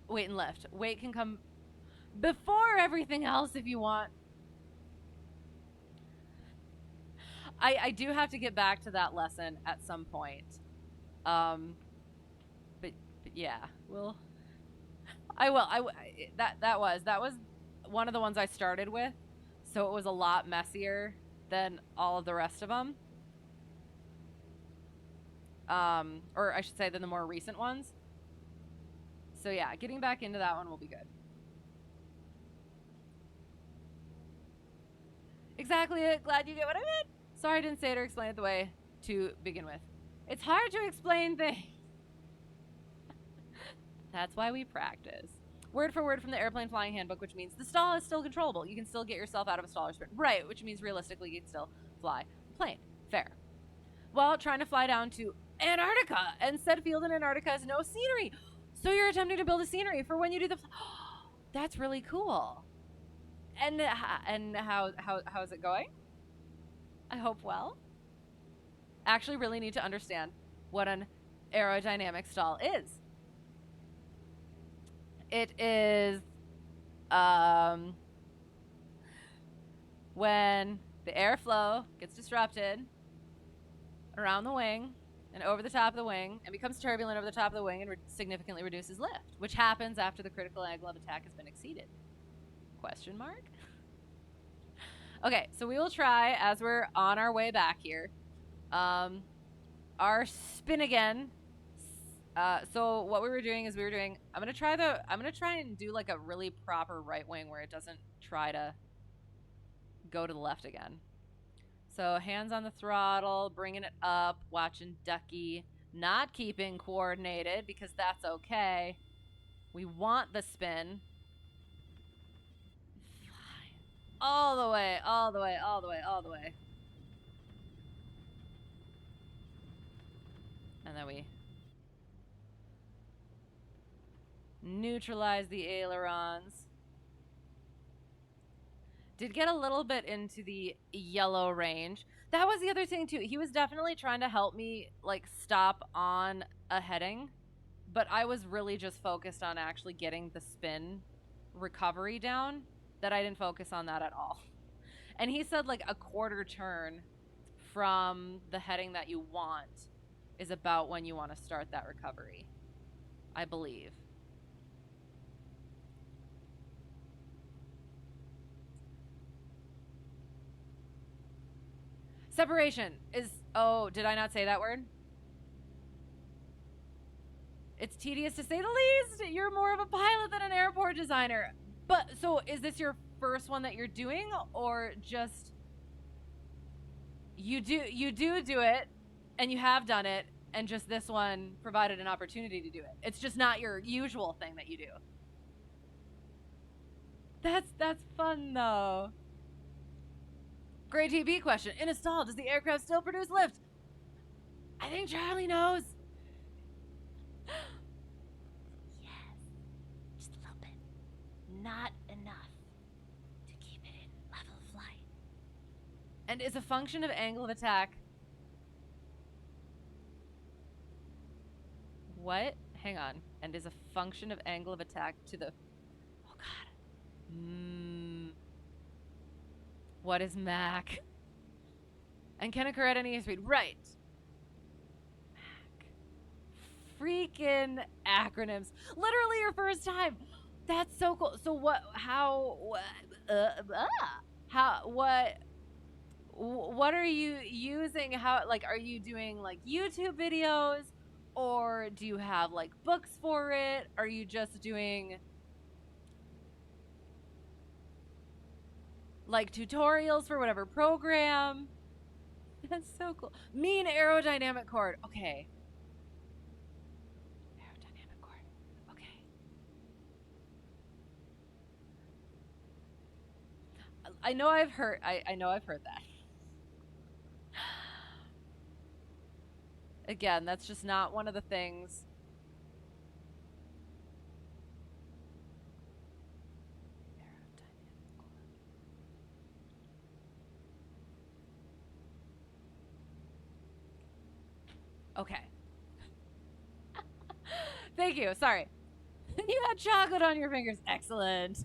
weight, and lift. Weight can come before everything else if you want. I do have to get back to that lesson at some point. But yeah, I will. That was one of the ones I started with, so it was a lot messier than all of the rest of them. Or I should say than the more recent ones. So yeah, getting back into that one will be good. Exactly it. Glad you get what I meant. Sorry I didn't say it or explain it the way to begin with. It's hard to explain things. That's why we practice. Word for word from the airplane flying handbook, which means the stall is still controllable. You can still get yourself out of a stall or sprint. Right, which means realistically you can still fly a plane. Fair. Well, trying to fly down to Antarctica, and said field in Antarctica has no scenery. So you're attempting to build a scenery for when you do the... That's really cool. And how is it going? I hope well. Actually really need to understand what an aerodynamic stall is. It is when the airflow gets disrupted around the wing and over the top of the wing and becomes turbulent over the top of the wing and significantly reduces lift, which happens after the critical angle of attack has been exceeded. Question mark? Okay, so we will try as we're on our way back here. Our spin again. So what we were doing is I'm gonna try and do like a really proper right wing where it doesn't try to go to the left again. So hands on the throttle, bringing it up, watching Ducky, not keeping coordinated because that's okay. We want the spin. All the way, all the way, all the way, all the way. And then we neutralize the ailerons. Did get a little bit into the yellow range. That was the other thing too. He was definitely trying to help me like stop on a heading, but I was really just focused on actually getting the spin recovery down, that I didn't focus on that at all. And he said like a quarter turn from the heading that you want is about when you want to start that recovery, I believe. Separation is... Oh, did I not say that word? It's tedious to say the least. You're more of a pilot than an airport designer. But, so, is this your first one that you're doing? Or just... You do it, and you have done it, and just this one provided an opportunity to do it. It's just not your usual thing that you do. That's fun, though. Great TV question. In a stall, does the aircraft still produce lift? I think Charlie knows. Yes. Just a little bit. Not enough to keep it in level flight. And is a function of angle of attack... What? Hang on. And is a function of angle of attack to the... Oh, God. What is Mach? And can occur at any speed. Right. Mach. Freaking acronyms. Literally your first time. That's so cool. So what are you using? How, like, are you doing like YouTube videos? Or do you have like books for it? Are you just doing... like tutorials for whatever program. That's so cool. Mean aerodynamic cord. Okay. Aerodynamic cord. Okay. I know I've heard that. Again, that's just not one of the things. Okay. Thank you. Sorry. You had chocolate on your fingers. Excellent.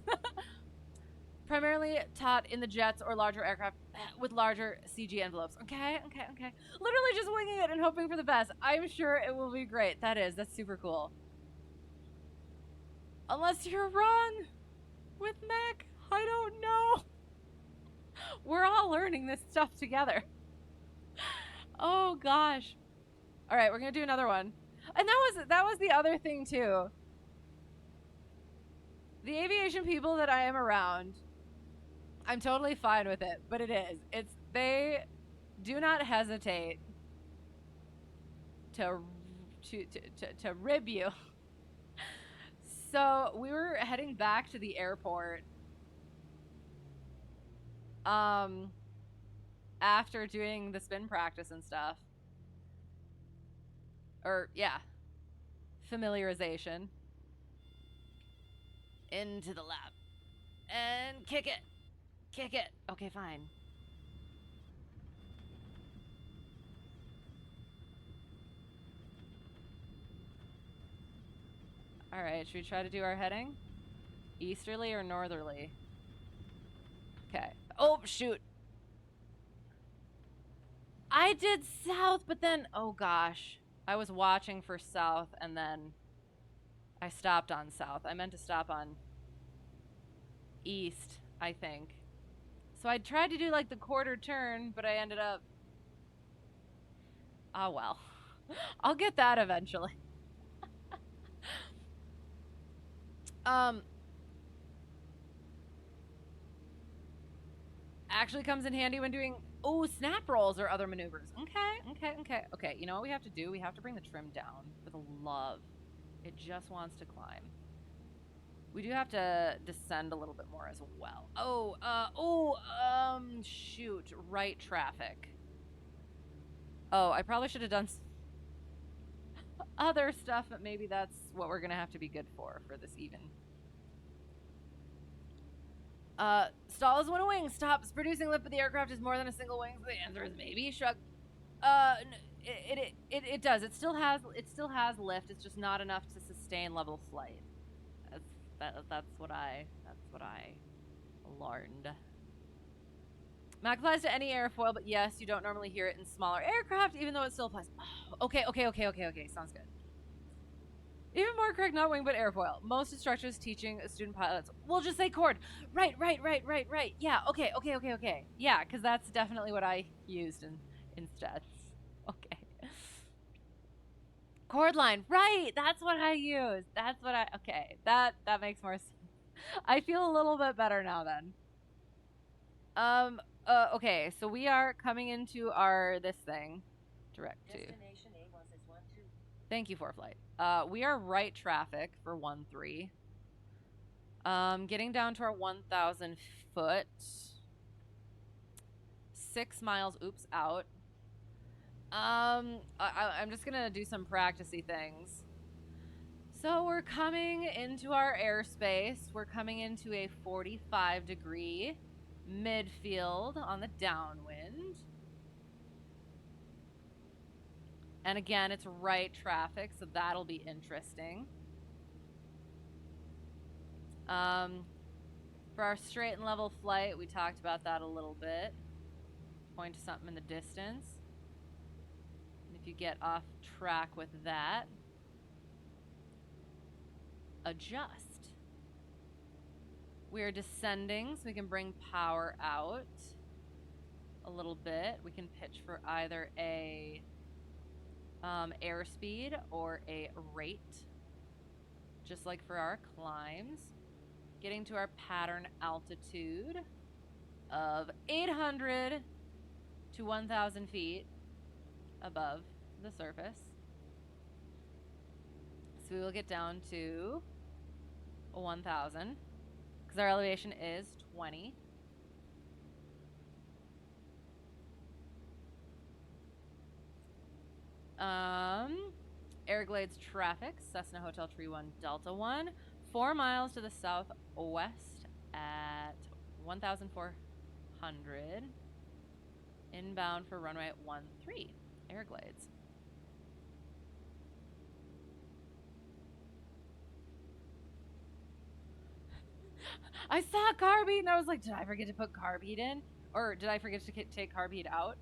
Primarily taught in the jets or larger aircraft with larger CG envelopes. Okay. Literally just winging it and hoping for the best. I'm sure it will be great. That's super cool. Unless you're wrong with Mac. I don't know. We're all learning this stuff together. Oh gosh. All right, we're going to do another one. And that was the other thing too. The aviation people that I am around, I'm totally fine with it, but they do not hesitate to rib you. So we were heading back to the airport after doing the spin practice and stuff. Or yeah, familiarization. Into the lap and kick it. Okay, fine. All right, should we try to do our heading? Easterly or northerly? Okay. Oh, shoot. I did south, but then, oh gosh. I was watching for south, and then I stopped on south. I meant to stop on east, I think. So I tried to do, like, the quarter turn, but I ended up... Oh, well. I'll get that eventually. Actually comes in handy when doing snap rolls or other maneuvers. Okay. You know what we have to do? We have to bring the trim down for the love. It just wants to climb. We do have to descend a little bit more as well. Shoot, right traffic. Oh, I probably should have done other stuff, but maybe that's what we're gonna have to be good for this even. Stall is when a wing stops producing lift, but the aircraft is more than a single wing. So the answer is maybe. Shrug. It does. It still has lift. It's just not enough to sustain level flight. That's what I learned. Mac applies to any airfoil, but yes, you don't normally hear it in smaller aircraft, even though it still applies. Oh, okay. Sounds good. Even more correct, not wing, but airfoil. Most instructors teaching student pilots will just say cord. Right. Yeah, okay. Yeah, because that's definitely what I used instead. Okay. Cord line. Right, that's what I used. Okay, that makes more sense. I feel a little bit better now then. Okay, so we are coming into this thing. Direct to. Destination A1612. Thank you, Preflight. We are right traffic for 13. Getting down to our 1,000 foot. 6 miles, out. I'm just gonna do some practicey things. So we're coming into our airspace. We're coming into a 45-degree midfield on the downwind. And again, it's right traffic, so that'll be interesting. For our straight and level flight, we talked about that a little bit. Point to something in the distance. And if you get off track with that, adjust. We're descending, so we can bring power out a little bit. We can pitch for either a airspeed or a rate, just like for our climbs. Getting to our pattern altitude. of 800 to 1,000 feet above the surface. So we will get down to 1,000 because our elevation is 20. Everglades traffic, Cessna Hotel Tree 1 Delta 1, 4 miles to the southwest at 1,400. Inbound for runway 13, Everglades. I saw carb heat and I was like, did I forget to put carb heat in? Or did I forget to take carb heat out?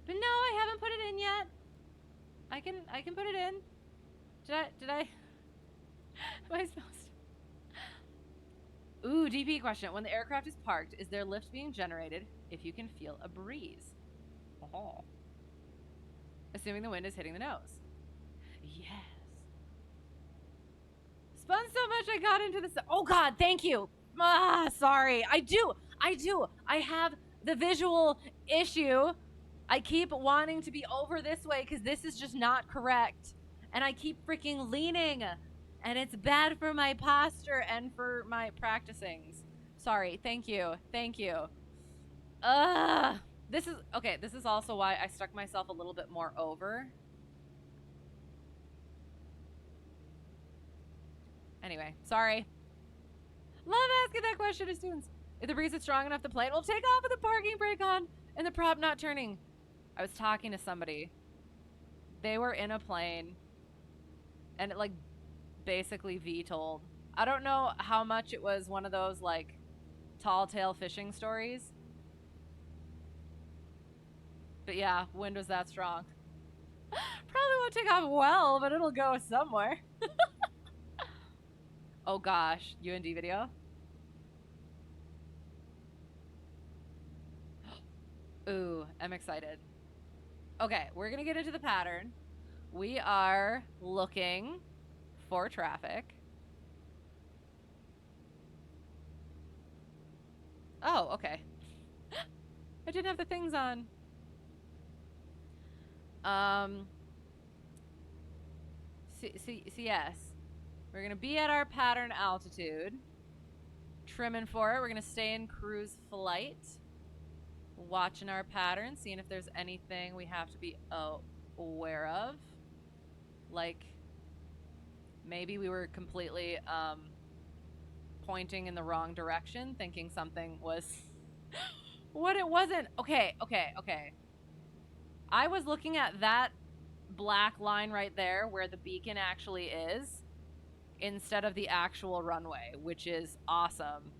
But no, I haven't put it in yet. I can put it in. Did I? Am I supposed to? Ooh, DP question. When the aircraft is parked, is there lift being generated if you can feel a breeze? Oh. Assuming the wind is hitting the nose. Yes. Spun so much I got into the... Oh, God, thank you. Ah, sorry. I do. I have the visual issue. I keep wanting to be over this way because this is just not correct. And I keep freaking leaning. And it's bad for my posture and for my practicings. Sorry. Thank you. Thank you. This is... Okay, this is also why I stuck myself a little bit more over. Anyway, sorry. Love asking that question to students. If the breeze is strong enough, the plane will take off with the parking brake on and the prop not turning. I was talking to somebody. They were in a plane and it like basically VTOL'd. I don't know how much it was one of those like tall tale fishing stories. But yeah, wind was that strong. Probably won't take off well, but it'll go somewhere. Oh gosh, UND video. Ooh, I'm excited. Okay, we're gonna get into the pattern. We are looking for traffic. Oh, okay. I didn't have the things on. Yes. We're gonna be at our pattern altitude. Trimming for it. We're gonna stay in cruise flight. Watching our pattern, seeing if there's anything we have to be aware of. Like, maybe we were completely pointing in the wrong direction, thinking something was what it wasn't. Okay. I was looking at that black line right there where the beacon actually is instead of the actual runway, which is awesome.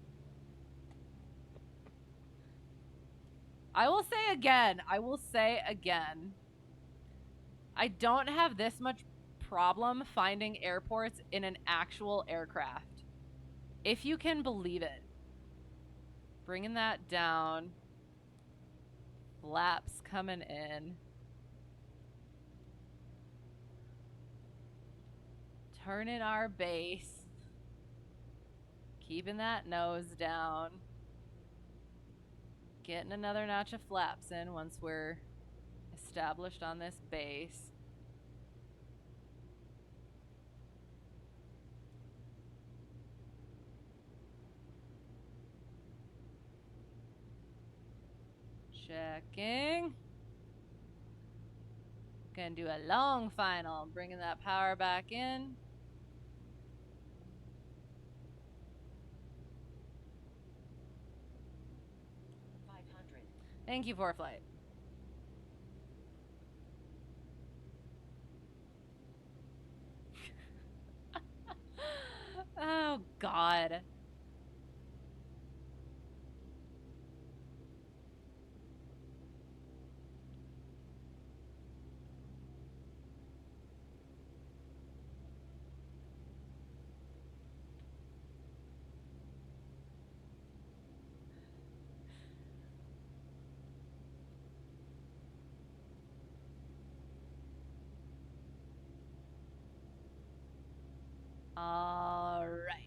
I will say again, I don't have this much problem finding airports in an actual aircraft. If you can believe it. Bringing that down. Flaps coming in. Turning our base. Keeping that nose down. Getting another notch of flaps in once we're established on this base. Checking. Gonna do a long final. Bringing that power back in. Thank you, Preflight. Oh, God. All right.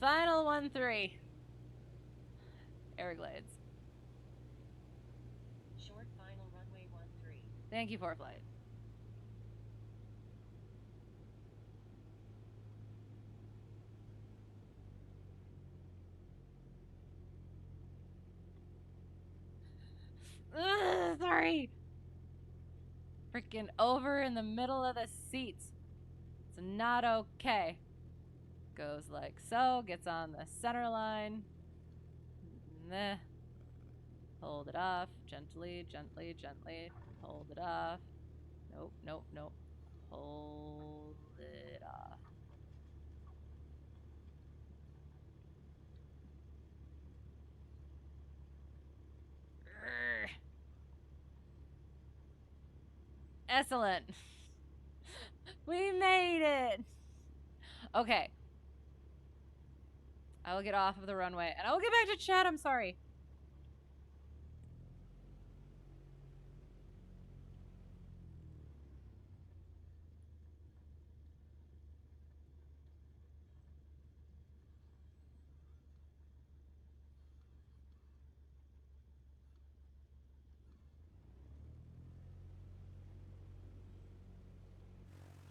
Final 1-3. Everglades. Short final runway 13. Thank you, Preflight. Ugh, sorry. Freaking over in the middle of the seats. It's not okay. Goes like so, gets on the center line. Meh. Hold it off. Gently, gently, gently. Hold it off. Nope, nope, nope. Hold it off. Urgh. Excellent. We made it. Okay. I will get off of the runway and I will get back to chat. I'm sorry.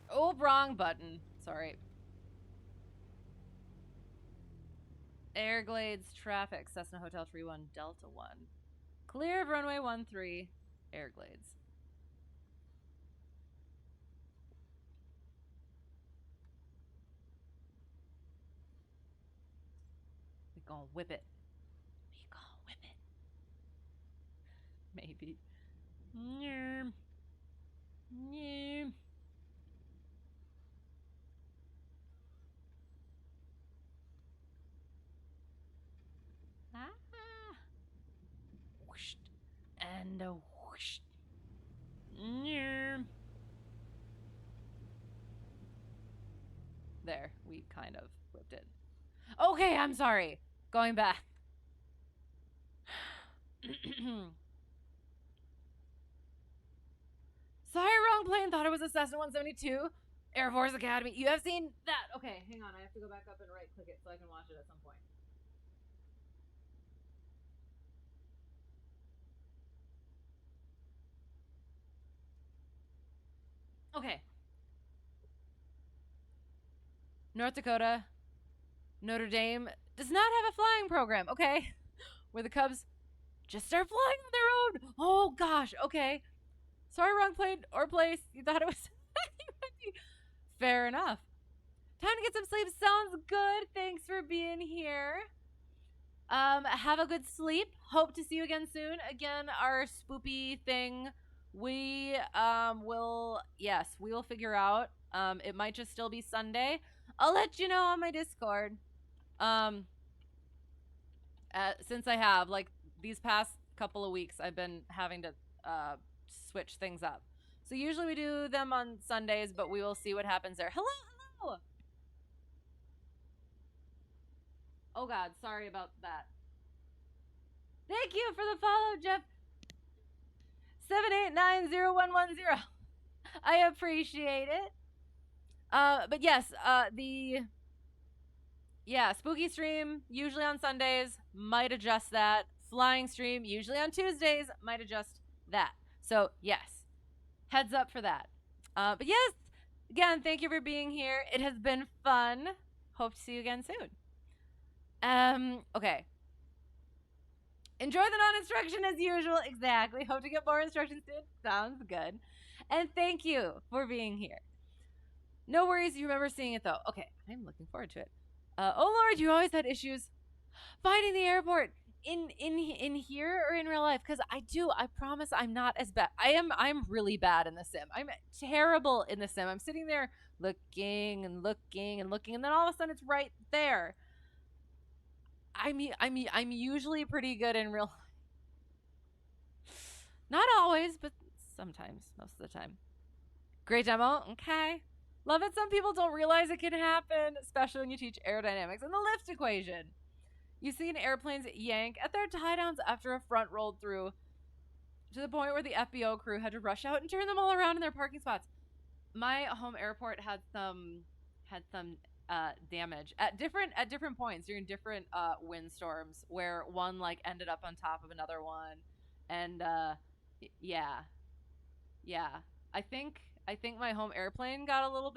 Oh, wrong button. Sorry. Everglades traffic. Cessna Hotel 31 Delta 1. Clear of runway 13. Everglades. We gonna whip it. We gonna whip it. Maybe. Yeah. Yeah. Ah. Whoosh. And a whoosh. Yeah. There, we kind of whipped it. Okay, I'm sorry. Going back. Sorry, wrong plane. Thought it was a Cessna 172. Air Force Academy. You have seen that. Okay, hang on. I have to go back up and right click it so I can watch it at some point. Okay. North Dakota, Notre Dame does not have a flying program. Okay. Where the Cubs just start flying on their own. Oh, gosh. Okay. Sorry, wrong plane or place. You thought it was. Fair enough. Time to get some sleep. Sounds good. Thanks for being here. Have a good sleep. Hope to see you again soon. Again, our spoopy thing. We we will figure out. It might just still be Sunday. I'll let you know on my Discord. Since I have like these past couple of weeks, I've been having to switch things up. So usually we do them on Sundays, but we will see what happens there. Hello, hello. Oh God, sorry about that. Thank you for the follow, Jeff. 7890110. I appreciate it. But yes, spooky stream usually on Sundays, might adjust that. Flying stream usually on Tuesdays, might adjust that. So yes, heads up for that. But yes, again, thank you for being here. It has been fun. Hope to see you again soon. Okay. Enjoy the non-instruction as usual. Exactly. Hope to get more instructions soon. Sounds good. And thank you for being here. No worries. You remember seeing it though. Okay. I'm looking forward to it. Oh Lord, you always had issues finding the airport in here or in real life? Because I promise I'm not as bad. I'm really bad in the sim. I'm terrible in the sim. I'm sitting there looking and looking and looking, and then all of a sudden it's right there. I'm usually pretty good in real life. Not always, but sometimes, most of the time. Great demo. Okay. Love it. Some people don't realize it can happen, especially when you teach aerodynamics and the lift equation. You see an airplane's yank at their tie downs after a front rolled through to the point where the FBO crew had to rush out and turn them all around in their parking spots. My home airport had some damage at different points during different windstorms, where one like ended up on top of another one, and yeah, yeah. I think my home airplane got a little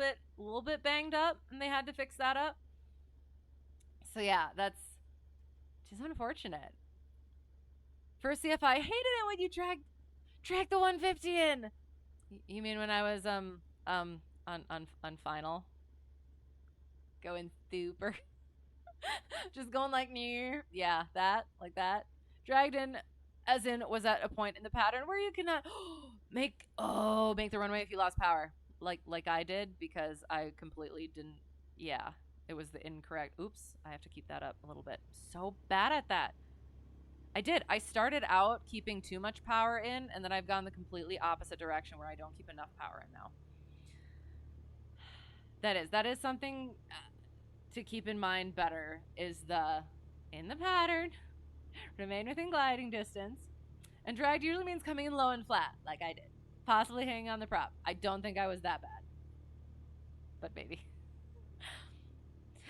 bit banged up, and they had to fix that up. So yeah, that's just unfortunate. For CFI, I hated it when you dragged the 150 in. You mean when I was on final, going super, just going like near, yeah, that like that, dragged in, as in was at a point in the pattern where you cannot make the runway if you lost power, like I did, because I completely didn't. Yeah, it was the incorrect. Oops, I have to keep that up a little bit. So bad at that. I did. I started out keeping too much power in, and then I've gone the completely opposite direction where I don't keep enough power in now. That is something to keep in mind better, is the in the pattern, remain within gliding distance, and dragged usually means coming in low and flat, like I did. Possibly hanging on the prop. I don't think I was that bad, but maybe.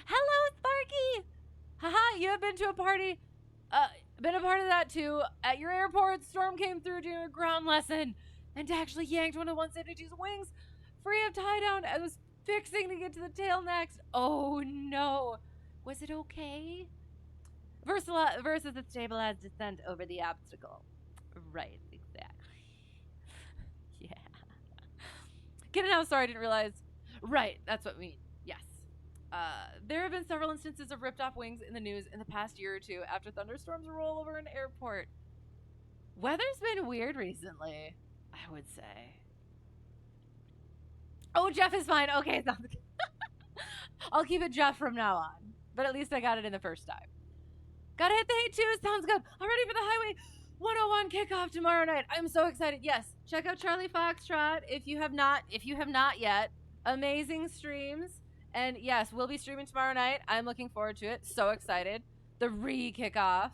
Hello, Sparky! Haha, you have been to a party. Been a part of that too. At your airport, Storm came through during a ground lesson and actually yanked one of 172's wings free of tie down and was fixing to get to the tail next. Oh no. Was it okay? Versus the stabilized descent over the obstacle. Right, exactly. Yeah. Kidding, I'm sorry, I didn't realize. Right, that's what we mean. Yes. There have been several instances of ripped off wings in the news in the past year or two after thunderstorms roll over an airport. Weather's been weird recently, I would say. Oh, Jeff is fine. Okay, sounds good. I'll keep it Jeff from now on. But at least I got it in the first time. Gotta hit the hay too. Sounds good. I'm ready for the Highway 101 kickoff tomorrow night. I'm so excited. Yes, check out Charlie Foxtrot if you have not yet. Amazing streams. And yes, we'll be streaming tomorrow night. I'm looking forward to it. So excited. The re-kickoff.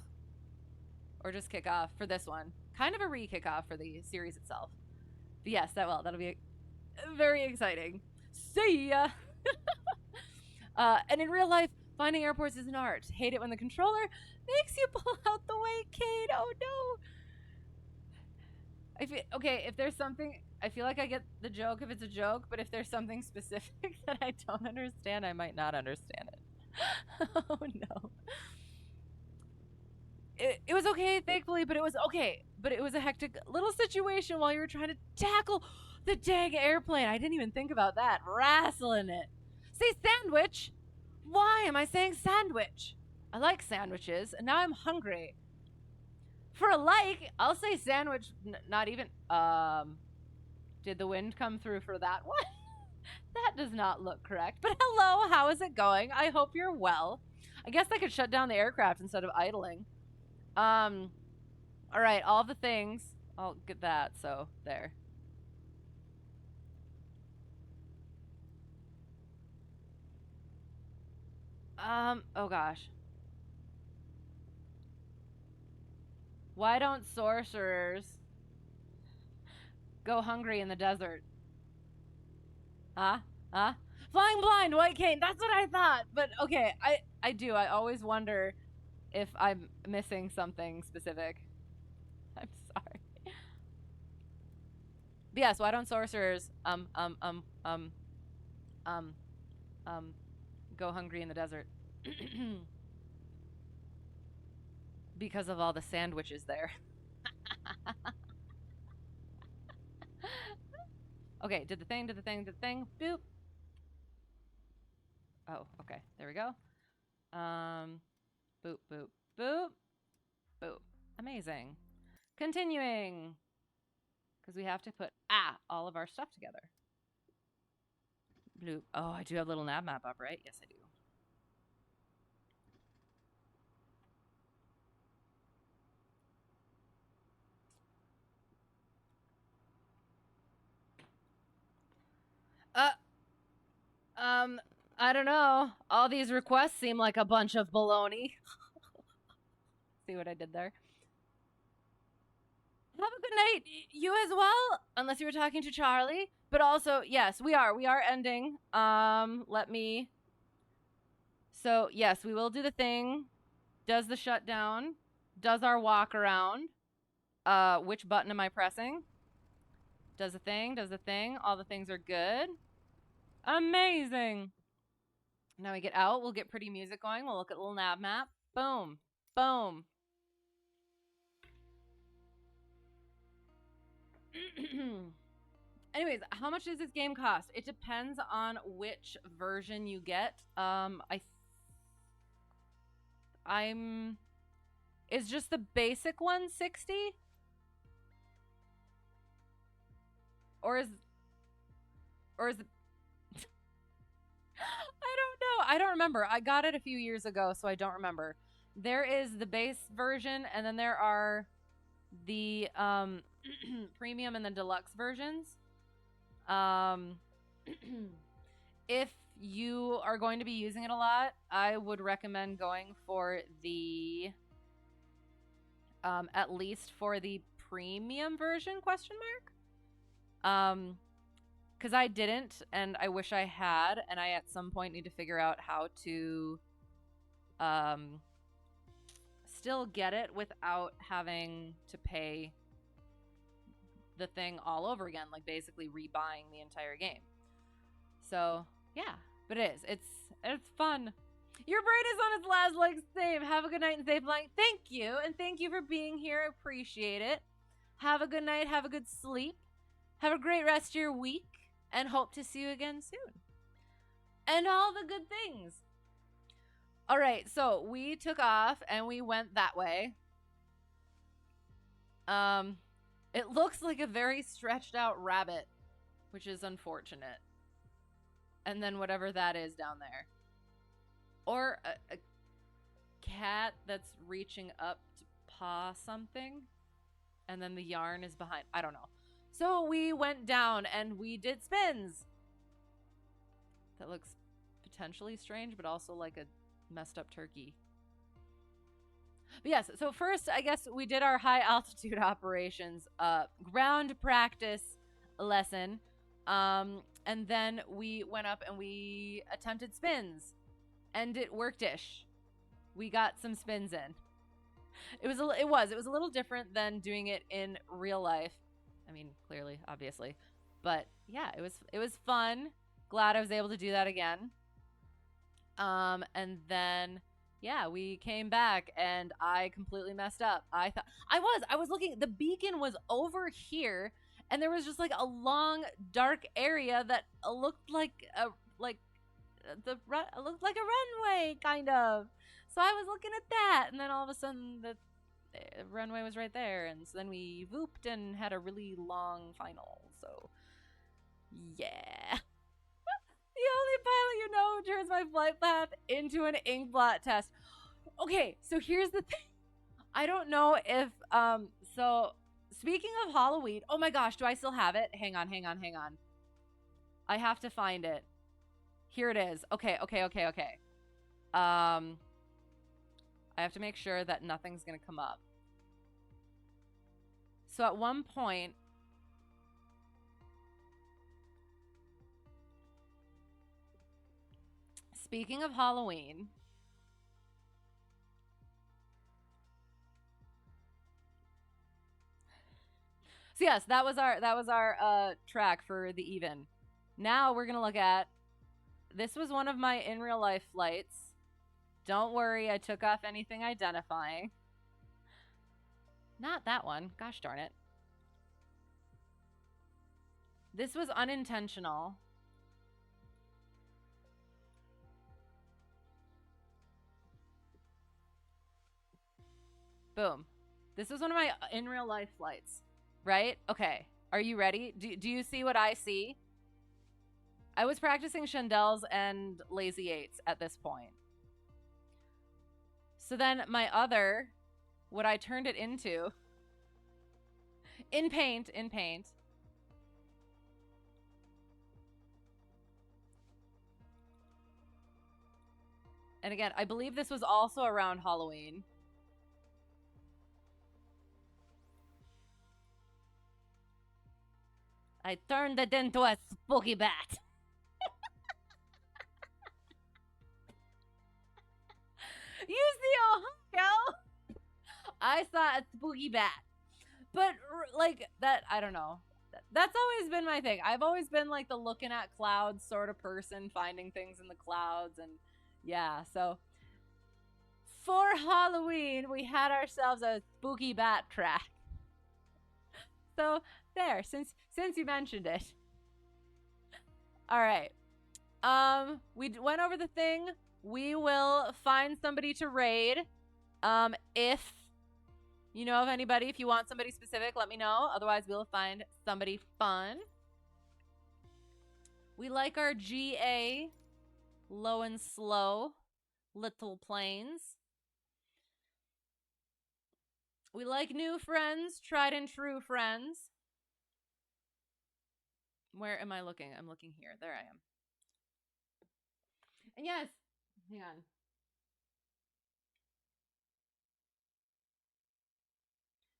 Or just kickoff for this one. Kind of a re-kickoff for the series itself. But yes, that'll be very exciting. See ya! And in real life, finding airports is an art. Hate it when the controller makes you pull out the weight, Kate. Oh no! If there's something, I feel like I get the joke if it's a joke, but if there's something specific that I don't understand, I might not understand it. Oh no. It was okay, thankfully, but it was okay. But it was a hectic little situation while you were trying to tackle the dang airplane. I didn't even think about that. Wrestling it. Say sandwich. Why am I saying sandwich? I like sandwiches, and now I'm hungry. For a like, I'll say sandwich. Not even. Did the wind come through for that one? That does not look correct. But hello, how is it going? I hope you're well. I guess I could shut down the aircraft instead of idling. All right, all the things. I'll get that. So there. Oh gosh. Why don't sorcerers go hungry in the desert? Huh? Flying blind, white cane. That's what I thought. But okay, I do. I always wonder if I'm missing something specific. I'm sorry. But yes, why don't sorcerers go hungry in the desert? Because of all the sandwiches there. Okay, did the thing. Boop. Oh, okay. There we go. Boop, boop, boop. Boop. Amazing. Continuing. Because we have to put all of our stuff together. Bloop. Oh, I do have LittleNavMap up, right? Yes, I do. I don't know. All these requests seem like a bunch of baloney. See what I did there? Have a good night. You as well, unless you were talking to Charlie. But also, yes, we are ending. Let me So, yes, we will do the thing. Does the shutdown. Does our walk around. Which button am I pressing? Does the thing. Does the thing. All the things are good. Amazing. Now we get out. We'll get pretty music going. We'll look at LittleNavMap. Boom. Boom. Anyways, how much does this game cost? It depends on which version you get. Is just the basic one $60? Or is it I don't know. I don't remember. I got it a few years ago, so I don't remember. There is the base version, and then there are the premium and the deluxe versions. If you are going to be using it a lot, I would recommend going for the at least for the premium version, question mark. Because I didn't, and I wish I had, and I at some point need to figure out how to still get it without having to pay the thing all over again, like basically rebuying the entire game. So yeah, but it is. It's fun. Your brain is on its last legs. Same. Have a good night and safe flying. Thank you, and thank you for being here. Appreciate it. Have a good night. Have a good sleep. Have a great rest of your week, and hope to see you again soon. And all the good things. All right, so we took off and we went that way. It looks like a very stretched out rabbit, which is unfortunate. And then whatever that is down there. Or a cat that's reaching up to paw something. And then the yarn is behind. I don't know. So we went down and we did spins. That looks potentially strange, but also like a messed up turkey. But yes, so first, I guess we did our high altitude operations ground practice lesson. And then we went up and we attempted spins. And it worked-ish. We got some spins in. It was a little different than doing it in real life. I mean, clearly, obviously. But yeah, it was fun. Glad I was able to do that again. And then yeah, we came back and I completely messed up. I was looking, the beacon was over here and there was just like a long dark area that looked like a runway kind of. So I was looking at that and then all of a sudden the runway was right there, and so then we vooped and had a really long final. So yeah. The only pilot you know who turns my flight path into an inkblot test. Okay, so here's the thing. I don't know if so speaking of Halloween, oh my gosh, do I still have it? Hang on. I have to find it. Here it is. Okay. I have to make sure that nothing's gonna come up. So at one point, speaking of Halloween, so yes, that was our track for the even. Now we're gonna look at, this was one of my in real life flights. Don't worry, I took off anything identifying. Not that one. Gosh darn it. This was unintentional. Boom. This was one of my in real life flights, right? Okay. Are you ready? Do you see what I see? I was practicing chandelles and lazy eights at this point. So then my other, what I turned it into, in paint. And again, I believe this was also around Halloween. I turned it into a spooky bat. Use the Ohio. I saw a spooky bat. But like that, I don't know. That's always been my thing. I've always been like the looking at clouds sort of person, finding things in the clouds, and yeah. So for Halloween, we had ourselves a spooky bat track. So there, since you mentioned it. All right. We went over the thing. We will find somebody to raid. If you know of anybody, if you want somebody specific, let me know. Otherwise, we'll find somebody fun. We like our GA, low and slow, little planes. We like new friends, tried and true friends. Where am I looking? I'm looking here. There I am. And yes, hang on.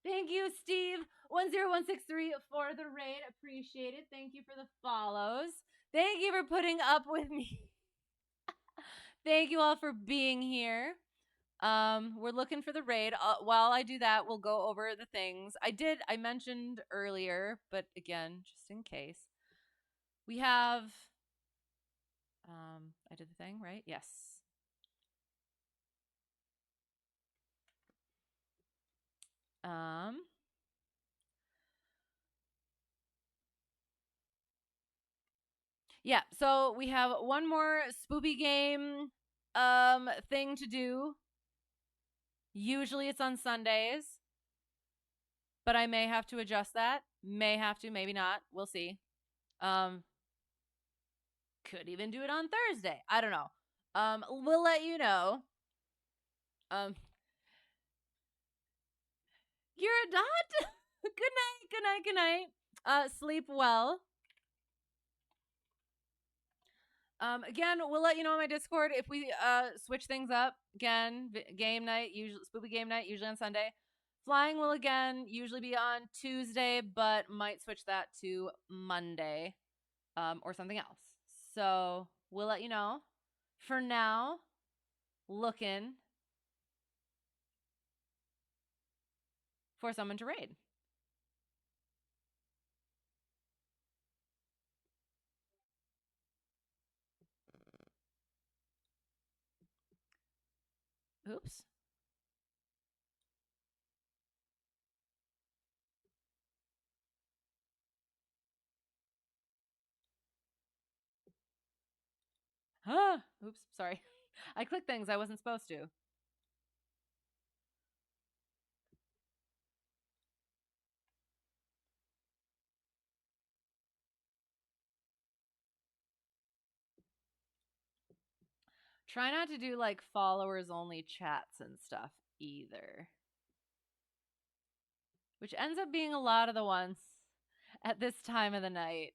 Thank you, Steve10163 for the raid. Appreciate it. Thank you for the follows. Thank you for putting up with me. Thank you all for being here. We're looking for the raid. While I do that, we'll go over the things. I mentioned earlier, but again, just in case. We have I did the thing, right? Yes. Yeah, so we have one more spoopy game thing to do. Usually it's on Sundays, but I may have to adjust that. May have to, maybe not. We'll see. Could even do it on Thursday. I don't know. We'll let you know. You're a dot. Good night. Good night. Good night. Sleep well. Again, we'll let you know on my Discord if we switch things up. Again, game night, usually spoopy game night, usually on Sunday. Flying will again usually be on Tuesday, but might switch that to Monday, or something else. So we'll let you know. For now, looking for someone to raid. Oops. Oops, sorry. I clicked things I wasn't supposed to. Try not to do like followers only chats and stuff either. Which ends up being a lot of the ones at this time of the night.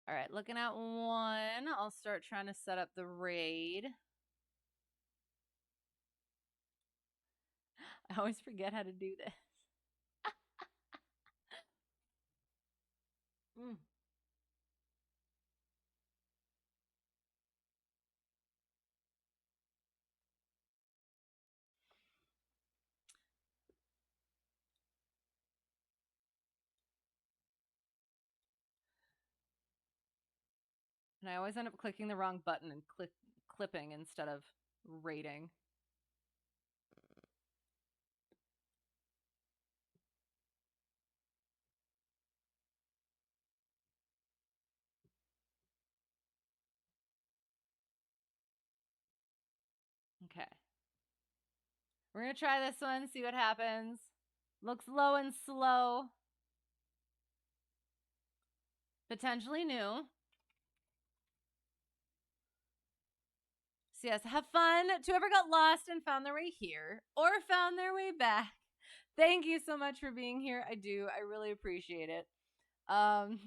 All right, looking at one. I'll start trying to set up the raid. I always forget how to do this. Mm. And I always end up clicking the wrong button and clipping instead of rating. Okay. We're going to try this one, see what happens. Looks low and slow. Potentially new. So yes, have fun. To whoever got lost and found their way here or found their way back, thank you so much for being here. I really appreciate it.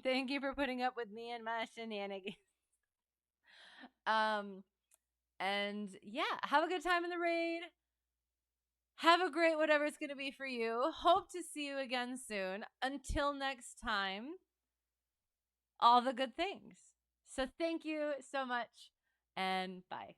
Thank you for putting up with me and my shenanigans. And yeah, have a good time in the raid. Have a great whatever it's going to be for you. Hope to see you again soon. Until next time, all the good things. So thank you so much, and bye.